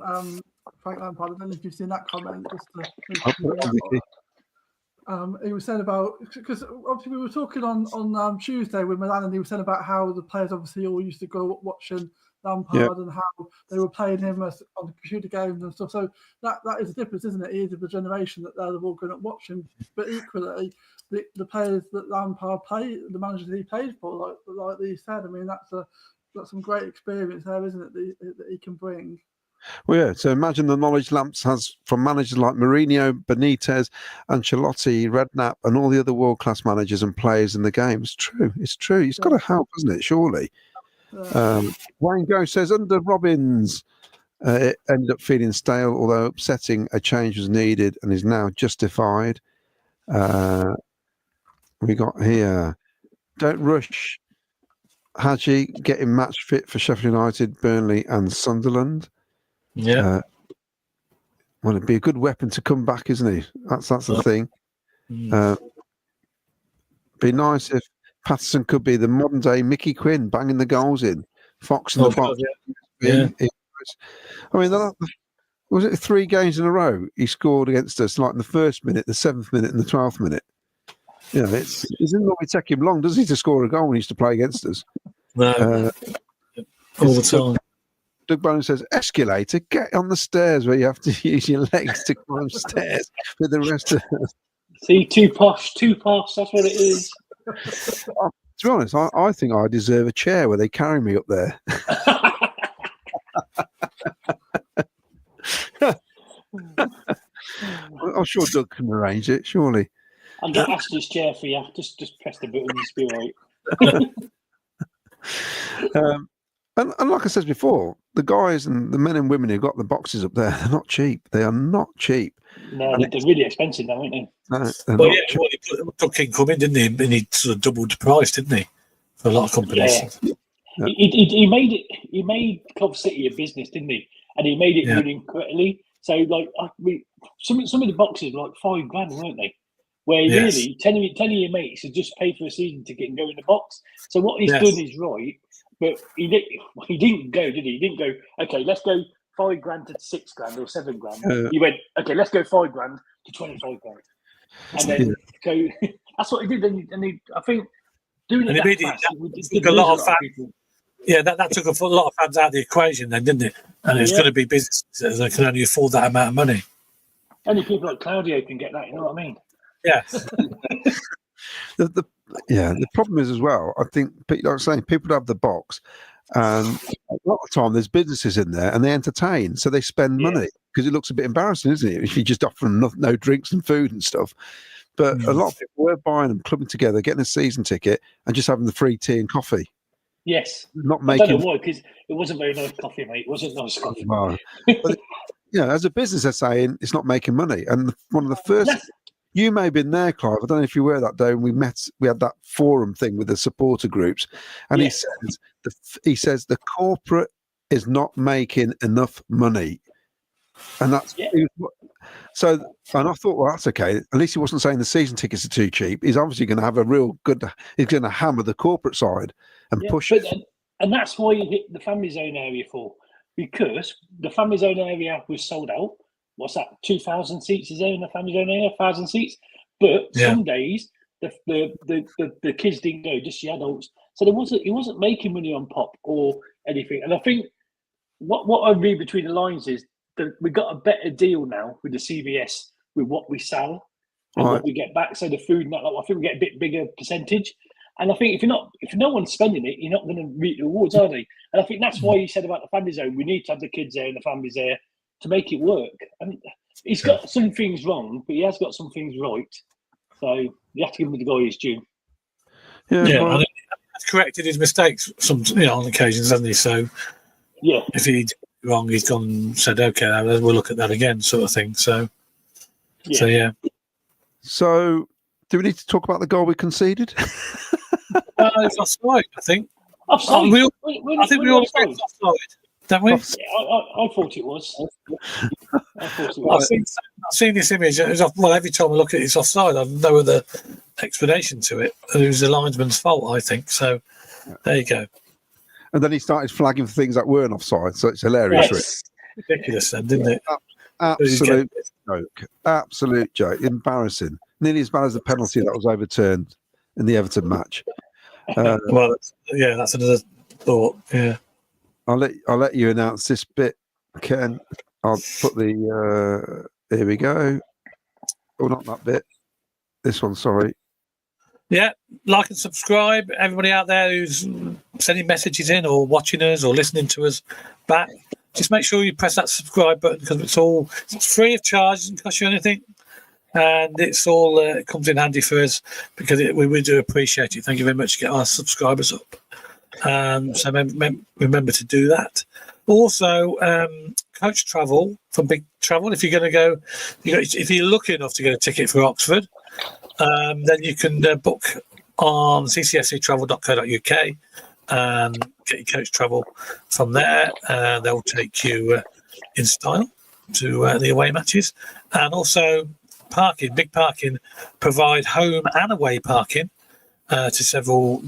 Frank Lampard. I don't know if you've seen that comment. He was saying about, because obviously we were talking on Tuesday with Milan, and he was saying about how the players obviously all used to go watching Lampard and how they were playing him on the computer games and stuff. So that is a difference, isn't it? He is of the generation that they're all going to watch him. But equally, the players that Lampard played, the managers he played for, like Lee said, I mean, that's some great experience there, isn't it? That he can bring. Well, yeah. So imagine the knowledge Lamps has from managers like Mourinho, Benitez, Ancelotti, Redknapp, and all the other world-class managers and players in the game. It's true. It's true. It's got to help, hasn't it? Surely. Wayne Go says under Robbins, it ended up feeling stale, although upsetting. A change was needed and is now justified. We got here. Don't rush Haji getting match fit for Sheffield United, Burnley, and Sunderland. Yeah. Well, it'd be a good weapon to come back, isn't he? That's the thing. Be nice if Patterson could be the modern day Mickey Quinn, banging the goals in, Fox in the box. Yeah. I mean, was it 3 games in a row he scored against us, like in the 1st minute, the 7th minute, and the 12th minute? You know, it doesn't normally take him long, does he, to score a goal when he used to play against us? No, all the time. Doug Bowen says, escalator, get on the stairs where you have to use your legs to climb stairs with the rest of us. See, too posh, that's what it is. To be honest, I think I deserve a chair where they carry me up there. I'm sure Doug can arrange it, surely. I'll get Ashley's chair for you. Just press the button and be right. And like I said before, the guys and the men and women who got the boxes up there, they're not cheap. They are not cheap. No, they're really expensive now, aren't they? He took income in, didn't he? And he sort of doubled the price, didn't he? For a lot of companies. Yeah. He made Cov City a business, didn't he? And he made it running correctly. So, like, some of the boxes were like $5,000, weren't they? Where really 10 of your mates had just paid for a season ticket and go in the box. So what he's done is right, but he didn't go, did he? He didn't go, okay, let's go $5,000 to $6,000 or $7,000. He went, okay, let's go $5,000 to $25,000. And then so that's what he did. And I think doing it that fast, took a lot of fans. Yeah, that took a lot of fans out of the equation then, didn't it? And it's going to be businesses that can only afford that amount of money. Only people like Claudio can get that, you know what I mean? Yeah. The problem is as well, I think, like I was saying, people have the box, and a lot of the time there's businesses in there and they entertain, so they spend money because it looks a bit embarrassing, isn't it, if you just offer them no drinks and food and stuff. But a lot of people were buying them, clubbing together, getting a season ticket, and just having the free tea and coffee. Yes. Not making. I don't know why, because it wasn't very nice coffee, mate. It wasn't nice coffee. Well, but, as a business, they're saying it's not making money. And one of the first, you may have been there, Clive. I don't know if you were that day when we had that forum thing with the supporter groups, and he says the corporate is not making enough money, and that's so. And I thought, well, that's okay. At least he wasn't saying the season tickets are too cheap. He's obviously going to have a real good. He's going to hammer the corporate side and push it. And that's why you hit the family zone area for, because the family zone area was sold out. What's that? 2,000 seats is there in the family zone area? 1,000 seats. But some days the kids didn't go, just the adults. So he wasn't making money on pop or anything. And I think what I read between the lines is that we got a better deal now with the CVS with what we sell and what we get back. So the food and that, I think we get a bit bigger percentage. And I think if no one's spending it, you're not going to reap the rewards, are they? And I think that's why you said about the family zone. We need to have the kids there and the families there to make it work. And he's got some things wrong, but he has got some things right. So you have to give him the guy his due. Yeah, well, and he's corrected his mistakes on occasions, hasn't he? So if he did wrong, he's gone and said, okay, we'll look at that again, sort of thing. So So do we need to talk about the goal we conceded? It's offside, I think. Offside? I think we all agree it's offside, don't we? Yeah, I thought it was. I've seen this image. Every time I look at it, it's offside. I've no other explanation to it. It was the linesman's fault, I think. So there you go. And then he started flagging for things that weren't offside, so it's hilarious. Yes. Ridiculous then, didn't it? Absolute joke. Absolute joke. Embarrassing. Nearly as bad as the penalty that was overturned in the Everton match. That's another thought. Yeah. I'll let you announce this bit, Ken. I'll put the here we go. Oh, not that bit. This one, sorry. Yeah, like and subscribe. Everybody out there who's sending messages in or watching us or listening to us back, just make sure you press that subscribe button because it's free of charge, doesn't cost you anything. And it's all it comes in handy for us because we do appreciate it. Thank you very much to get our subscribers up. So remember to do that. Also, coach travel from Big Travel. If you're going to go, if you're lucky enough to get a ticket for Oxford, then you can book on ccfctravel.co.uk and get your coach travel from there. They'll take you in style to the away matches, and also Big Parking provide home and away parking to several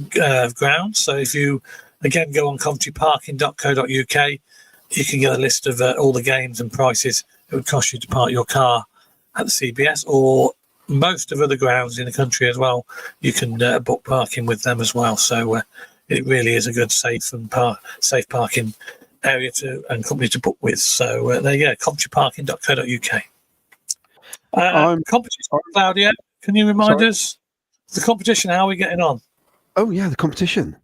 grounds. So if you again go on coventryparking.co.uk, you can get a list of all the games and prices it would cost you to park your car at the CBS or most of other grounds in the country as well. You can book parking with them as well. So it really is a good safe parking area and company to book with. So there you go, coventryparking.co.uk. Competition, Claudia, can you remind us the competition? How are we getting on? Oh yeah, the competition.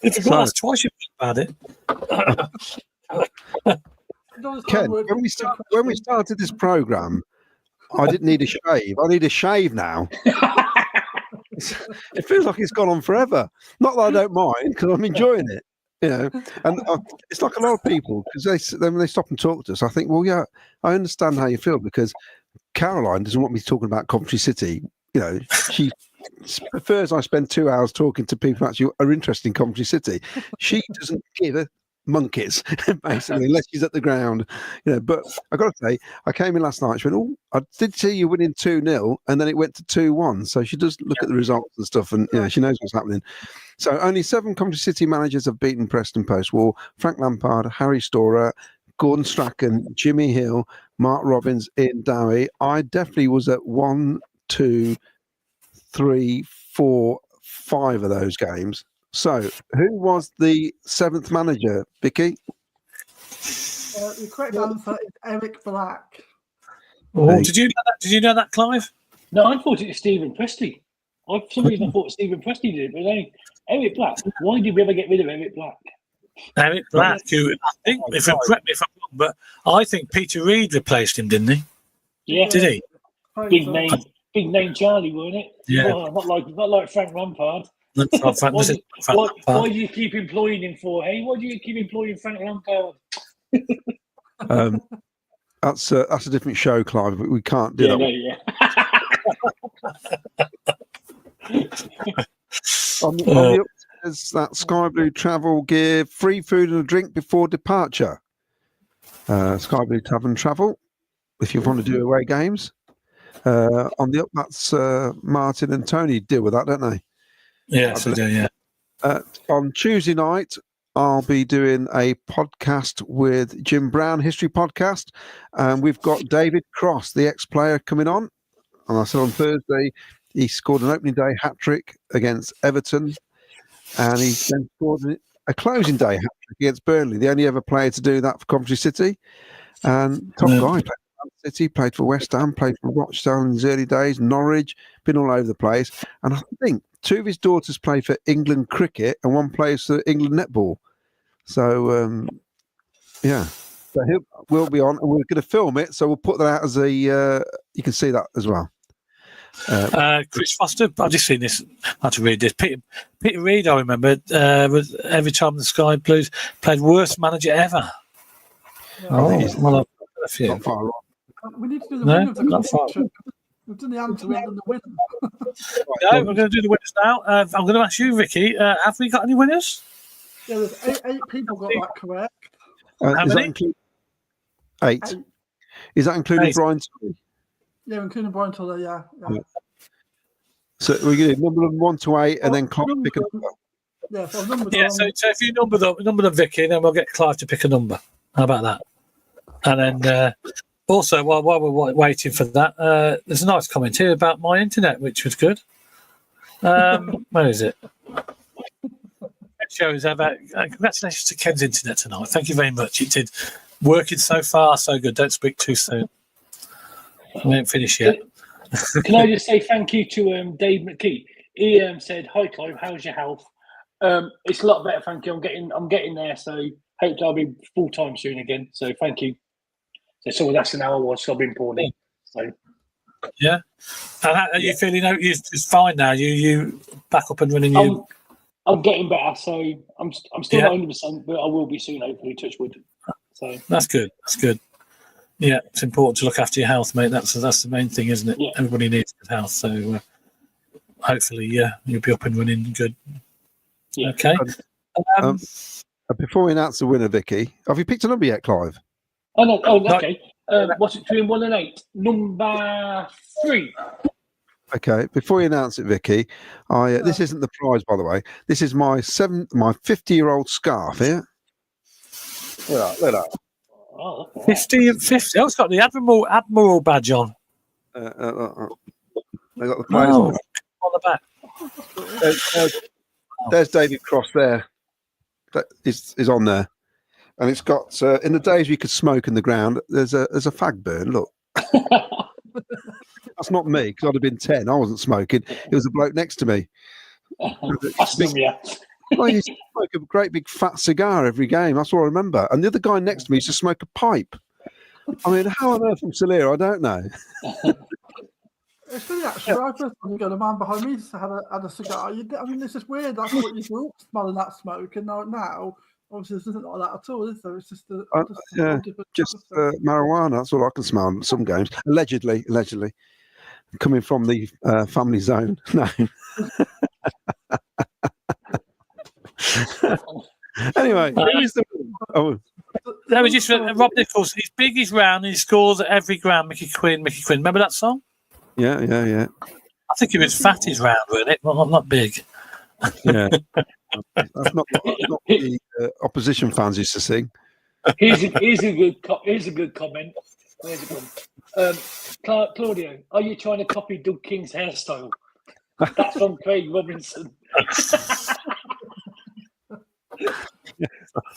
If you've got us twice, you've about it. Ken, when we started this program, I didn't need a shave. I need a shave now. It feels like it's gone on forever. Not that I don't mind, because I'm enjoying it. And it's like a lot of people, because when they stop and talk to us, I think, well, yeah, I understand how you feel, because Caroline doesn't want me talking about Coventry City. She prefers I spend 2 hours talking to people who actually are interested in Coventry City. She doesn't give a monkeys, basically, unless she's at the ground. But I got to say, I came in last night. She went, "Oh, I did see you winning 2-0, and then it went to 2-1." So she does look at the results and stuff, and she knows what's happening. So only 7 Coventry City managers have beaten Preston post-war: Frank Lampard, Harry Storer, Gordon Strachan, Jimmy Hill, Mark Robbins, Ian Dowie. I definitely was at 1, 2, 3, 4, 5 of those games. So, who was the 7th manager, Vicky? The correct answer is Eric Black. Oh, did you know that? Did you know that, Clive? No, I thought it was Stephen Presty. For some reason, I thought Stephen Presty did it, but no, Eric Black. Why did we ever get rid of Eric Black? Eric Black, who I think, correct me if I'm wrong, but I think Peter Reid replaced him, didn't he? Yeah, did he? Big name Charlie, wasn't it? Yeah, not like Frank Lampard. Why do you keep employing him for? Hey, why do you keep employing Frank Lampard? That's a different show, Clive. We can't do that. On the upstairs, that Sky Blue Travel gear, free food and a drink before departure. Sky Blue Tavern Travel, if you want to do away games. On the up, that's Martin and Tony deal with that, don't they? Yes, I do, yeah. On Tuesday night, I'll be doing a podcast with Jim Brown, History Podcast, and we've got David Cross, the ex-player, coming on. And I said on Thursday, he scored an opening day hat-trick against Everton, and he then scored a closing day hat-trick against Burnley, the only ever player to do that for Coventry City. And top guy, played for Man City, played for West Ham, played for Rochdale in his early days, Norwich, been all over the place. And I think 2 of his daughters play for England cricket and 1 plays for England netball. So, so we'll be on, and we're going to film it. So we'll put that out as a, you can see that as well. Chris Foster, I've just seen this. I had to read this. Peter Reid, I remember, was every time the Sky Blues played worst manager ever. Not far wrong. We need to do the winner of the competition. We've done the answer, we've done the winner. No, we're going to do the winners now. I'm going to ask you, Vicky, have we got any winners? Yeah, there's 8 people got that correct. How many? 8. Is that including Brian Tully? Yeah, including Brian Tully, yeah. So we're going to number them 1 to 8, and then Clive pick a number. Yeah, so if you number them, Vicky, then we'll get Clive to pick a number. How about that? And then also, while we're waiting for that, there's a nice comment here about my internet, which was good. Where is it? It shows about congratulations to Ken's internet tonight. Thank you very much. It did working so far, so good. Don't speak too soon. We ain't finished yet. Can I just say thank you to Dave McKee? He said, "Hi Clive, how's your health?" It's a lot better, thank you. I'm getting there. So Hope I'll be full time soon again. So thank you. So someone asked an hour was, so I've been poorly. So yeah. And how are you feeling? You're just fine now. You back up and running. I'm getting better. So I'm still not 100%, but I will be soon. Hopefully, touch wood. So that's good. That's good. Yeah, it's important to look after your health, mate. That's the main thing, isn't it? Yeah. Everybody needs good health. So hopefully, you'll be up and running good. Yeah. Okay. Before we announce the winner, Vicky, have you picked a number yet, Clive? Oh no. Oh, okay. What's it between 1 and 8? Number 3. Okay. Before we announce it, Vicky, this isn't the prize, by the way. This is my 50-year-old scarf here. Look at that. Oh, 50. Oh, it's got the Admiral badge on. They got the players on the back. There's David Cross there. That is on there, and it's got in the days we could smoke in the ground. There's a fag burn. Look, that's not me because I'd have been 10. I wasn't smoking. It was a bloke next to me. Well, he used to smoke a great big fat cigar every game. That's what I remember. And the other guy next to me used to smoke a pipe. I mean, how on earth I'm still here? I don't know. It's really actually right. The man behind me had a cigar. I mean, it's just weird. That's what you grew up smelling, that smoke, and now obviously this isn't like that at all, is there? It's just marijuana. That's all I can smell in some games. Allegedly, coming from the family zone. No. Anyway, who's the? That was just Rob Nichols. He's big, he's round, and he scores at every ground. Mickey Quinn. Remember that song? Yeah. I think he was fat. He's round, really. Well, not big. Yeah, that's not what the opposition fans used to sing. Here's a good comment. Claudio, are you trying to copy Doug King's hairstyle? That's from Craig Robinson.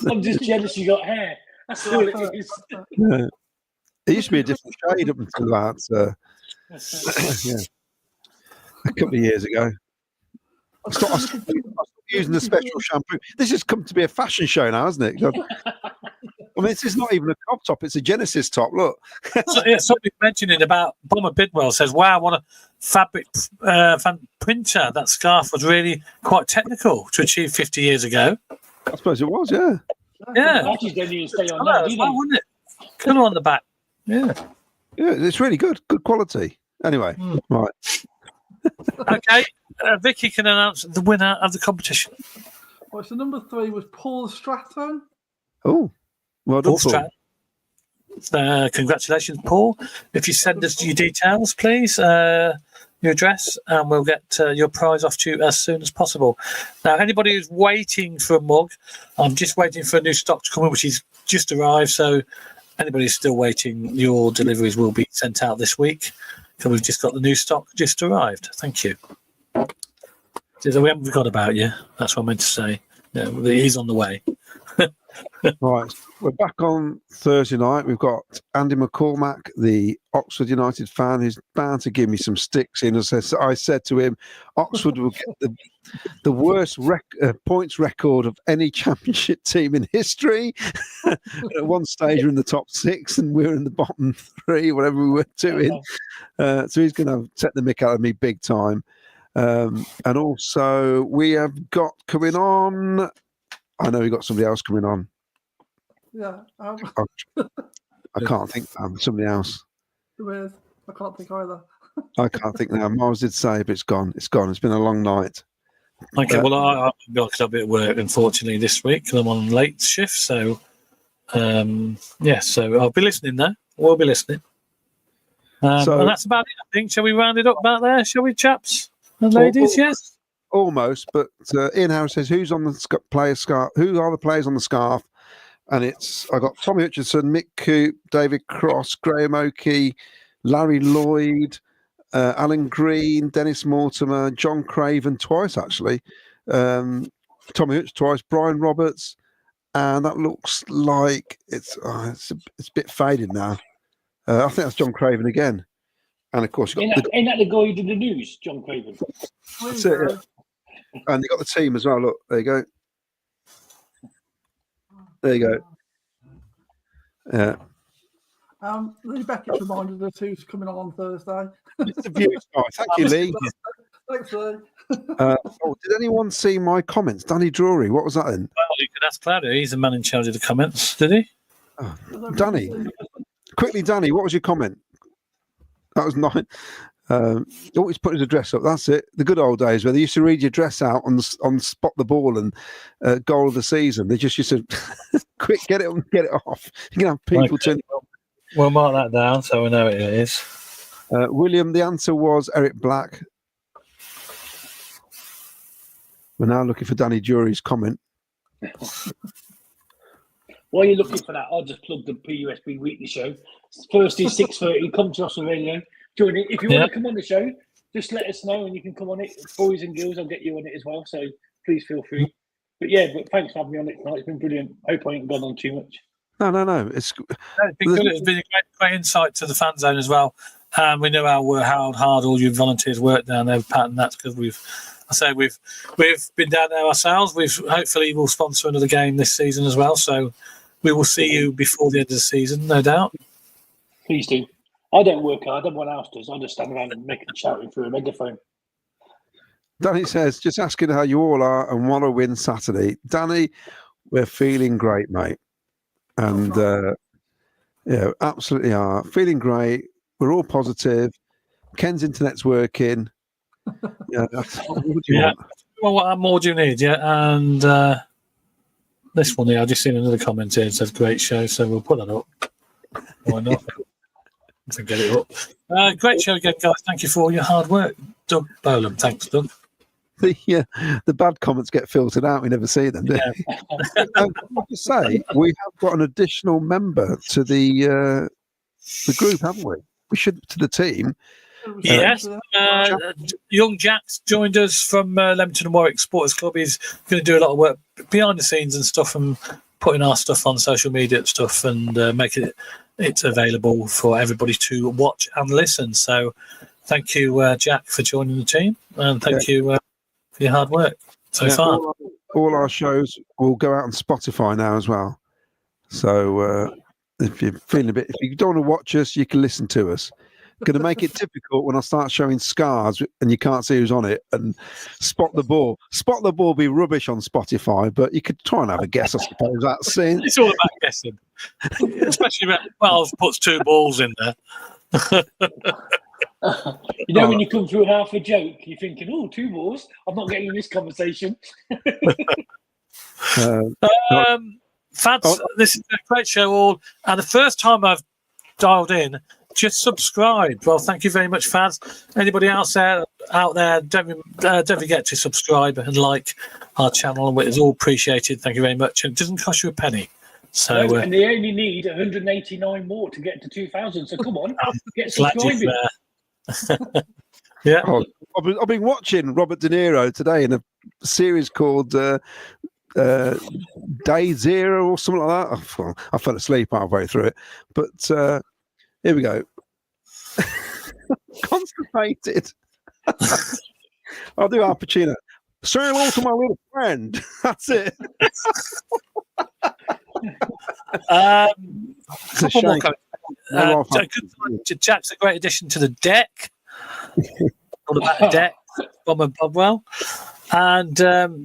I'm just jealous you got hair. That's all it is. Yeah. It used to be a different shade up until that. A couple of years ago. I stopped using the special shampoo. This has come to be a fashion show now, hasn't it? I mean, this is not even a crop top; it's a Genesis top. Look. Somebody mentioning about Bomber Bidwell says, "Wow, what a fabric printer! That scarf was really quite technical to achieve 50 years ago." I suppose it was, yeah. Actually, don't even stay on now, do they? Wouldn't it? Colour on the back. Yeah, it's really good quality. Anyway, right. Okay, Vicky can announce the winner of the competition. Well, so number 3 was Paul Stratton. Oh, well done, Paul. Congratulations, Paul. If you send us your details, please, your address, and we'll get your prize off to you as soon as possible. Now, anybody who's waiting for a mug, I'm just waiting for a new stock to come in, which has just arrived. So anybody who's still waiting, your deliveries will be sent out this week. So we've just got the new stock just arrived. Thank you. So we haven't forgot about you. That's what I meant to say. Yeah, he's on the way. Right, we're back on Thursday night. We've got Andy McCormack, the Oxford United fan, who's bound to give me some sticks in. As I said to him, Oxford will get the worst points record of any championship team in history. At one stage, we're in the top 6, and we're in the bottom 3, whatever we were doing. So he's going to set the mick out of me big time. And also, we have got coming on. I know we've got somebody else coming on. Yeah. I can't think. Somebody else. I can't think either. I can't think now. Miles did say, but it's gone. It's gone. It's been a long night. Okay, well, I've got a bit of work, unfortunately, this week, because I'm on late shift. So, so I'll be listening now. We'll be listening. And that's about it, I think. Shall we round it up about there? Shall we, chaps and ladies? Yes? Almost, but Ian Harris says, who's on the player scarf? Who are the players on the scarf? And I got Tommy Hutchinson, Mick Coop, David Cross, Graham Oakey, Larry Lloyd, Alan Green, Dennis Mortimer, John Craven twice, actually. Tommy Hutch twice, Brian Roberts, and that looks like it's a bit faded now. I think that's John Craven again. And of course, ain't that the guy who did the news, John Craven? That's it. Yeah. And they got the team as well. Look, there you go. There you go. Yeah. Lee Beckett's reminded us who's coming on Thursday. It's a view. Oh, thank you, Lee. Thanks, Lee. Did anyone see my comments? Danny Drury, what was that then? Well, you could ask Claudio. He's the man in charge of the comments. Did he? Oh, Danny, quickly, Danny, what was your comment? That was nice. Always put his address up. That's it. The good old days where they used to read your address out on spot the ball and goal of the season. They just used to quick get it off. You can have people turn. We'll mark that down so we know it is. William, the answer was Eric Black. We're now looking for Danny Jury's comment. While you're looking for that, I'll just plug the PUSB Weekly Show. First is 6:30. Come to us on radio. Join it. If you want to come on the show, just let us know and you can come on it. Boys and girls, I'll get you on it as well. So please feel free. But thanks for having me on it tonight. It's been brilliant. Hope I ain't gone on too much. No. It's been good. It's been a great insight to the fan zone as well. We know how hard all you volunteers work down there, Pat, and that's because we've been down there ourselves. Hopefully we'll sponsor another game this season as well. So we will see you before the end of the season, no doubt. Please do. I don't work hard. Everyone else does. I just stand around and make a shouting through a megaphone. Danny says, just asking how you all are and want to win Saturday. Danny, we're feeling great, mate. And absolutely are. Feeling great. We're all positive. Ken's internet's working. Yeah, that's what do you want? Well, what more do you need? Yeah, and this one here, I've just seen another comment here. It says great show, so we'll put that up. Why not? To get it up. Great show again, guys. Thank you for all your hard work. Doug Bolam. Thanks, Doug. The bad comments get filtered out. We never see them, do we? I have to say, we have got an additional member to the group, haven't we? We should, to the team. Yes, young Jack's joined us from Leamington and Warwick Supporters Club. He's going to do a lot of work behind the scenes and stuff, and putting our stuff on social media and stuff, and making it available for everybody to watch and listen. So, thank you, Jack, for joining the team, and thank you for your hard work so far. All our shows will go out on Spotify now as well. So, if you're feeling if you don't want to watch us, you can listen to us. Going to make it difficult when I start showing scars and you can't see who's on it, and spot the ball. Spot the ball be rubbish on Spotify, but you could try and have a guess, I suppose. That's it. It's all about guessing, especially when Wells puts two balls in there. When you come through half a joke, you're thinking, "Oh, two balls. I'm not getting in this conversation." Fads, this is a great show, all, and the first time I've dialed in. Just subscribe. Well, thank you very much, Fads. Anybody else out there, don't forget to subscribe and like our channel. It's all appreciated. Thank you very much. And it doesn't cost you a penny. So, and they only need 189 more to get to 2,000. So come on, get subscribing. Yeah. I've been watching Robert De Niro today in a series called Day Zero or something like that. I fell asleep halfway through it, but. Here we go. Constipated. I'll do Al Pacino. Say hello to my little friend. That's it. Couple more Jack's a great addition to the deck. On the back of the deck, Bob and Bobwell. And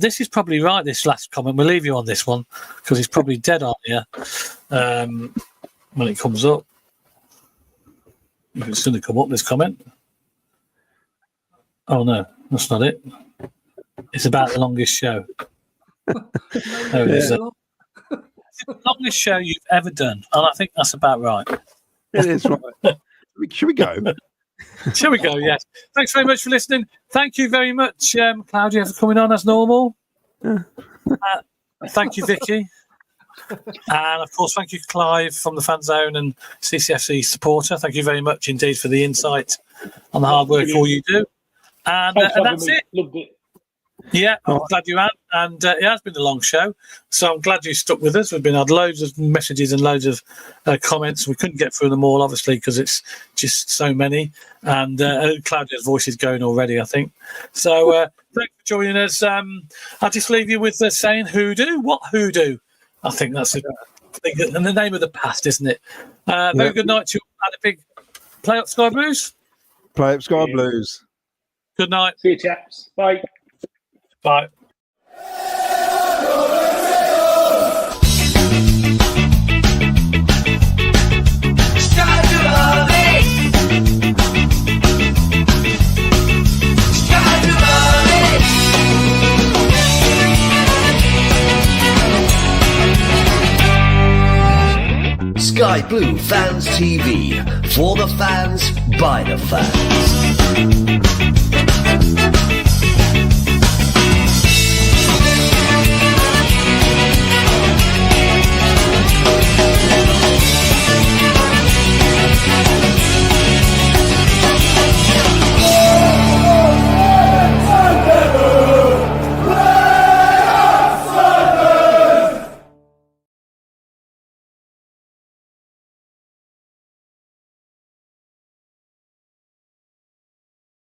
this is probably right, this last comment. We'll leave you on this one because he's probably dead on here when it comes up. It's going to come up, this comment. Oh, no, that's not it. It's about the longest show. It is. It's the longest show you've ever done, and I think that's about right. It is right. Should we go? Shall we go? Yes. Thanks very much for listening. Thank you very much, Claudia, for coming on as normal. Thank you, Vicky. And of course, thank you, Clive, from the Fan Zone and CCFC supporter. Thank you very much indeed for the insight on the hard work all you do. And that's it. Loved it. Yeah, I'm glad you had. And it has been a long show, so I'm glad you stuck with us. We've had loads of messages and loads of comments. We couldn't get through them all, obviously, because it's just so many. And Claudia's voice is going already, I think. So thanks for joining us. I'll just leave you with saying hoodoo. What hoodoo? I think that's and the name of the past, isn't it? Very good night to you. And a big play up Sky Blues. Play up Sky Blues. Good night. See you, chaps. Bye. Bye. Sky Blue Fans TV, for the fans, by the fans.